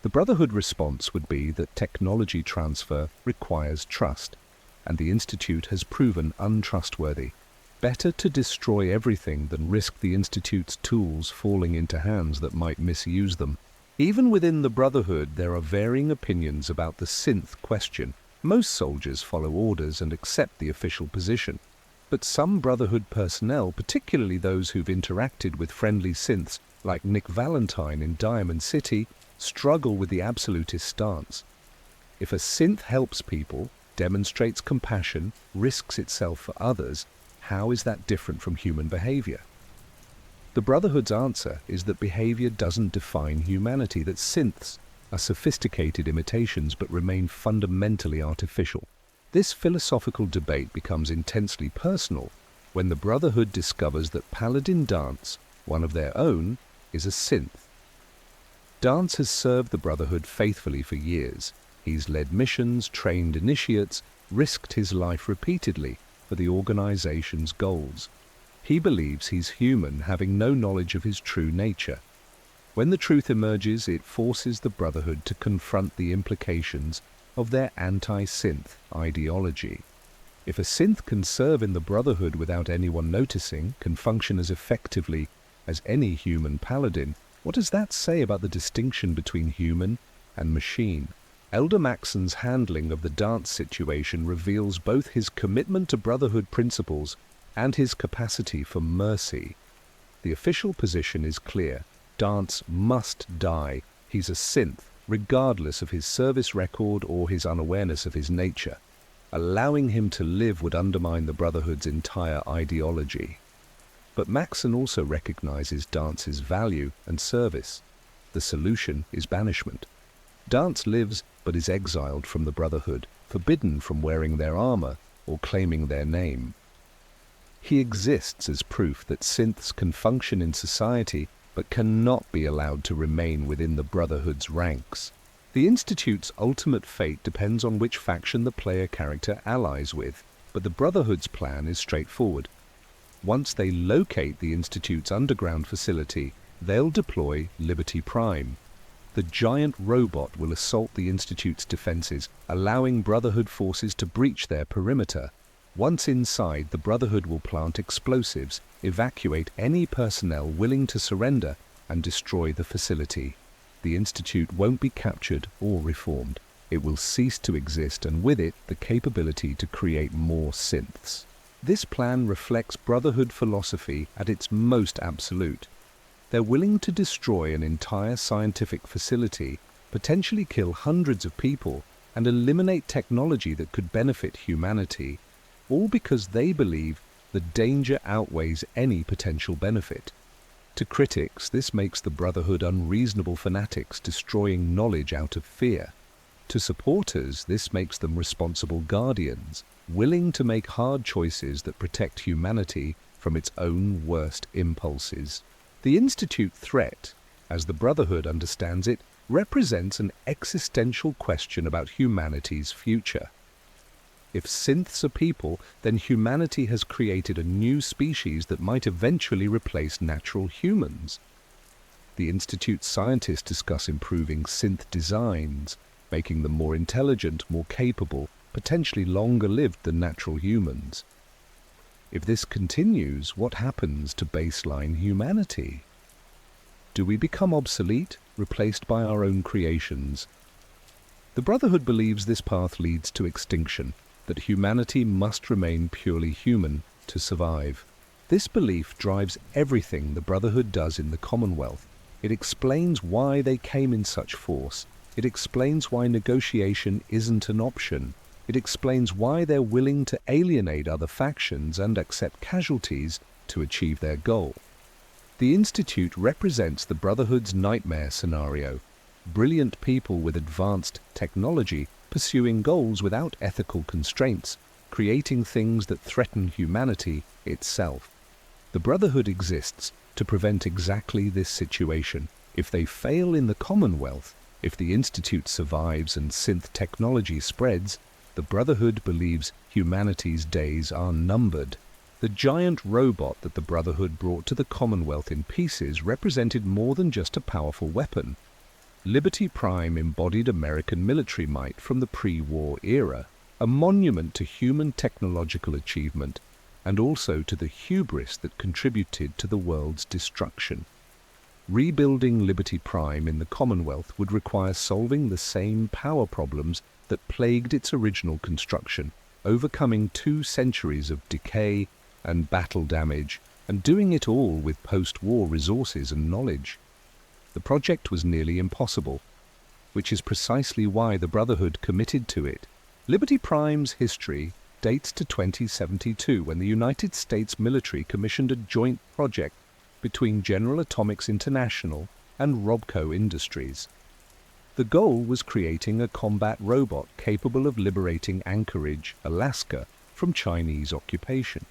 The Brotherhood response would be that technology transfer requires trust, and the Institute has proven untrustworthy. Better to destroy everything than risk the Institute's tools falling into hands that might misuse them. Even within the Brotherhood, there are varying opinions about the synth question. Most soldiers follow orders and accept the official position. But some Brotherhood personnel, particularly those who've interacted with friendly synths like Nick Valentine in Diamond City, struggle with the absolutist stance. If a synth helps people, demonstrates compassion, risks itself for others, how is that different from human behavior? The Brotherhood's answer is that behavior doesn't define humanity, that synths are sophisticated imitations but remain fundamentally artificial. This philosophical debate becomes intensely personal when the Brotherhood discovers that Paladin Dance, one of their own, is a synth. Dance has served the Brotherhood faithfully for years. He's led missions, trained initiates, risked his life repeatedly for the organization's goals. He believes he's human, having no knowledge of his true nature. When the truth emerges, it forces the Brotherhood to confront the implications of their anti-synth ideology. If a synth can serve in the Brotherhood without anyone noticing, can function as effectively as any human paladin, what does that say about the distinction between human and machine? Elder Maxson's handling of the Dance situation reveals both his commitment to Brotherhood principles and his capacity for mercy. The official position is clear. Dance must die. He's a synth, regardless of his service record or his unawareness of his nature. Allowing him to live would undermine the Brotherhood's entire ideology. But Maxson also recognizes Dance's value and service. The solution is banishment. Dance lives but is exiled from the Brotherhood, forbidden from wearing their armor or claiming their name. He exists as proof that synths can function in society but cannot be allowed to remain within the Brotherhood's ranks. The Institute's ultimate fate depends on which faction the player character allies with, but the Brotherhood's plan is straightforward. Once they locate the Institute's underground facility, they'll deploy Liberty Prime. The giant robot will assault the Institute's defenses, allowing Brotherhood forces to breach their perimeter. Once inside, the Brotherhood will plant explosives, evacuate any personnel willing to surrender, and destroy the facility. The Institute won't be captured or reformed. It will cease to exist, and with it, the capability to create more synths. This plan reflects Brotherhood philosophy at its most absolute. They're willing to destroy an entire scientific facility, potentially kill hundreds of people, and eliminate technology that could benefit humanity, all because they believe the danger outweighs any potential benefit. To critics, this makes the Brotherhood unreasonable fanatics destroying knowledge out of fear. To supporters, this makes them responsible guardians, willing to make hard choices that protect humanity from its own worst impulses. The Institute threat, as the Brotherhood understands it, represents an existential question about humanity's future. If synths are people, then humanity has created a new species that might eventually replace natural humans. The Institute's scientists discuss improving synth designs, making them more intelligent, more capable, potentially longer-lived than natural humans. If this continues, what happens to baseline humanity? Do we become obsolete, replaced by our own creations? The Brotherhood believes this path leads to extinction, that humanity must remain purely human to survive. This belief drives everything the Brotherhood does in the Commonwealth. It explains why they came in such force. It explains why negotiation isn't an option. It explains why they're willing to alienate other factions and accept casualties to achieve their goal. The Institute represents the Brotherhood's nightmare scenario. Brilliant people with advanced technology pursuing goals without ethical constraints, creating things that threaten humanity itself. The Brotherhood exists to prevent exactly this situation. If they fail in the Commonwealth, if the Institute survives and synth technology spreads, the Brotherhood believes humanity's days are numbered. The giant robot that the Brotherhood brought to the Commonwealth in pieces represented more than just a powerful weapon. Liberty Prime embodied American military might from the pre-war era, a monument to human technological achievement, and also to the hubris that contributed to the world's destruction. Rebuilding Liberty Prime in the Commonwealth would require solving the same power problems that plagued its original construction, overcoming 2 centuries of decay and battle damage, and doing it all with post-war resources and knowledge. The project was nearly impossible, which is precisely why the Brotherhood committed to it. Liberty Prime's history dates to 2072, when the United States military commissioned a joint project between General Atomics International and Robco Industries. The goal was creating a combat robot capable of liberating Anchorage, Alaska, from Chinese occupation.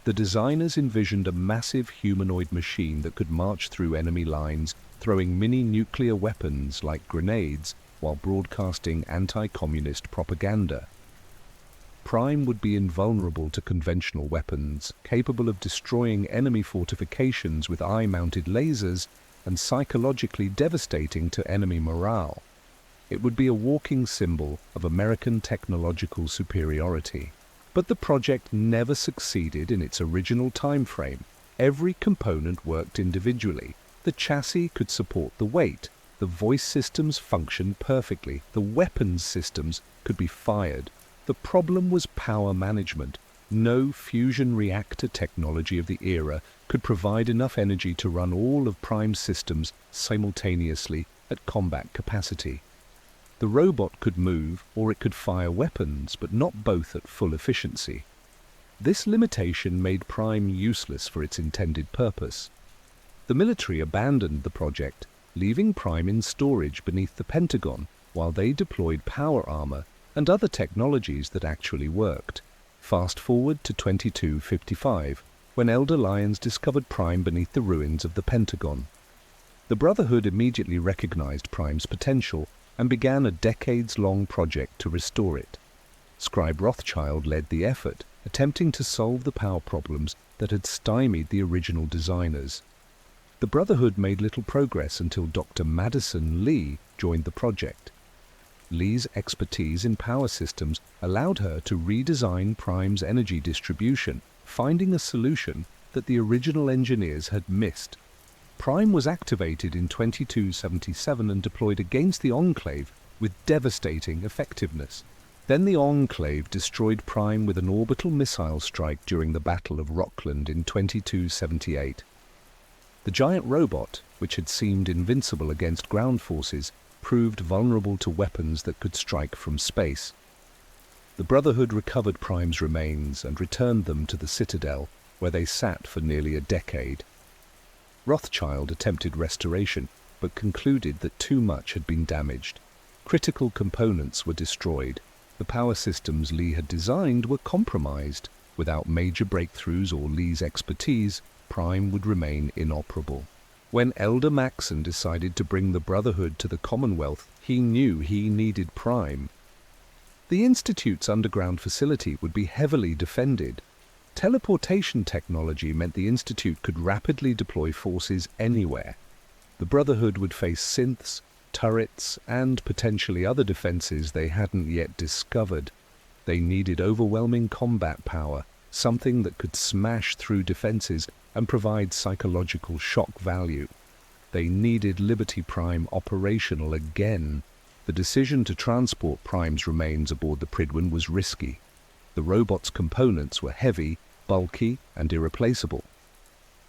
The designers envisioned a massive humanoid machine that could march through enemy lines, throwing mini-nuclear weapons like grenades while broadcasting anti-communist propaganda. Prime would be invulnerable to conventional weapons, capable of destroying enemy fortifications with eye-mounted lasers, and psychologically devastating to enemy morale. It would be a walking symbol of American technological superiority. But the project never succeeded in its original time frame. Every component worked individually. The chassis could support the weight. The voice systems functioned perfectly. The weapons systems could be fired. The problem was power management. No fusion reactor technology of the era could provide enough energy to run all of Prime's systems simultaneously at combat capacity. The robot could move, or it could fire weapons, but not both at full efficiency. This limitation made Prime useless for its intended purpose. The military abandoned the project, leaving Prime in storage beneath the Pentagon while they deployed power armor and other technologies that actually worked. Fast forward to 2255, when Elder Lyons discovered Prime beneath the ruins of the Pentagon. The Brotherhood immediately recognized Prime's potential, and began a decades-long project to restore it. Scribe Rothschild led the effort, attempting to solve the power problems that had stymied the original designers. The Brotherhood made little progress until Dr. Madison Lee joined the project. Lee's expertise in power systems allowed her to redesign Prime's energy distribution, finding a solution that the original engineers had missed. Prime was activated in 2277 and deployed against the Enclave with devastating effectiveness. Then the Enclave destroyed Prime with an orbital missile strike during the Battle of Rockland in 2278. The giant robot, which had seemed invincible against ground forces, proved vulnerable to weapons that could strike from space. The Brotherhood recovered Prime's remains and returned them to the Citadel, where they sat for nearly a decade. Rothschild attempted restoration, but concluded that too much had been damaged. Critical components were destroyed. The power systems Lee had designed were compromised. Without major breakthroughs or Lee's expertise, Prime would remain inoperable. When Elder Maxson decided to bring the Brotherhood to the Commonwealth, he knew he needed Prime. The Institute's underground facility would be heavily defended. Teleportation technology meant the Institute could rapidly deploy forces anywhere. The Brotherhood would face synths, turrets, and potentially other defenses they hadn't yet discovered. They needed overwhelming combat power, something that could smash through defenses and provide psychological shock value. They needed Liberty Prime operational again. The decision to transport Prime's remains aboard the Prydwen was risky. The robot's components were heavy, bulky, and irreplaceable.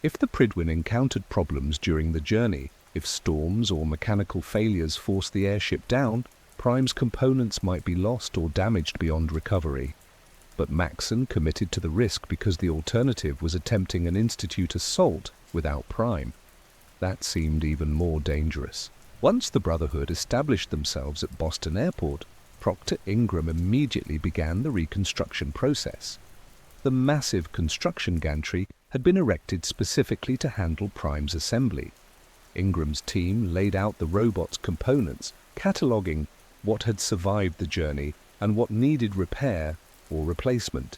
If the Prydwen encountered problems during the journey, if storms or mechanical failures forced the airship down, Prime's components might be lost or damaged beyond recovery. But Maxson committed to the risk because the alternative was attempting an Institute assault without Prime. That seemed even more dangerous. Once the Brotherhood established themselves at Boston Airport, Proctor Ingram immediately began the reconstruction process. The massive construction gantry had been erected specifically to handle Prime's assembly. Ingram's team laid out the robot's components, cataloguing what had survived the journey and what needed repair or replacement.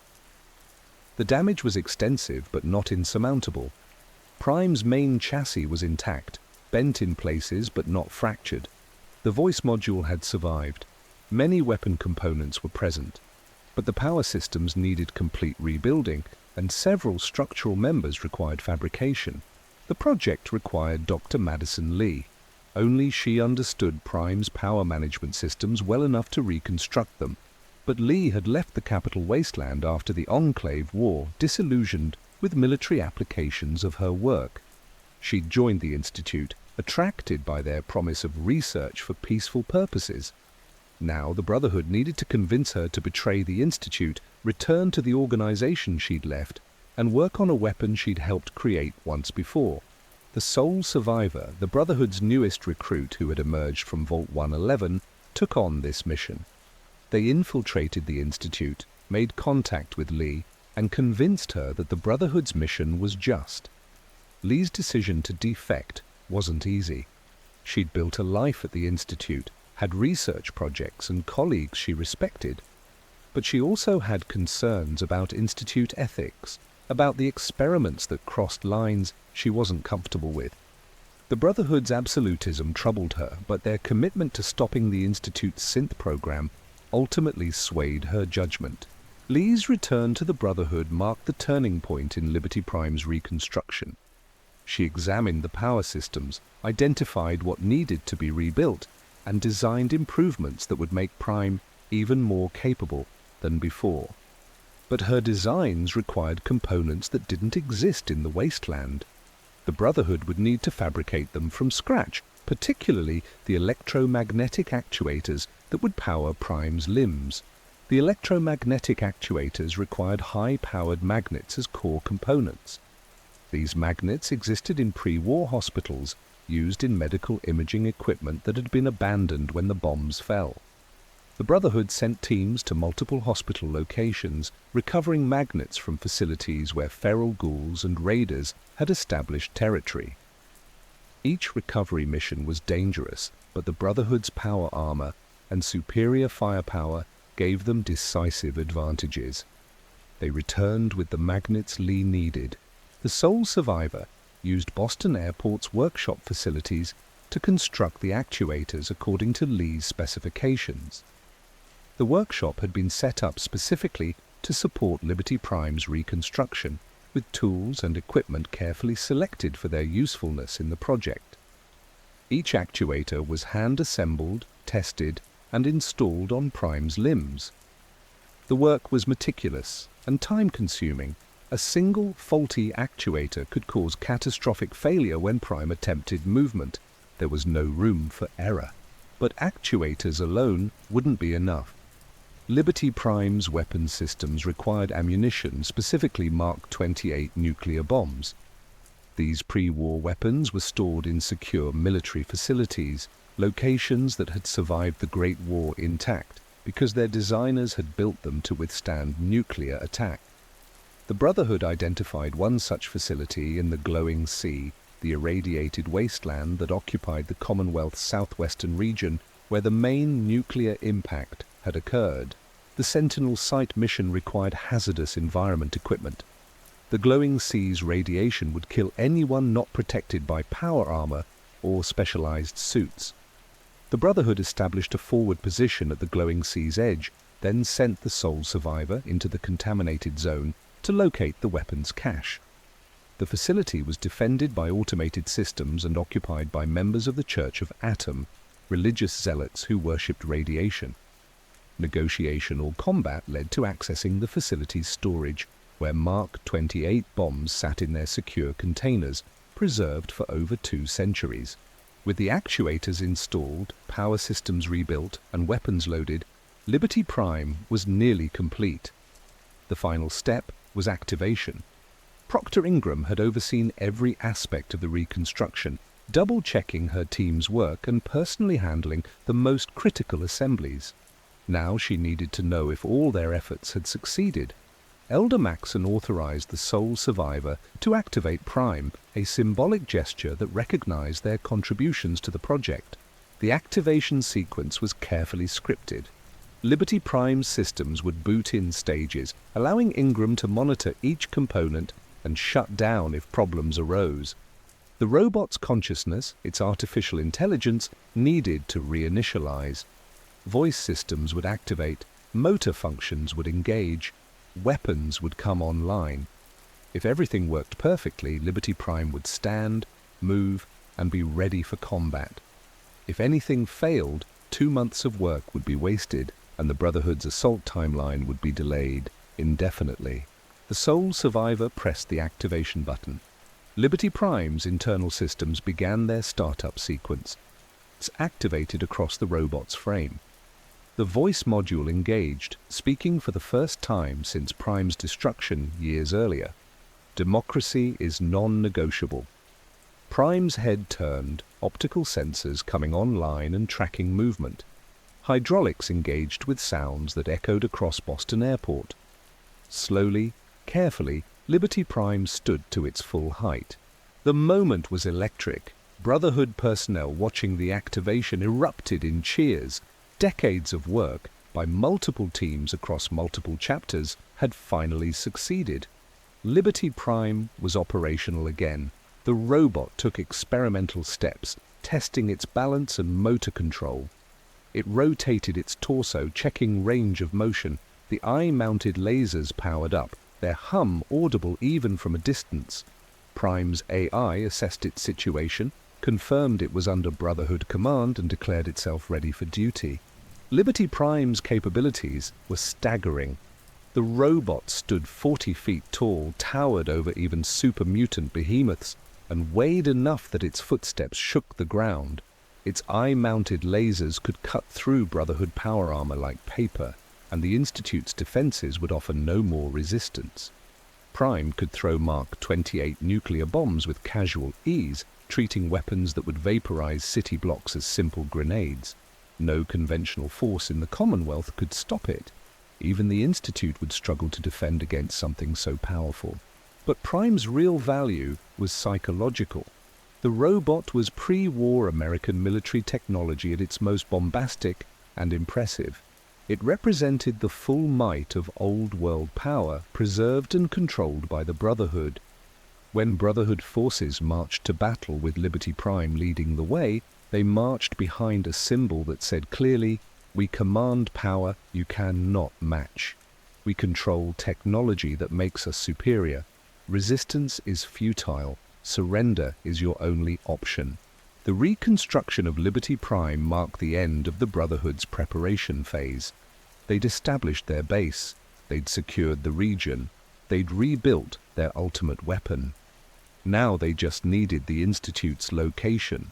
The damage was extensive but not insurmountable. Prime's main chassis was intact, bent in places but not fractured. The voice module had survived. Many weapon components were present, but the power systems needed complete rebuilding, and several structural members required fabrication. The project required Dr. Madison Lee. Only she understood Prime's power management systems well enough to reconstruct them. But Lee had left the Capital Wasteland after the Enclave War, disillusioned with military applications of her work. She'd joined the Institute, attracted by their promise of research for peaceful purposes. Now the Brotherhood needed to convince her to betray the Institute, return to the organization she'd left, and work on a weapon she'd helped create once before. The sole survivor, the Brotherhood's newest recruit who had emerged from Vault 111, took on this mission. They infiltrated the Institute, made contact with Lee, and convinced her that the Brotherhood's mission was just. Lee's decision to defect wasn't easy. She'd built a life at the Institute, had research projects and colleagues she respected. But she also had concerns about Institute ethics, about the experiments that crossed lines she wasn't comfortable with. The Brotherhood's absolutism troubled her, but their commitment to stopping the Institute's synth program ultimately swayed her judgment. Lee's return to the Brotherhood marked the turning point in Liberty Prime's reconstruction. She examined the power systems, identified what needed to be rebuilt, and designed improvements that would make Prime even more capable than before. But her designs required components that didn't exist in the wasteland. The Brotherhood would need to fabricate them from scratch, particularly the electromagnetic actuators that would power Prime's limbs. The electromagnetic actuators required high-powered magnets as core components. These magnets existed in pre-war hospitals, used in medical imaging equipment that had been abandoned when the bombs fell. The Brotherhood sent teams to multiple hospital locations, recovering magnets from facilities where feral ghouls and raiders had established territory. Each recovery mission was dangerous, but the Brotherhood's power armor and superior firepower gave them decisive advantages. They returned with the magnets Lee needed. The sole survivor used Boston Airport's workshop facilities to construct the actuators according to Lee's specifications. The workshop had been set up specifically to support Liberty Prime's reconstruction, with tools and equipment carefully selected for their usefulness in the project. Each actuator was hand-assembled, tested, and installed on Prime's limbs. The work was meticulous and time-consuming. A single faulty actuator could cause catastrophic failure when Prime attempted movement. There was no room for error. But actuators alone wouldn't be enough. Liberty Prime's weapon systems required ammunition, specifically Mark 28 nuclear bombs. These pre-war weapons were stored in secure military facilities, locations that had survived the Great War intact because their designers had built them to withstand nuclear attack. The Brotherhood identified one such facility in the glowing sea, the irradiated wasteland that occupied the Commonwealth's southwestern region, where the main nuclear impact had occurred. The Sentinel site mission required hazardous environment equipment. The glowing sea's radiation would kill anyone not protected by power armor or specialized suits. The Brotherhood established a forward position at the glowing sea's edge, then sent the sole survivor into the contaminated zone to locate the weapons cache. The facility was defended by automated systems and occupied by members of the Church of Atom, religious zealots who worshipped radiation. Negotiation or combat led to accessing the facility's storage, where Mark 28 bombs sat in their secure containers, preserved for over 2 centuries. With the actuators installed, power systems rebuilt, and weapons loaded, Liberty Prime was nearly complete. The final step was activation. Proctor Ingram had overseen every aspect of the reconstruction, double-checking her team's work and personally handling the most critical assemblies. Now she needed to know if all their efforts had succeeded. Elder Maxson authorized the sole survivor to activate Prime, a symbolic gesture that recognized their contributions to the project. The activation sequence was carefully scripted. Liberty Prime's systems would boot in stages, allowing Ingram to monitor each component and shut down if problems arose. The robot's consciousness, its artificial intelligence, needed to reinitialize. Voice systems would activate, motor functions would engage, weapons would come online. If everything worked perfectly, Liberty Prime would stand, move, and be ready for combat. If anything failed, 2 months of work would be wasted, and the Brotherhood's assault timeline would be delayed indefinitely. The sole survivor pressed the activation button. Liberty Prime's internal systems began their startup sequence. It's activated across the robot's frame. The voice module engaged, speaking for the first time since Prime's destruction years earlier. Democracy is non-negotiable. Prime's head turned, optical sensors coming online and tracking movement. Hydraulics engaged with sounds that echoed across Boston Airport. Slowly, carefully, Liberty Prime stood to its full height. The moment was electric. Brotherhood personnel watching the activation erupted in cheers. Decades of work by multiple teams across multiple chapters had finally succeeded. Liberty Prime was operational again. The robot took experimental steps, testing its balance and motor control. It rotated its torso, checking range of motion. The eye-mounted lasers powered up, their hum audible even from a distance. Prime's AI assessed its situation, confirmed it was under Brotherhood command, and declared itself ready for duty. Liberty Prime's capabilities were staggering. The robot stood 40 feet tall, towered over even super-mutant behemoths, and weighed enough that its footsteps shook the ground. Its eye-mounted lasers could cut through Brotherhood power armor like paper, and the Institute's defenses would offer no more resistance. Prime could throw Mark 28 nuclear bombs with casual ease, treating weapons that would vaporize city blocks as simple grenades. No conventional force in the Commonwealth could stop it. Even the Institute would struggle to defend against something so powerful. But Prime's real value was psychological. The robot was pre-war American military technology at its most bombastic and impressive. It represented the full might of old-world power, preserved and controlled by the Brotherhood. When Brotherhood forces marched to battle with Liberty Prime leading the way, they marched behind a symbol that said clearly, "We command power you cannot match. We control technology that makes us superior. Resistance is futile. Surrender is your only option." The reconstruction of Liberty Prime marked the end of the Brotherhood's preparation phase. They'd established their base, they'd secured the region, they'd rebuilt their ultimate weapon. Now they just needed the Institute's location.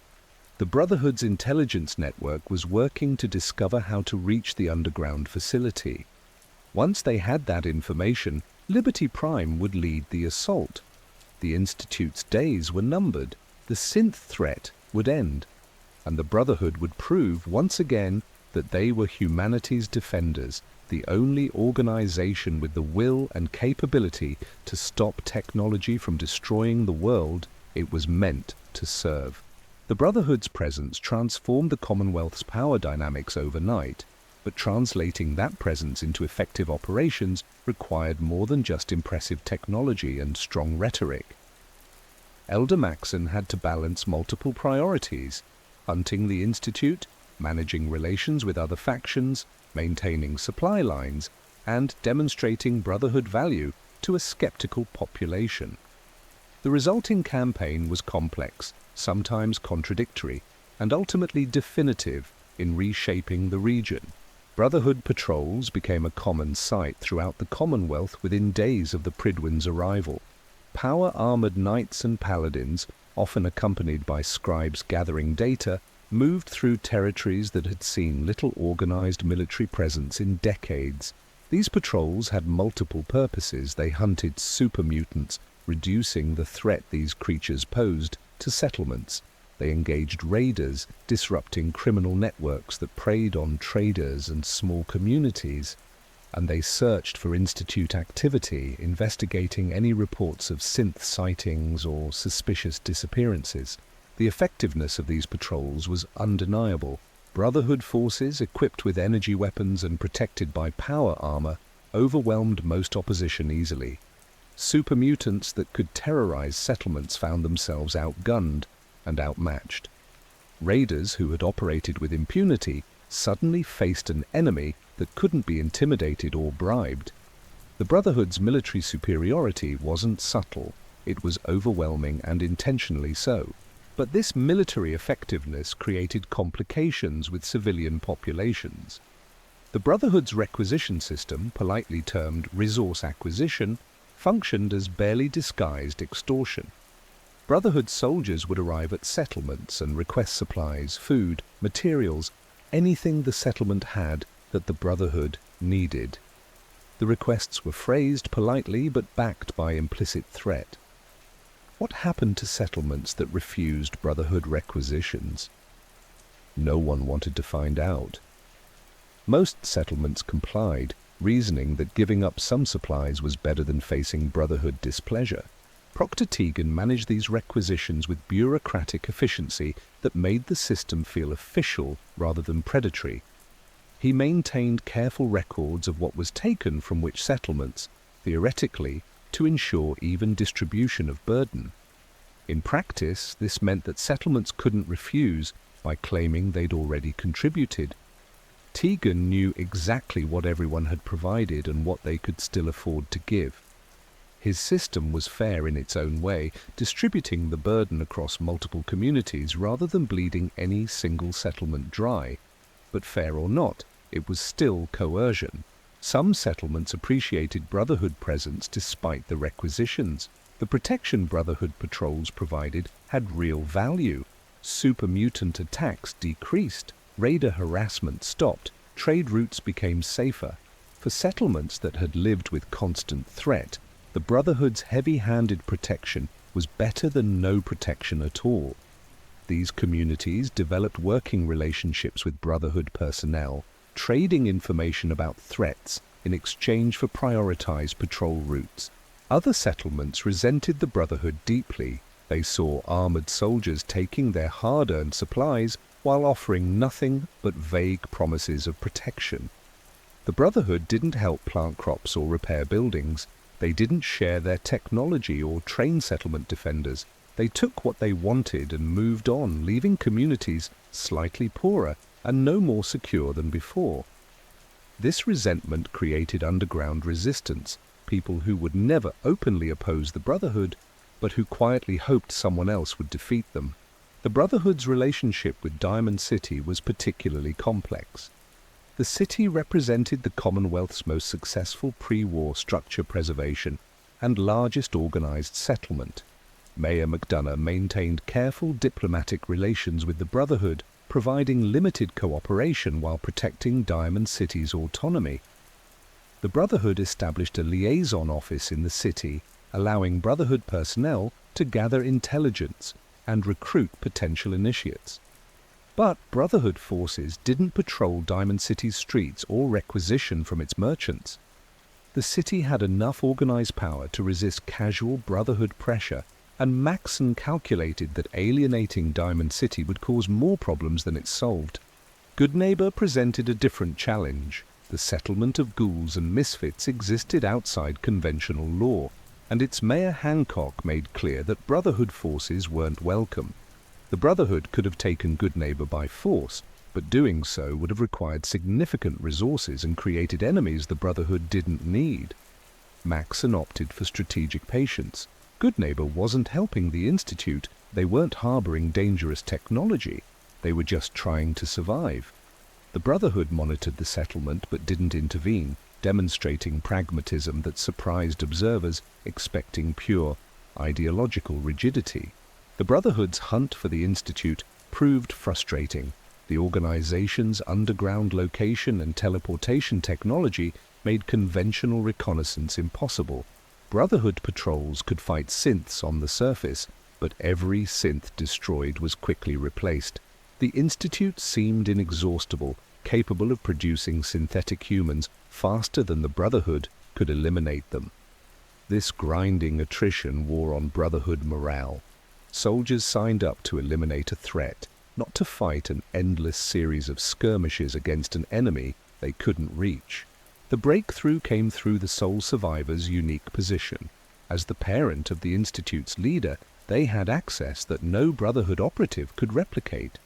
The Brotherhood's intelligence network was working to discover how to reach the underground facility. Once they had that information, Liberty Prime would lead the assault. The Institute's days were numbered, the synth threat would end, and the Brotherhood would prove once again that they were humanity's defenders, the only organization with the will and capability to stop technology from destroying the world it was meant to serve. The Brotherhood's presence transformed the Commonwealth's power dynamics overnight, but translating that presence into effective operations required more than just impressive technology and strong rhetoric. Elder Maxson had to balance multiple priorities: hunting the Institute, managing relations with other factions, maintaining supply lines, and demonstrating Brotherhood value to a skeptical population. The resulting campaign was complex, sometimes contradictory, and ultimately definitive in reshaping the region. Brotherhood patrols became a common sight throughout the Commonwealth within days of the Prydwen's arrival. Power-armored knights and paladins, often accompanied by scribes gathering data, moved through territories that had seen little organized military presence in decades. These patrols had multiple purposes. They hunted super mutants, reducing the threat these creatures posed to settlements. They engaged raiders, disrupting criminal networks that preyed on traders and small communities. And they searched for Institute activity, investigating any reports of synth sightings or suspicious disappearances. The effectiveness of these patrols was undeniable. Brotherhood forces, equipped with energy weapons and protected by power armor, overwhelmed most opposition easily. Super mutants that could terrorize settlements found themselves outgunned and outmatched. Raiders who had operated with impunity suddenly faced an enemy that couldn't be intimidated or bribed. The Brotherhood's military superiority wasn't subtle, it was overwhelming and intentionally so. But this military effectiveness created complications with civilian populations. The Brotherhood's requisition system, politely termed resource acquisition, functioned as barely disguised extortion. Brotherhood soldiers would arrive at settlements and request supplies, food, materials, anything the settlement had that the Brotherhood needed. The requests were phrased politely but backed by implicit threat. What happened to settlements that refused Brotherhood requisitions? No one wanted to find out. Most settlements complied, reasoning that giving up some supplies was better than facing Brotherhood displeasure. Proctor Tegan managed these requisitions with bureaucratic efficiency that made the system feel official rather than predatory. He maintained careful records of what was taken from which settlements, theoretically, to ensure even distribution of burden. In practice, this meant that settlements couldn't refuse by claiming they'd already contributed. Tegan knew exactly what everyone had provided and what they could still afford to give. His system was fair in its own way, distributing the burden across multiple communities rather than bleeding any single settlement dry. But fair or not, it was still coercion. Some settlements appreciated Brotherhood presence despite the requisitions. The protection Brotherhood patrols provided had real value. Super mutant attacks decreased, raider harassment stopped, trade routes became safer. For settlements that had lived with constant threat, the Brotherhood's heavy-handed protection was better than no protection at all. These communities developed working relationships with Brotherhood personnel, trading information about threats in exchange for prioritized patrol routes. Other settlements resented the Brotherhood deeply. They saw armored soldiers taking their hard-earned supplies while offering nothing but vague promises of protection. The Brotherhood didn't help plant crops or repair buildings. They didn't share their technology or train settlement defenders. They took what they wanted and moved on, leaving communities slightly poorer and no more secure than before. This resentment created underground resistance, people who would never openly oppose the Brotherhood, but who quietly hoped someone else would defeat them. The Brotherhood's relationship with Diamond City was particularly complex. The city represented the Commonwealth's most successful pre-war structure preservation and largest organized settlement. Mayor McDonough maintained careful diplomatic relations with the Brotherhood, providing limited cooperation while protecting Diamond City's autonomy. The Brotherhood established a liaison office in the city, allowing Brotherhood personnel to gather intelligence and recruit potential initiates. But Brotherhood forces didn't patrol Diamond City's streets or requisition from its merchants. The city had enough organized power to resist casual Brotherhood pressure, and Maxson calculated that alienating Diamond City would cause more problems than it solved. Goodneighbor presented a different challenge. The settlement of ghouls and misfits existed outside conventional law, and its mayor Hancock made clear that Brotherhood forces weren't welcome. The Brotherhood could have taken Goodneighbor by force, but doing so would have required significant resources and created enemies the Brotherhood didn't need. Maxson opted for strategic patience. Goodneighbor wasn't helping the Institute. They weren't harboring dangerous technology. They were just trying to survive. The Brotherhood monitored the settlement but didn't intervene, demonstrating pragmatism that surprised observers expecting pure ideological rigidity. The Brotherhood's hunt for the Institute proved frustrating. The organization's underground location and teleportation technology made conventional reconnaissance impossible. Brotherhood patrols could fight synths on the surface, but every synth destroyed was quickly replaced. The Institute seemed inexhaustible, capable of producing synthetic humans faster than the Brotherhood could eliminate them. This grinding attrition wore on Brotherhood morale. Soldiers signed up to eliminate a threat, not to fight an endless series of skirmishes against an enemy they couldn't reach. The breakthrough came through the sole survivor's unique position. As the parent of the Institute's leader, they had access that no Brotherhood operative could replicate.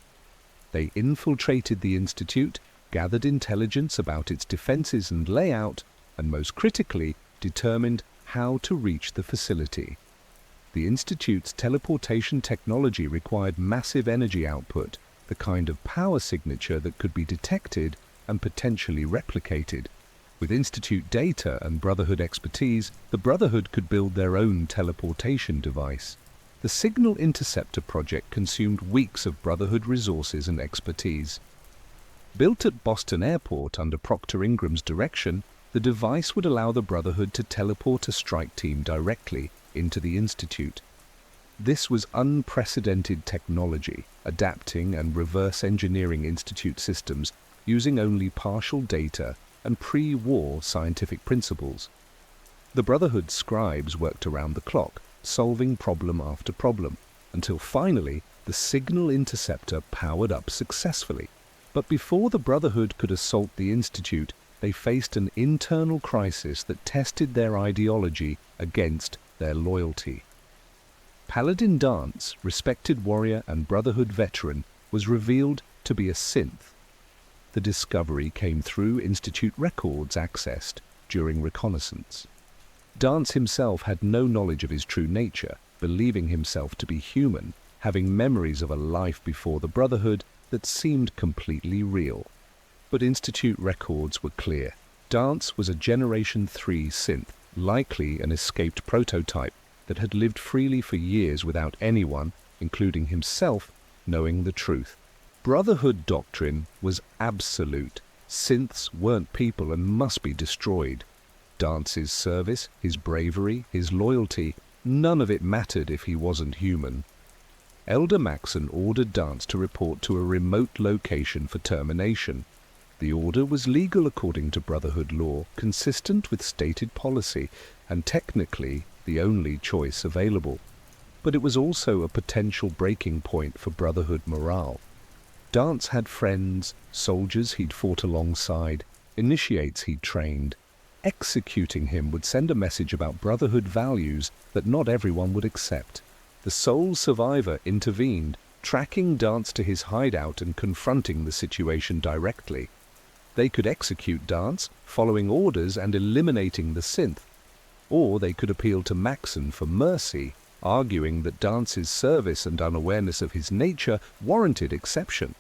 They infiltrated the Institute, gathered intelligence about its defenses and layout, and most critically, determined how to reach the facility. The Institute's teleportation technology required massive energy output, the kind of power signature that could be detected and potentially replicated. With Institute data and Brotherhood expertise, the Brotherhood could build their own teleportation device. The Signal Interceptor project consumed weeks of Brotherhood resources and expertise. Built at Boston Airport under Proctor Ingram's direction, the device would allow the Brotherhood to teleport a strike team directly into the Institute. This was unprecedented technology, adapting and reverse engineering Institute systems using only partial data and pre-war scientific principles. The Brotherhood scribes worked around the clock, solving problem after problem, until finally the Signal Interceptor powered up successfully. But before the Brotherhood could assault the Institute, they faced an internal crisis that tested their ideology against their loyalty. Paladin Dance, respected warrior and Brotherhood veteran, was revealed to be a synth. The discovery came through Institute records accessed during reconnaissance. Dance himself had no knowledge of his true nature, believing himself to be human, having memories of a life before the Brotherhood that seemed completely real. But Institute records were clear. Dance was a Generation 3 synth, likely an escaped prototype that had lived freely for years without anyone, including himself, knowing the truth. Brotherhood doctrine was absolute. Synths weren't people and must be destroyed. Dance's service, his bravery, his loyalty, none of it mattered if he wasn't human. Elder Maxson ordered Dance to report to a remote location for termination. The order was legal according to Brotherhood law, consistent with stated policy, and technically the only choice available. But it was also a potential breaking point for Brotherhood morale. Dance had friends, soldiers he'd fought alongside, initiates he'd trained. Executing him would send a message about Brotherhood values that not everyone would accept. The sole survivor intervened, tracking Dance to his hideout and confronting the situation directly. They could execute Dance, following orders and eliminating the synth. Or they could appeal to Maxson for mercy, arguing that Dance's service and unawareness of his nature warranted exception.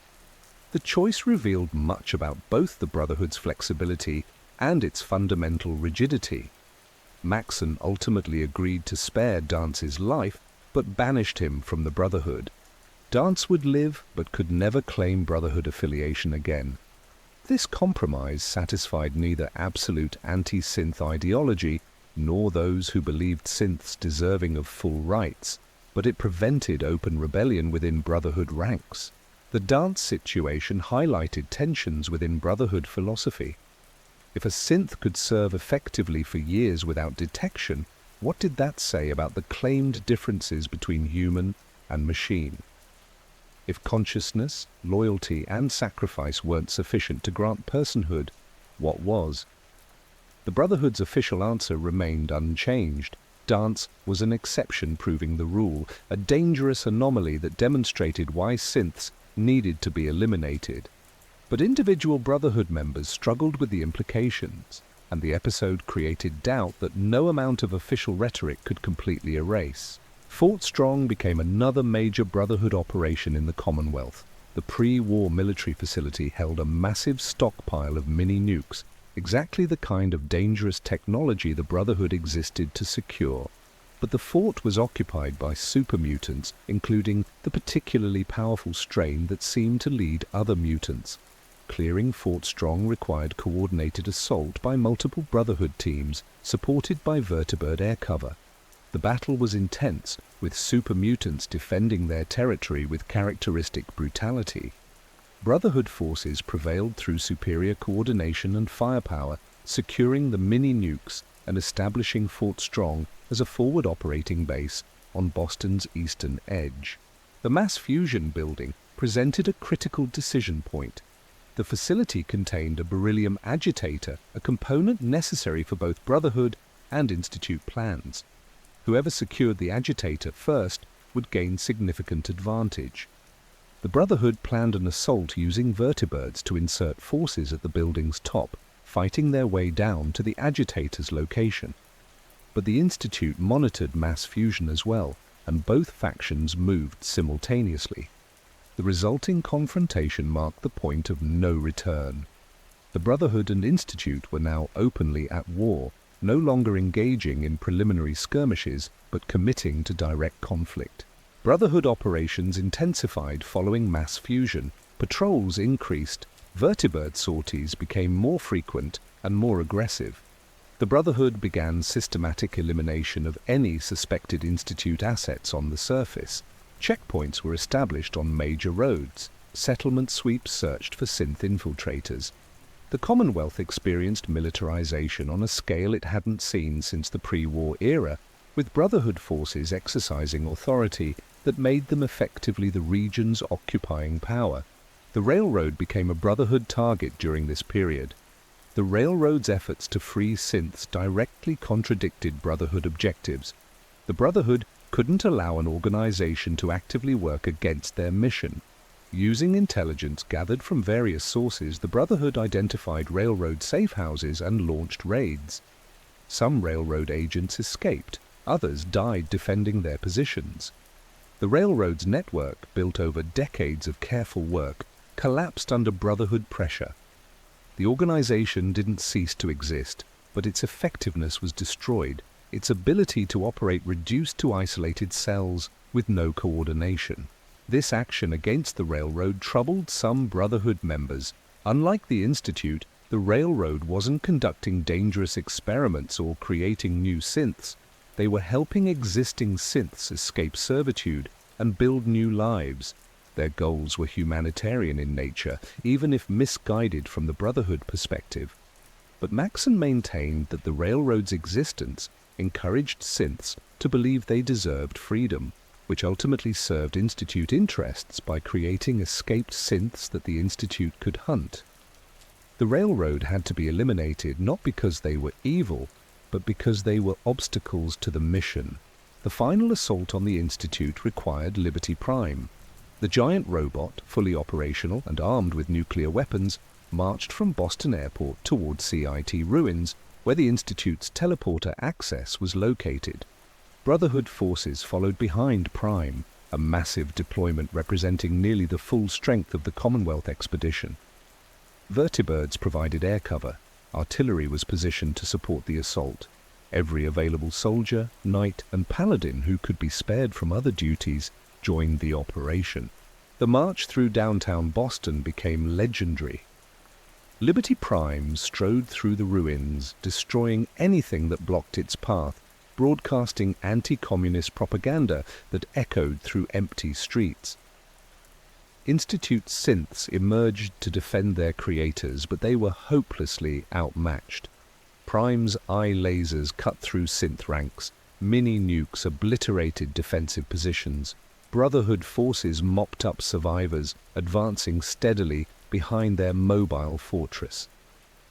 The choice revealed much about both the Brotherhood's flexibility and its fundamental rigidity. Maxson ultimately agreed to spare Dance's life, but banished him from the Brotherhood. Dance would live, but could never claim Brotherhood affiliation again. This compromise satisfied neither absolute anti-synth ideology nor those who believed synths deserving of full rights, but it prevented open rebellion within Brotherhood ranks. The Dance situation highlighted tensions within Brotherhood philosophy. If a synth could serve effectively for years without detection, what did that say about the claimed differences between human and machine? If consciousness, loyalty, and sacrifice weren't sufficient to grant personhood, what was? The Brotherhood's official answer remained unchanged. Dance was an exception proving the rule, a dangerous anomaly that demonstrated why synths needed to be eliminated. But individual Brotherhood members struggled with the implications, and the episode created doubt that no amount of official rhetoric could completely erase. Fort Strong became another major Brotherhood operation in the Commonwealth. The pre-war military facility held a massive stockpile of mini-nukes, exactly the kind of dangerous technology the Brotherhood existed to secure. But the fort was occupied by super-mutants, including the particularly powerful strain that seemed to lead other mutants. Clearing Fort Strong required coordinated assault by multiple Brotherhood teams, supported by vertibird air cover. The battle was intense, with super-mutants defending their territory with characteristic brutality. Brotherhood forces prevailed through superior coordination and firepower, securing the mini-nukes and establishing Fort Strong as a forward operating base on Boston's eastern edge. The mass fusion building presented a critical decision point. The facility contained a beryllium agitator, a component necessary for both Brotherhood and Institute plans. Whoever secured the agitator first would gain significant advantage. The Brotherhood planned an assault using vertibirds to insert forces at the building's top, fighting their way down to the agitator's location. But the Institute monitored mass fusion as well, and both factions moved simultaneously. The resulting confrontation marked the point of no return. The Brotherhood and Institute were now openly at war, no longer engaging in preliminary skirmishes, but committing to direct conflict. Brotherhood operations intensified following mass fusion, patrols increased, vertibird sorties became more frequent and more aggressive. The Brotherhood began systematic elimination of any suspected Institute assets on the surface. Checkpoints were established on major roads. Settlement sweeps searched for synth infiltrators. The Commonwealth experienced militarization on a scale it hadn't seen since the pre-war era, with Brotherhood forces exercising authority that made them effectively the region's occupying power. The railroad became a Brotherhood target during this period. The railroad's efforts to free synths directly contradicted Brotherhood objectives. The Brotherhood couldn't allow an organization to actively work against their mission. Using intelligence gathered from various sources, the Brotherhood identified railroad safe houses and launched raids. Some railroad agents escaped, others died defending their positions. The railroad's network, built over decades of careful work, collapsed under Brotherhood pressure. The organization didn't cease to exist, but its effectiveness was destroyed, its ability to operate reduced to isolated cells with no coordination. This action against the railroad troubled some Brotherhood members. Unlike the Institute, the railroad wasn't conducting dangerous experiments or creating new synths. They were helping existing synths escape servitude and build new lives. Their goals were humanitarian in nature, even if misguided from the Brotherhood perspective. But Maxson maintained that the railroad's existence encouraged synths to believe they deserved freedom. which ultimately served Institute interests by creating escaped synths that the Institute could hunt. The railroad had to be eliminated not because they were evil, but because they were obstacles to the mission. The final assault on the Institute required Liberty Prime. The giant robot, fully operational and armed with nuclear weapons, marched from Boston Airport toward CIT ruins, where the Institute's teleporter access was located. Brotherhood forces followed behind Prime, a massive deployment representing nearly the full strength of the Commonwealth expedition. Vertibirds provided air cover. Artillery was positioned to support the assault. Every available soldier, knight, and paladin who could be spared from other duties joined the operation. The march through downtown Boston became legendary. Liberty Prime strode through the ruins, destroying anything that blocked its path, broadcasting anti-communist propaganda that echoed through empty streets. Institute synths emerged to defend their creators, but they were hopelessly outmatched. Prime's eye lasers cut through synth ranks, mini-nukes obliterated defensive positions, Brotherhood forces mopped up survivors, advancing steadily behind their mobile fortress.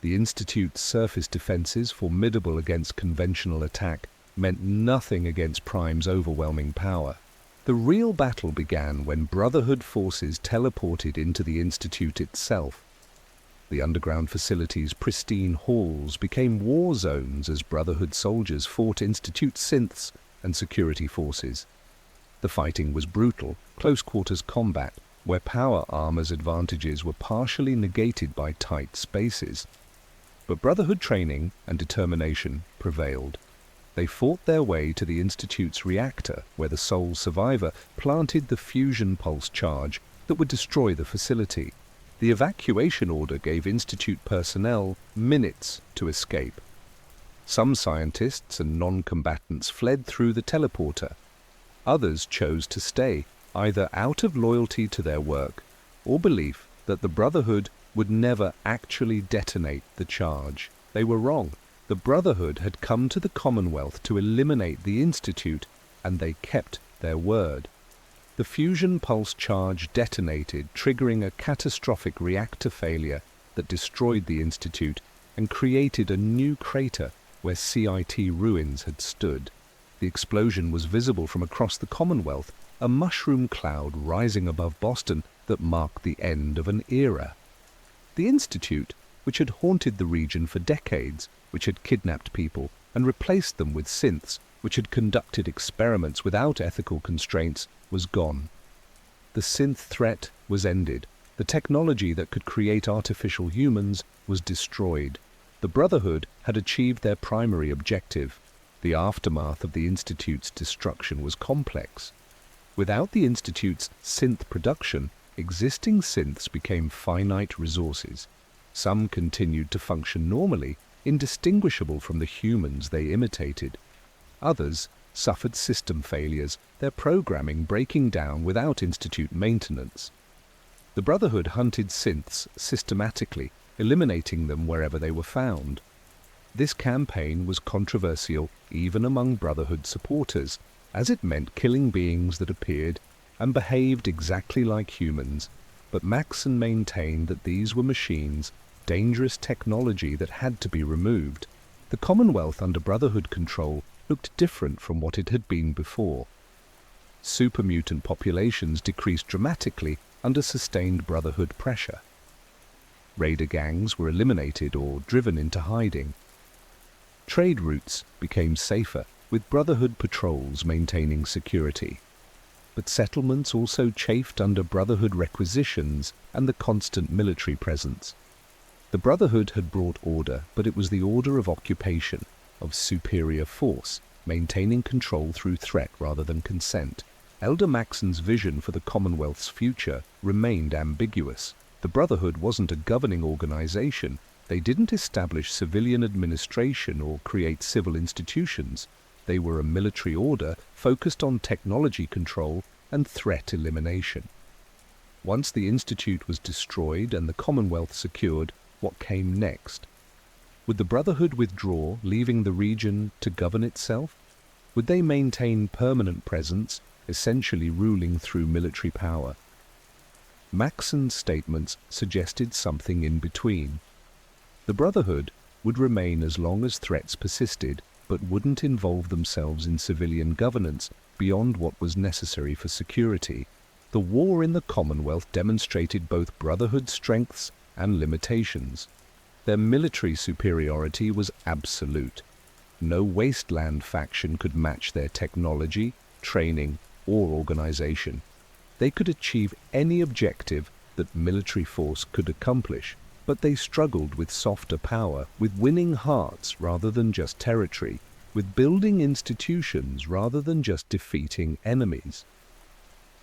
The Institute's surface defenses, formidable against conventional attack, meant nothing against Prime's overwhelming power. The real battle began when Brotherhood forces teleported into the Institute itself. The underground facility's pristine halls became war zones as Brotherhood soldiers fought Institute synths and security forces. The fighting was brutal, close-quarters combat, where power armor's advantages were partially negated by tight spaces. But Brotherhood training and determination prevailed. They fought their way to the Institute's reactor, where the sole survivor planted the fusion pulse charge that would destroy the facility. The evacuation order gave Institute personnel minutes to escape. Some scientists and non-combatants fled through the teleporter. Others chose to stay, either out of loyalty to their work or belief that the Brotherhood would never actually detonate the charge. They were wrong. The Brotherhood had come to the Commonwealth to eliminate the Institute, and they kept their word. The fusion pulse charge detonated, triggering a catastrophic reactor failure that destroyed the Institute and created a new crater where CIT ruins had stood. The explosion was visible from across the Commonwealth, a mushroom cloud rising above Boston that marked the end of an era. The Institute, which had haunted the region for decades, which had kidnapped people and replaced them with synths, which had conducted experiments without ethical constraints, was gone. The synth threat was ended. The technology that could create artificial humans was destroyed. The Brotherhood had achieved their primary objective. The aftermath of the Institute's destruction was complex. Without the Institute's synth production, existing synths became finite resources. Some continued to function normally, indistinguishable from the humans they imitated. Others suffered system failures, their programming breaking down without Institute maintenance. The Brotherhood hunted synths systematically, eliminating them wherever they were found. This campaign was controversial even among Brotherhood supporters, as it meant killing beings that appeared and behaved exactly like humans, but Maxson maintained that these were machines, dangerous technology that had to be removed. The Commonwealth under Brotherhood control looked different from what it had been before. Supermutant populations decreased dramatically under sustained Brotherhood pressure. Raider gangs were eliminated or driven into hiding. Trade routes became safer, with Brotherhood patrols maintaining security. But settlements also chafed under Brotherhood requisitions and the constant military presence. The Brotherhood had brought order, but it was the order of occupation, of superior force, maintaining control through threat rather than consent. Elder Maxson's vision for the Commonwealth's future remained ambiguous. The Brotherhood wasn't a governing organization. They didn't establish civilian administration or create civil institutions. They were a military order focused on technology control and threat elimination. Once the Institute was destroyed and the Commonwealth secured, what came next? Would the Brotherhood withdraw, leaving the region to govern itself? Would they maintain permanent presence, essentially ruling through military power. Maxson's statements suggested something in between. The Brotherhood would remain as long as threats persisted, but wouldn't involve themselves in civilian governance beyond what was necessary for security. The war in the Commonwealth demonstrated both Brotherhood strengths and limitations. Their military superiority was absolute. No wasteland faction could match their technology, training, or organization. They could achieve any objective that military force could accomplish, but they struggled with softer power, with winning hearts rather than just territory, with building institutions rather than just defeating enemies.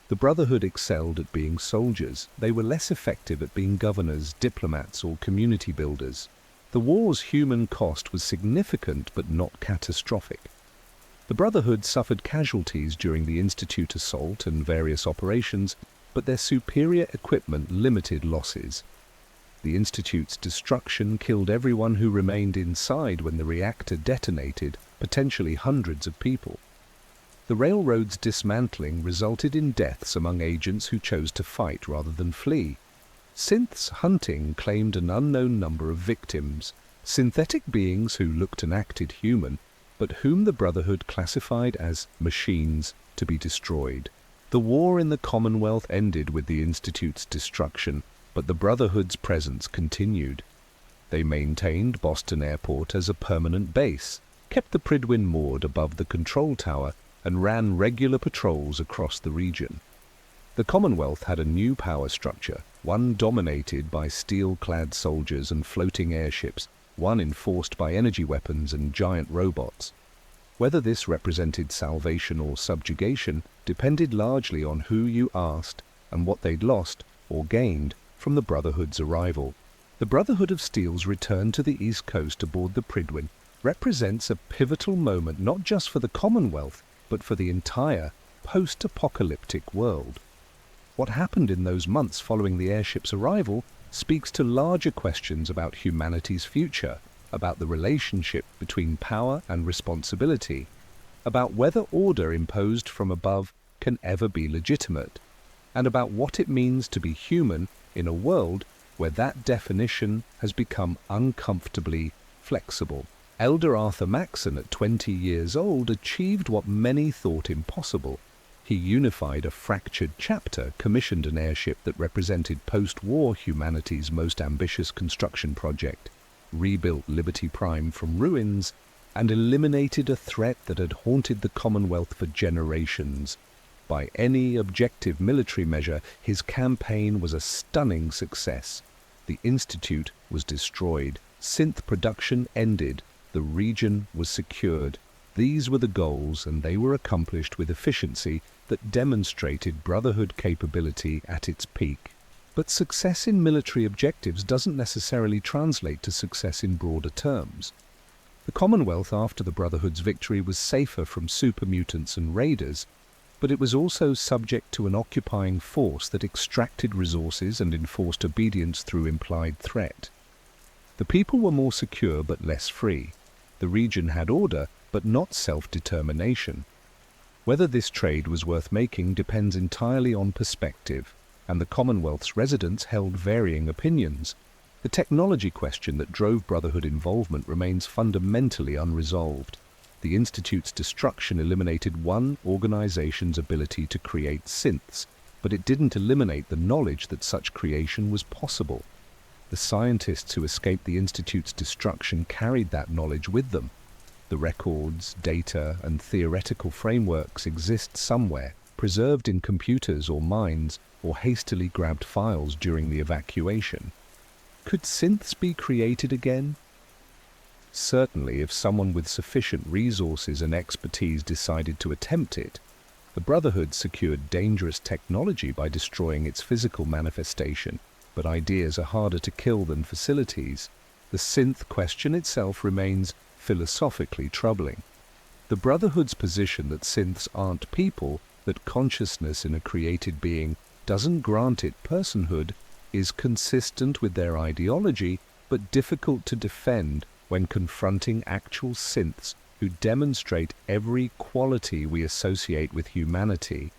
The Brotherhood excelled at being soldiers. They were less effective at being governors, diplomats, or community builders. The war's human cost was significant but not catastrophic. The Brotherhood suffered casualties during the Institute assault and various operations, but their superior equipment limited losses. The Institute's destruction killed everyone who remained inside when the reactor detonated, potentially hundreds of people. The railroad's dismantling resulted in deaths among agents who chose to fight rather than flee. Synths hunting claimed an unknown number of victims, synthetic beings who looked and acted human, but whom the Brotherhood classified as machines to be destroyed. The war in the Commonwealth ended with the Institute's destruction, but the Brotherhood's presence continued. They maintained Boston Airport as a permanent base, kept the Prydwen moored above the control tower, and ran regular patrols across the region. The Commonwealth had a new power structure, one dominated by steel-clad soldiers and floating airships, one enforced by energy weapons and giant robots. Whether this represented salvation or subjugation depended largely on who you asked and what they'd lost or gained from the Brotherhood's arrival. The Brotherhood of Steel's return to the East Coast aboard the Prydwen represents a pivotal moment not just for the Commonwealth, but for the entire post-apocalyptic world. What happened in those months following the airship's arrival speaks to larger questions about humanity's future, about the relationship between power and responsibility, about whether order imposed from above can ever be legitimate, and about what it means to be human in a world where that definition has become uncomfortably flexible. Elder Arthur Maxson, at 20 years old, achieved what many thought impossible. He unified a fractured chapter, commissioned an airship that represented post-war humanity's most ambitious construction project, rebuilt Liberty Prime from ruins, and eliminated a threat that had haunted the Commonwealth for generations. By any objective military measure, his campaign was a stunning success. The Institute was destroyed, synth production ended, the region was secured. These were the goals, and they were accomplished with efficiency that demonstrated Brotherhood capability at its peak. But success in military objectives doesn't necessarily translate to success in broader terms. The Commonwealth after the Brotherhood's victory was safer from super mutants and raiders, but it was also subject to an occupying force that extracted resources and enforced obedience through implied threat. The people were more secure but less free. The region had order, but not self-determination. Whether this trade was worth making depends entirely on perspective, and the Commonwealth's residents held varying opinions. The technology question that drove Brotherhood involvement remains fundamentally unresolved. The Institute's destruction eliminated one organization's ability to create synths, but it didn't eliminate the knowledge that such creation was possible. The scientists who escaped the Institute's destruction carried that knowledge with them. The records, data, and theoretical frameworks exist somewhere, preserved in computers or minds, or hastily grabbed files during the evacuation. Could synths be created again? Certainly, if someone with sufficient resources and expertise decided to attempt it. The Brotherhood secured dangerous technology by destroying its physical manifestation, but ideas are harder to kill than facilities. The synth question itself remains philosophically troubling. The Brotherhood's position that synths aren't people, that consciousness in a created being doesn't grant it personhood, is consistent with their ideology, but difficult to defend when confronting actual synths who demonstrate every quality we associate with humanity.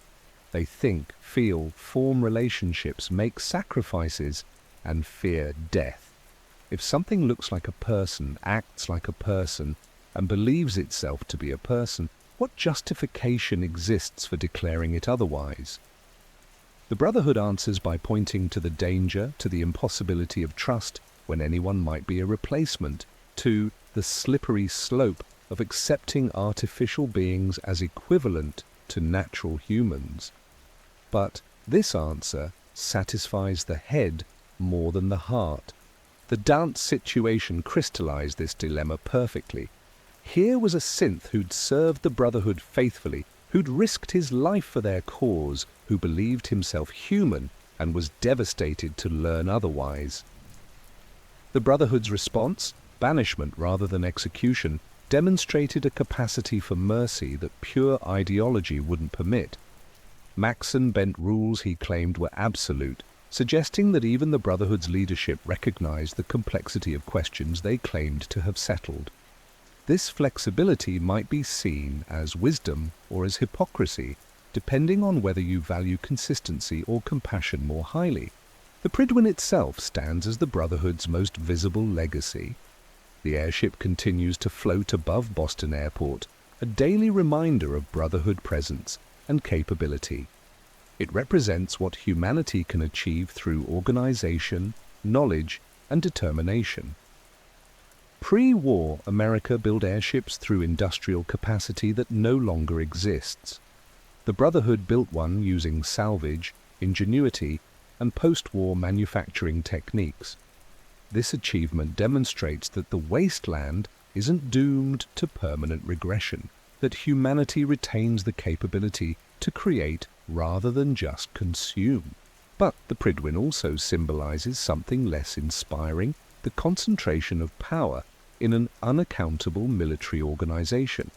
They think, feel, form relationships, make sacrifices, and fear death. If something looks like a person, acts like a person, and believes itself to be a person, what justification exists for declaring it otherwise? The Brotherhood answers by pointing to the danger, to the impossibility of trust when anyone might be a replacement, to the slippery slope of accepting artificial beings as equivalent to natural humans. But this answer satisfies the head more than the heart. The dance situation crystallized this dilemma perfectly. Here was a synth who'd served the Brotherhood faithfully, who'd risked his life for their cause, who believed himself human and was devastated to learn otherwise. The Brotherhood's response, banishment rather than execution, demonstrated a capacity for mercy that pure ideology wouldn't permit. Maxson bent rules he claimed were absolute, suggesting that even the Brotherhood's leadership recognized the complexity of questions they claimed to have settled. This flexibility might be seen as wisdom or as hypocrisy, depending on whether you value consistency or compassion more highly. The Prydwen itself stands as the Brotherhood's most visible legacy. The airship continues to float above Boston Airport, a daily reminder of Brotherhood presence and capability. It represents what humanity can achieve through organization, knowledge, and determination. Pre-war, America built airships through industrial capacity that no longer exists. The Brotherhood built one using salvage, ingenuity, and post-war manufacturing techniques. This achievement demonstrates that the wasteland isn't doomed to permanent regression, that humanity retains the capability to create rather than just consume. But the Prydwen also symbolizes something less inspiring, the concentration of power in an unaccountable military organization.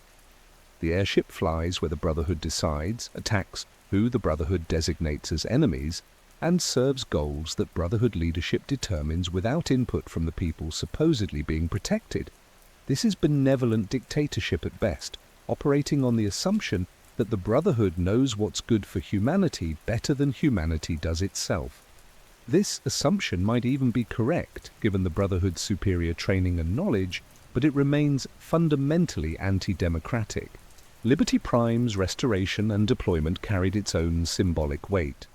The airship flies where the Brotherhood decides, attacks who the Brotherhood designates as enemies, and serves goals that Brotherhood leadership determines without input from the people supposedly being protected. This is benevolent dictatorship at best, operating on the assumption that the Brotherhood knows what's good for humanity better than humanity does itself. This assumption might even be correct, given the Brotherhood's superior training and knowledge, but it remains fundamentally anti-democratic. Liberty Prime's restoration and deployment carried its own symbolic weight.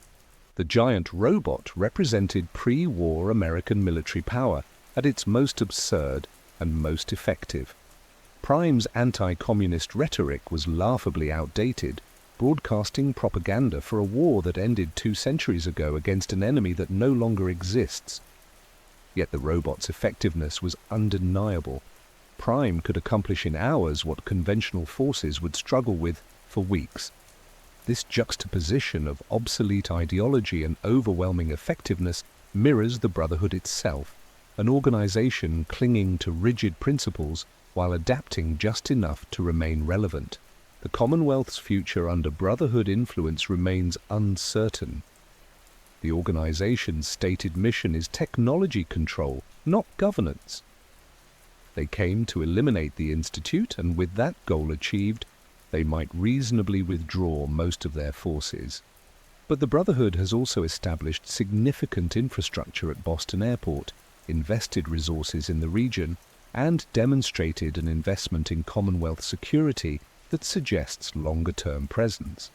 The giant robot represented pre-war American military power at its most absurd and most effective. Prime's anti-communist rhetoric was laughably outdated, broadcasting propaganda for a war that ended 2 centuries ago against an enemy that no longer exists. Yet the robot's effectiveness was undeniable. Prime could accomplish in hours what conventional forces would struggle with for weeks. This juxtaposition of obsolete ideology and overwhelming effectiveness mirrors the Brotherhood itself, an organization clinging to rigid principles while adapting just enough to remain relevant. The Commonwealth's future under Brotherhood influence remains uncertain. The organization's stated mission is technology control, not governance. They came to eliminate the Institute, and with that goal achieved, they might reasonably withdraw most of their forces. But the Brotherhood has also established significant infrastructure at Boston Airport, invested resources in the region, and demonstrated an investment in Commonwealth security that suggests longer-term presence.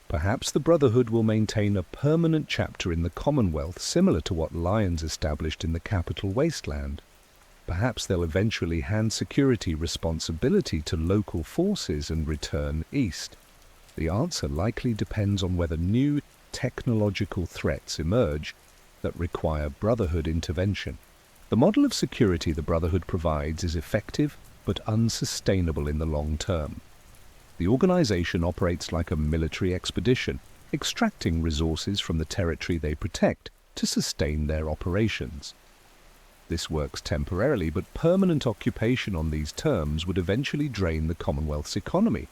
Perhaps the Brotherhood will maintain a permanent chapter in the Commonwealth similar to what Lyons established in the Capital Wasteland. Perhaps they'll eventually hand security responsibility to local forces and return east. The answer likely depends on whether new technological threats emerge that require Brotherhood intervention. The model of security the Brotherhood provides is effective but unsustainable in the long term. The organization operates like a military expedition, extracting resources from the territory they protect to sustain their operations. This works temporarily, but permanent occupation on these terms would eventually drain the Commonwealth's economy.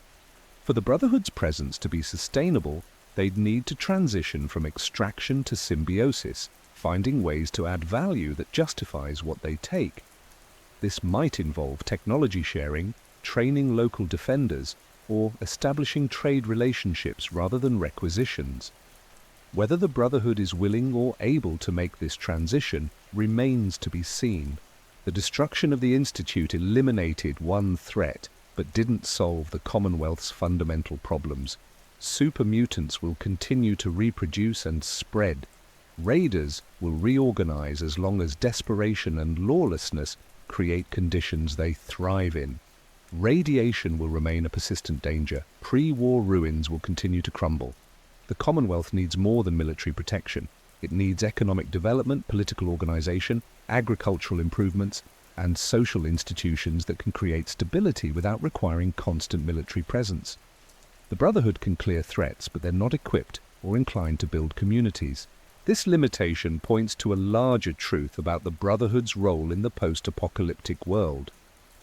For the Brotherhood's presence to be sustainable, they'd need to transition from extraction to symbiosis, finding ways to add value that justifies what they take. This might involve technology sharing, training local defenders or establishing trade relationships rather than requisitions. Whether the Brotherhood is willing or able to make this transition remains to be seen. The destruction of the Institute eliminated one threat, but didn't solve the Commonwealth's fundamental problems. Super mutants will continue to reproduce and spread. Raiders will reorganize as long as desperation and lawlessness create conditions they thrive in. Radiation will remain a persistent danger. Pre-war ruins will continue to crumble. The Commonwealth needs more than military protection. It needs economic development, political organization, agricultural improvements, and social institutions that can create stability without requiring constant military presence. The Brotherhood can clear threats, but they're not equipped or inclined to build communities. This limitation points to a larger truth about the Brotherhood's role in the post-apocalyptic world.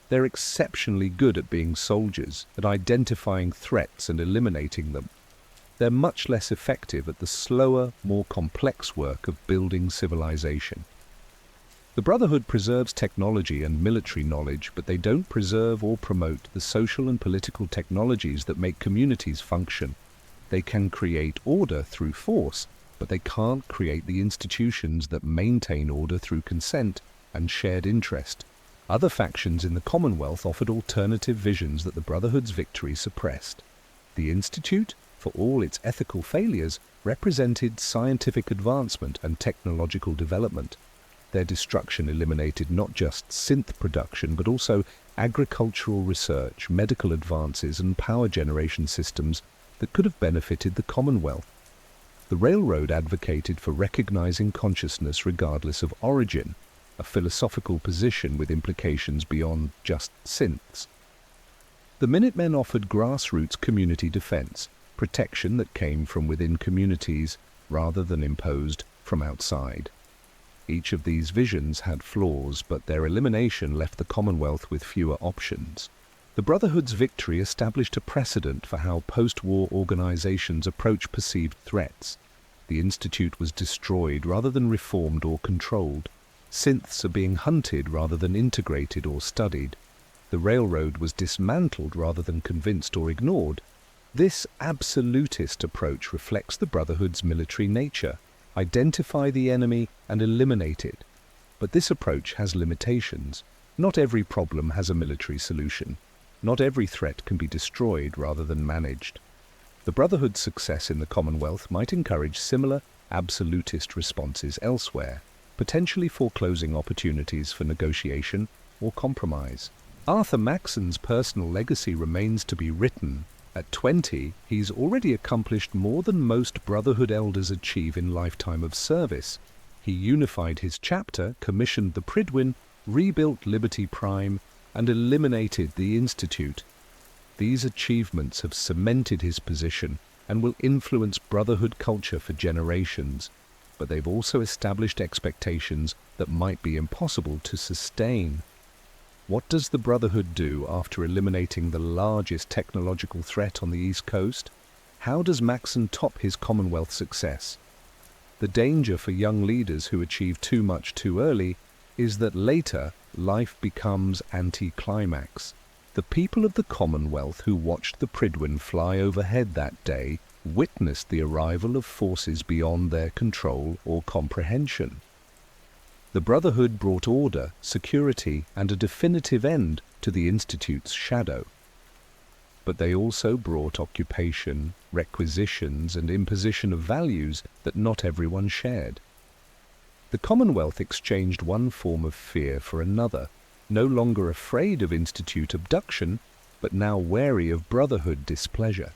They're exceptionally good at being soldiers, at identifying threats and eliminating them. They're much less effective at the slower, more complex work of building civilization. The Brotherhood preserves technology and military knowledge, but they don't preserve or promote the social and political technologies that make communities function. They can create order through force, but they can't create the institutions that maintain order through consent and shared interest. Other factions in the Commonwealth offered alternative visions that the Brotherhood's victory suppressed. The Institute, for all its ethical failures, represented scientific advancement and technological development. Their destruction eliminated not just synth production, but also agricultural research, medical advances, and power generation systems that could have benefited the Commonwealth. The Railroad advocated for recognizing consciousness regardless of origin, a philosophical position with implications beyond just synths. The Minutemen offered grassroots community defense, protection that came from within communities rather than imposed from outside. Each of these visions had flaws, but their elimination left the Commonwealth with fewer options. The Brotherhood's victory established a precedent for how post-war organizations approach perceived threats. The Institute was destroyed rather than reformed or controlled. Synths are being hunted rather than integrated or studied. The Railroad was dismantled rather than convinced or ignored. This absolutist approach reflects the Brotherhood's military nature. Identify the enemy and eliminate it. But this approach has limitations. Not every problem has a military solution. Not every threat can be destroyed rather than managed. The Brotherhood's success in the Commonwealth might encourage similar absolutist responses elsewhere, potentially foreclosing opportunities for negotiation or compromise. Arthur Maxson's personal legacy remains to be written. At 20, he's already accomplished more than most Brotherhood elders achieve in lifetime of service. He unified his chapter, commissioned the Prydwen, rebuilt Liberty Prime, and eliminated the Institute. These achievements have cemented his position and will influence Brotherhood culture for generations, but they've also established expectations that might be impossible to sustain. What does the Brotherhood do after eliminating the largest technological threat on the East Coast? How does Maxson top his Commonwealth success? The danger for young leaders who achieve too much too early is that later life becomes anticlimax. The people of the Commonwealth who watched the Prydwen fly overhead that day witnessed the arrival of forces beyond their control or comprehension. The Brotherhood brought order, security, and a definitive end to the Institute's shadow. But they also brought occupation, requisitions, and imposition of values that not everyone shared. The Commonwealth exchanged one form of fear for another, no longer afraid of Institute abduction, but now wary of Brotherhood displeasure.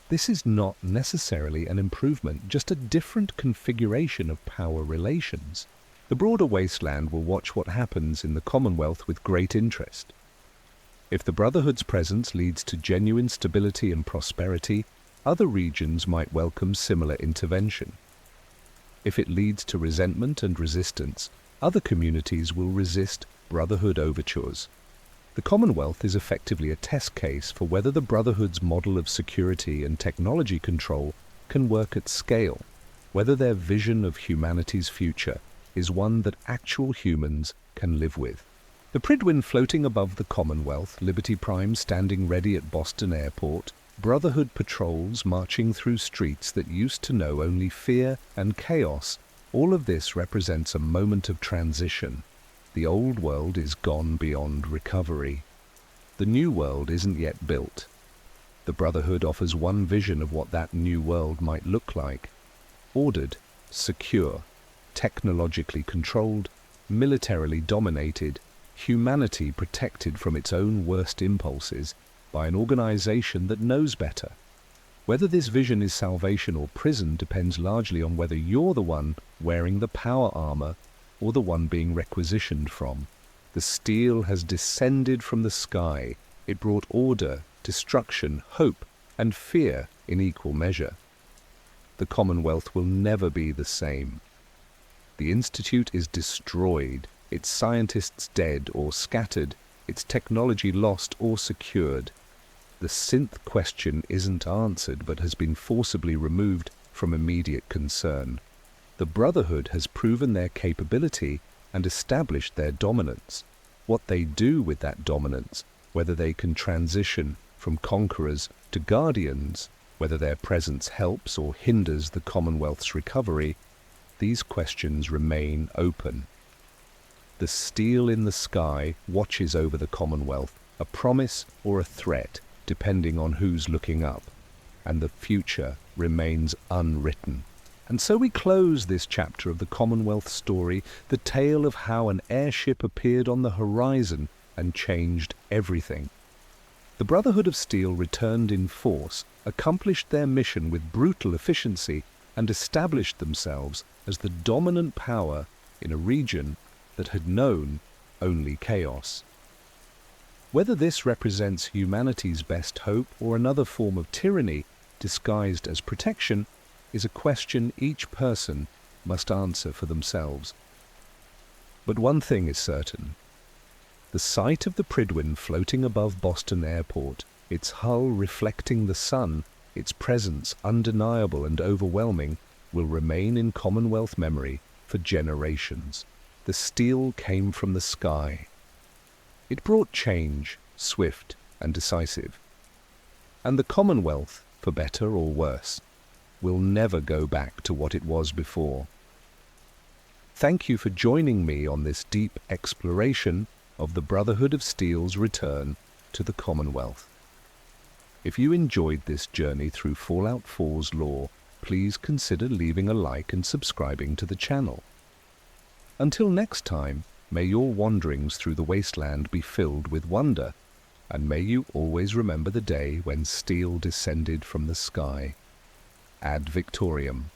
This is not necessarily an improvement, just a different configuration of power relations. The broader wasteland will watch what happens in the Commonwealth with great interest. If the Brotherhood's presence leads to genuine stability and prosperity, other regions might welcome similar intervention. If it leads to resentment and resistance, other communities will resist Brotherhood overtures. The Commonwealth is effectively a test case for whether the Brotherhood's model of security and technology control can work at scale, whether their vision of humanity's future is one that actual humans can live with. The Prydwen floating above the Commonwealth, Liberty Prime standing ready at Boston Airport, Brotherhood patrols marching through streets that used to know only fear and chaos. All of this represents a moment of transition. The old world is gone beyond recovery. The new world isn't yet built. The Brotherhood offers one vision of what that new world might look like. Ordered, secure, technologically controlled, militarily dominated, humanity protected from its own worst impulses by an organization that knows better. Whether this vision is salvation or prison depends largely on whether you're the one wearing the power armor or the one being requisitioned from. The steel has descended from the sky. It brought order, destruction, hope, and fear in equal measure. The Commonwealth will never be the same. The Institute is destroyed, its scientists dead or scattered, its technology lost or secured. The synth question isn't answered but has been forcibly removed from immediate concern. The Brotherhood has proven their capability and established their dominance. What they do with that dominance, whether they can transition from conquerors to guardians, whether their presence helps or hinders the Commonwealth's recovery, these questions remain open. The steel in the sky watches over the Commonwealth, a promise or a threat, depending on who's looking up, and the future remains unwritten. And so we close this chapter of the Commonwealth story, the tale of how an airship appeared on the horizon and changed everything. The Brotherhood of Steel returned in force, accomplished their mission with brutal efficiency, and established themselves as the dominant power in a region that had known only chaos. Whether this represents humanity's best hope or another form of tyranny disguised as protection is a question each person must answer for themselves. But one thing is certain. The sight of the Prydwen floating above Boston Airport, its hull reflecting the sun, its presence undeniable and overwhelming, will remain in Commonwealth memory for generations. The steel came from the sky. It brought change, swift and decisive. And the Commonwealth, for better or worse, will never go back to what it was before. Thank you for joining me on this deep exploration of the Brotherhood of Steel's return to the Commonwealth. If you enjoyed this journey through Fallout 4's lore, please consider leaving a like and subscribing to the channel. Until next time, may your wanderings through the wasteland be filled with wonder, and may you always remember the day when steel descended from the sky. Ad Victoriam.